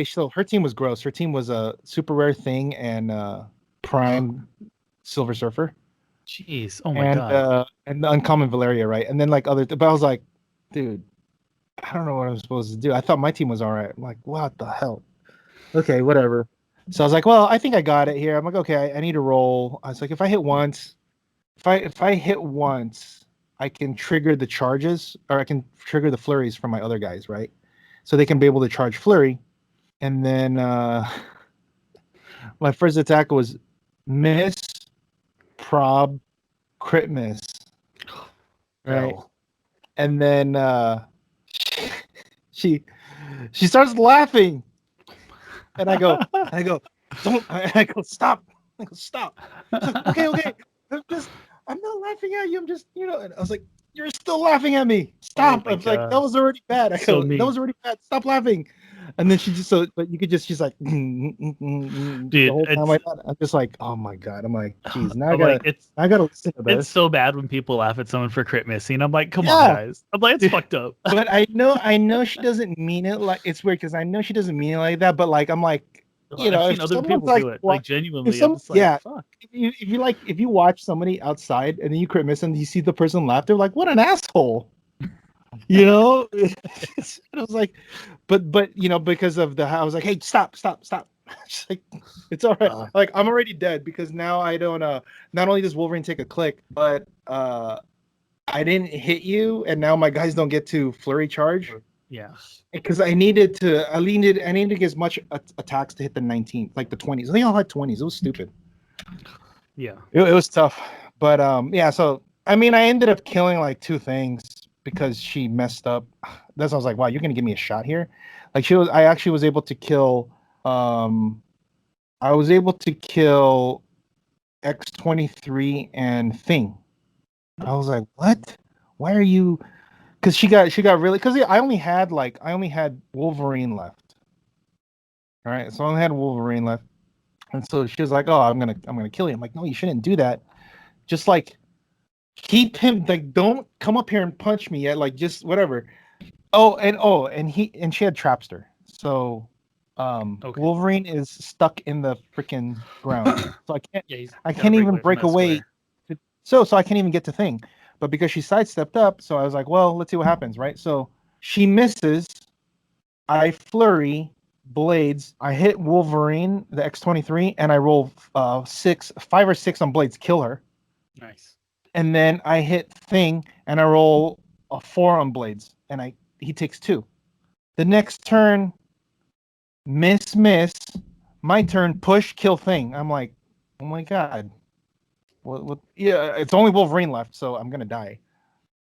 so her team was gross. Her team was a super rare thing and prime Silver Surfer. Jeez, oh my god. And the uncommon Valeria, right? And then like but I was like, dude, I don't know what I'm supposed to do. I thought my team was all right. I'm like, what the hell? Okay, whatever. So I was like, well, I think I got it here. I'm like, okay, I need to roll. I was like, if I hit once, I can trigger the charges, or I can trigger the flurries from my other guys, right? So they can be able to charge flurry. And then my first attack was miss, prob, crit miss. Right. Oh. And then she starts laughing. And I go, don't. I go, stop. I go, stop. She's like, okay. I'm not laughing at you. I'm just, and I was like, you're still laughing at me. Stop. Oh I my was like, God. that was already bad. I So go, mean. that was already bad. Stop laughing. And then she just, but you could just, she's like, the whole time I'm just like, oh my God. I'm like, geez, now I gotta listen to this. It's so bad when people laugh at someone for crit missing. I'm like, come on, Yeah. guys. I'm like, it's fucked up. But I know she doesn't mean it like, it's weird because I know she doesn't mean it like that. But like, I'm like, I've seen other people do it, like genuinely. I'm just like, fuck. If you watch somebody outside and then you crit miss and you see the person laugh, they're like, what an asshole. And I was like, but because of I was like, hey, stop. She's like, it's all right. Like, I'm already dead because now I don't not only does Wolverine take a click, but I didn't hit you, and now my guys don't get to flurry charge. Yeah, because I needed to get as much attacks to hit the 19, like the 20s. They all had 20s. It was stupid. Yeah, it was tough. But yeah. So I mean, I ended up killing like 2 things because she messed up. That's why I was like, wow, you're gonna give me a shot here. Like I actually was able to kill. I was able to kill X-23 and Thing. I was like, what? Why are you? Because she got really, because I only had Wolverine left. All right, so I only had Wolverine left, and so she was like, "Oh, I'm gonna kill you." I'm like, "No, you shouldn't do that. Just like keep him. Like, don't come up here and punch me yet. Like, just whatever." And she had Trapster, so okay. Wolverine is stuck in the freaking ground, so I can't even break away. So I can't even get to Thing. But because she sidestepped up, so I was like, well, let's see what happens, right? So she misses. I flurry blades. I hit Wolverine, the X-23, and I roll 5 or 6 on blades, kill her. Nice. And then I hit Thing, and I roll a 4 on blades, and he takes 2. The next turn, miss. My turn, push, kill Thing. I'm like, oh my God. Well, yeah, it's only Wolverine left, so I'm gonna die.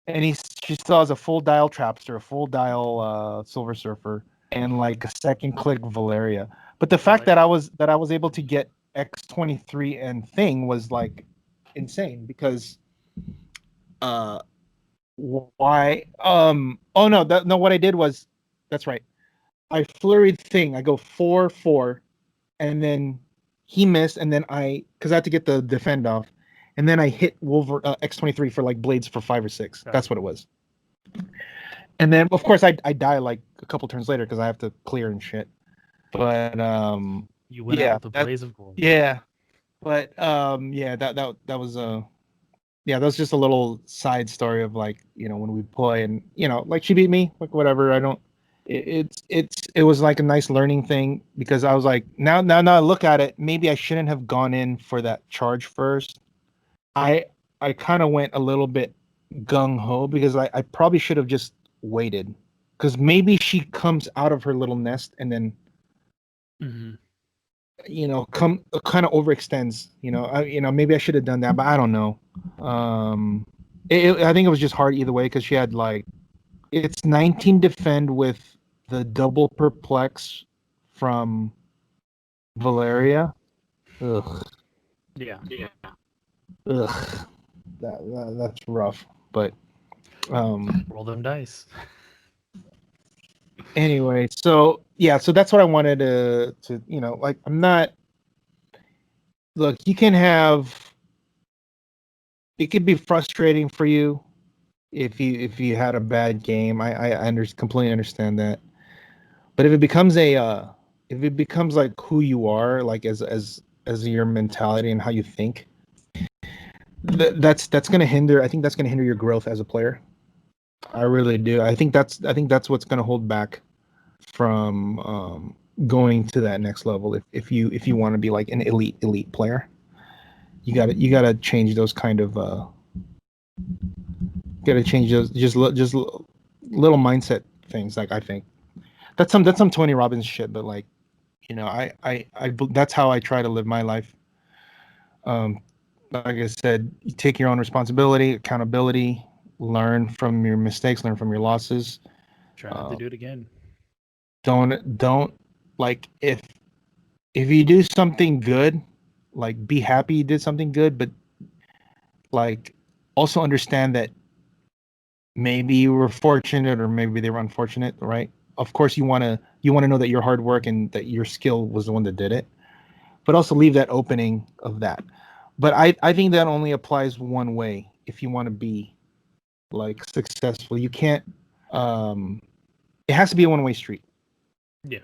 And she still has a full dial Trapster, a full dial Silver Surfer, and like a second click Valeria. But the fact that I was able to get X-23 and Thing was like insane because why? Oh no, what I did was, that's right. I flurried Thing. I go 4-4, and then he missed, and then because I had to get the defend off. And then I hit X-23 for like blades for 5 or 6. That's what it was. And then, of course, I die like a couple turns later because I have to clear and shit. But you went out with a blaze of gold. Yeah, but yeah, that was that was just a little side story of like when we play and like she beat me, like whatever. I don't. It was like a nice learning thing because I was like now I look at it, maybe I shouldn't have gone in for that charge first. I kind of went a little bit gung-ho because I probably should have just waited because maybe she comes out of her little nest and then kind of overextends. Maybe I should have done that, but I don't know. I think it was just hard either way because she had like it's 19 defend with the double perplex from Valeria. Ugh. Yeah. Ugh. That's rough, but roll them dice. Anyway, so that's what I wanted to like I'm not. Look, you can have. It could be frustrating for you if you had a bad game. I completely understand that, but if it becomes like who you are, like as your mentality and how you think. That's going to hinder. I think that's going to hinder your growth as a player. I really do. I think that's what's going to hold back from going to that next level. If you want to be like an elite player, you got to change those kind of. Got to change those just little mindset things. Like I think that's some Tony Robbins shit, but like I that's how I try to live my life. Like I said, you take your own responsibility, accountability, learn from your mistakes, learn from your losses. Try not to do it again. Don't like if you do something good, like be happy you did something good, but like also understand that maybe you were fortunate or maybe they were unfortunate, right? Of course you want to know that your hard work and that your skill was the one that did it, but also leave that opening of that. But I think that only applies one way if you want to be like successful. You can't it has to be a one-way street. Yeah.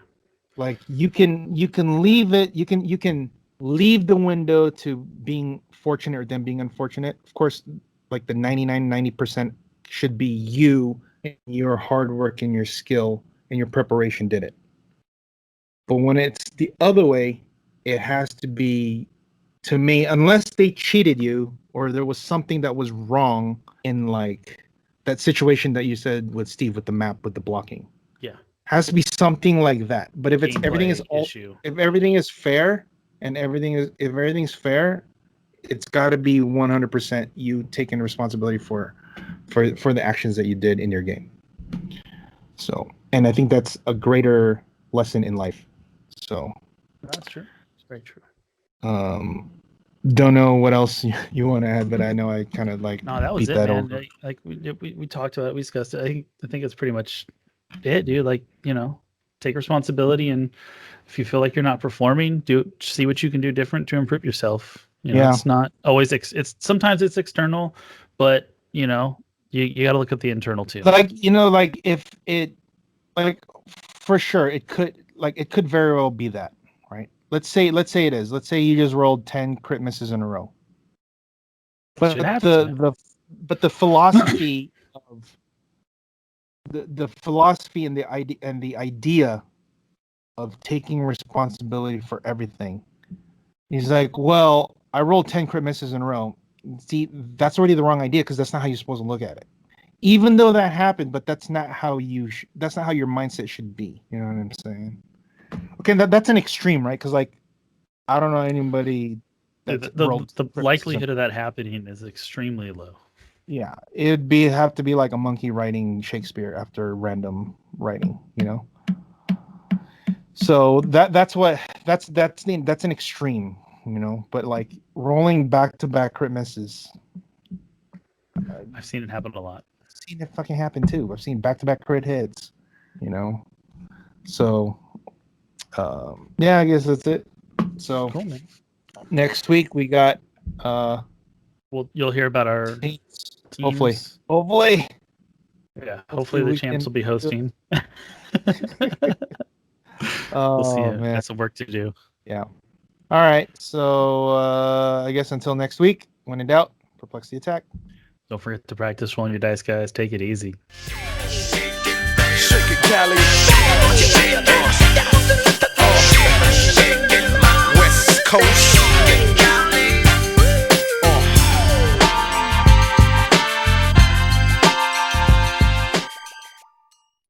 Like you can leave it, you can leave the window to being fortunate or them being unfortunate. Of course, like the 90% should be you and your hard work and your skill and your preparation did it. But when it's the other way, it has to be, to me, unless they cheated you or there was something that was wrong in like that situation that you said with Steve with the map with the blocking. Yeah. Has to be something like that. But if it's Gameplay everything is all, issue. if everything is fair and if everything's fair, it's got to be 100% you taking responsibility for the actions that you did in your game. So, and I think that's a greater lesson in life. So That's true. It's very true. Don't know what else you want to add, but I know I kind of like No, that was beat it, that man. over. Like we talked about it, we discussed it. I think it's pretty much it, dude. Like, you know, take responsibility, and if you feel like you're not performing, see what you can do different to improve yourself. You know, Yeah. It's not always it's sometimes it's external, but you know, you got to look at the internal too. Like, you know, like if it, like for sure it could very well be that, right? Let's say it is. Let's say you just rolled 10 crit misses in a row. But Shit happens, the philosophy of the philosophy and the idea of taking responsibility for everything. He's like, well, I rolled 10 crit misses in a row. See, that's already the wrong idea because that's not how you're supposed to look at it. Even though that happened, but that's not how that's not how your mindset should be. You know what I'm saying? Okay, that's an extreme, right? Because like, I don't know anybody. The likelihood of that happening is extremely low. Yeah, have to be like a monkey writing Shakespeare after random writing, you know. So that's an extreme, you know. But like rolling back-to-back crit misses, I've seen it happen a lot. I've seen it fucking happen too. I've seen back-to-back crit hits, you know. So, yeah, I guess that's it. So Cool, man. Next week we got you'll hear about our teams. teams. Hopefully. Yeah, hopefully the champs will be hosting. Oh, we'll see. Man. Got some work to do. Yeah. All right. So I guess until next week, when in doubt, perplex the attack. Don't forget to practice rolling your dice, guys. Take it easy. Shake it, Cali. West Coast.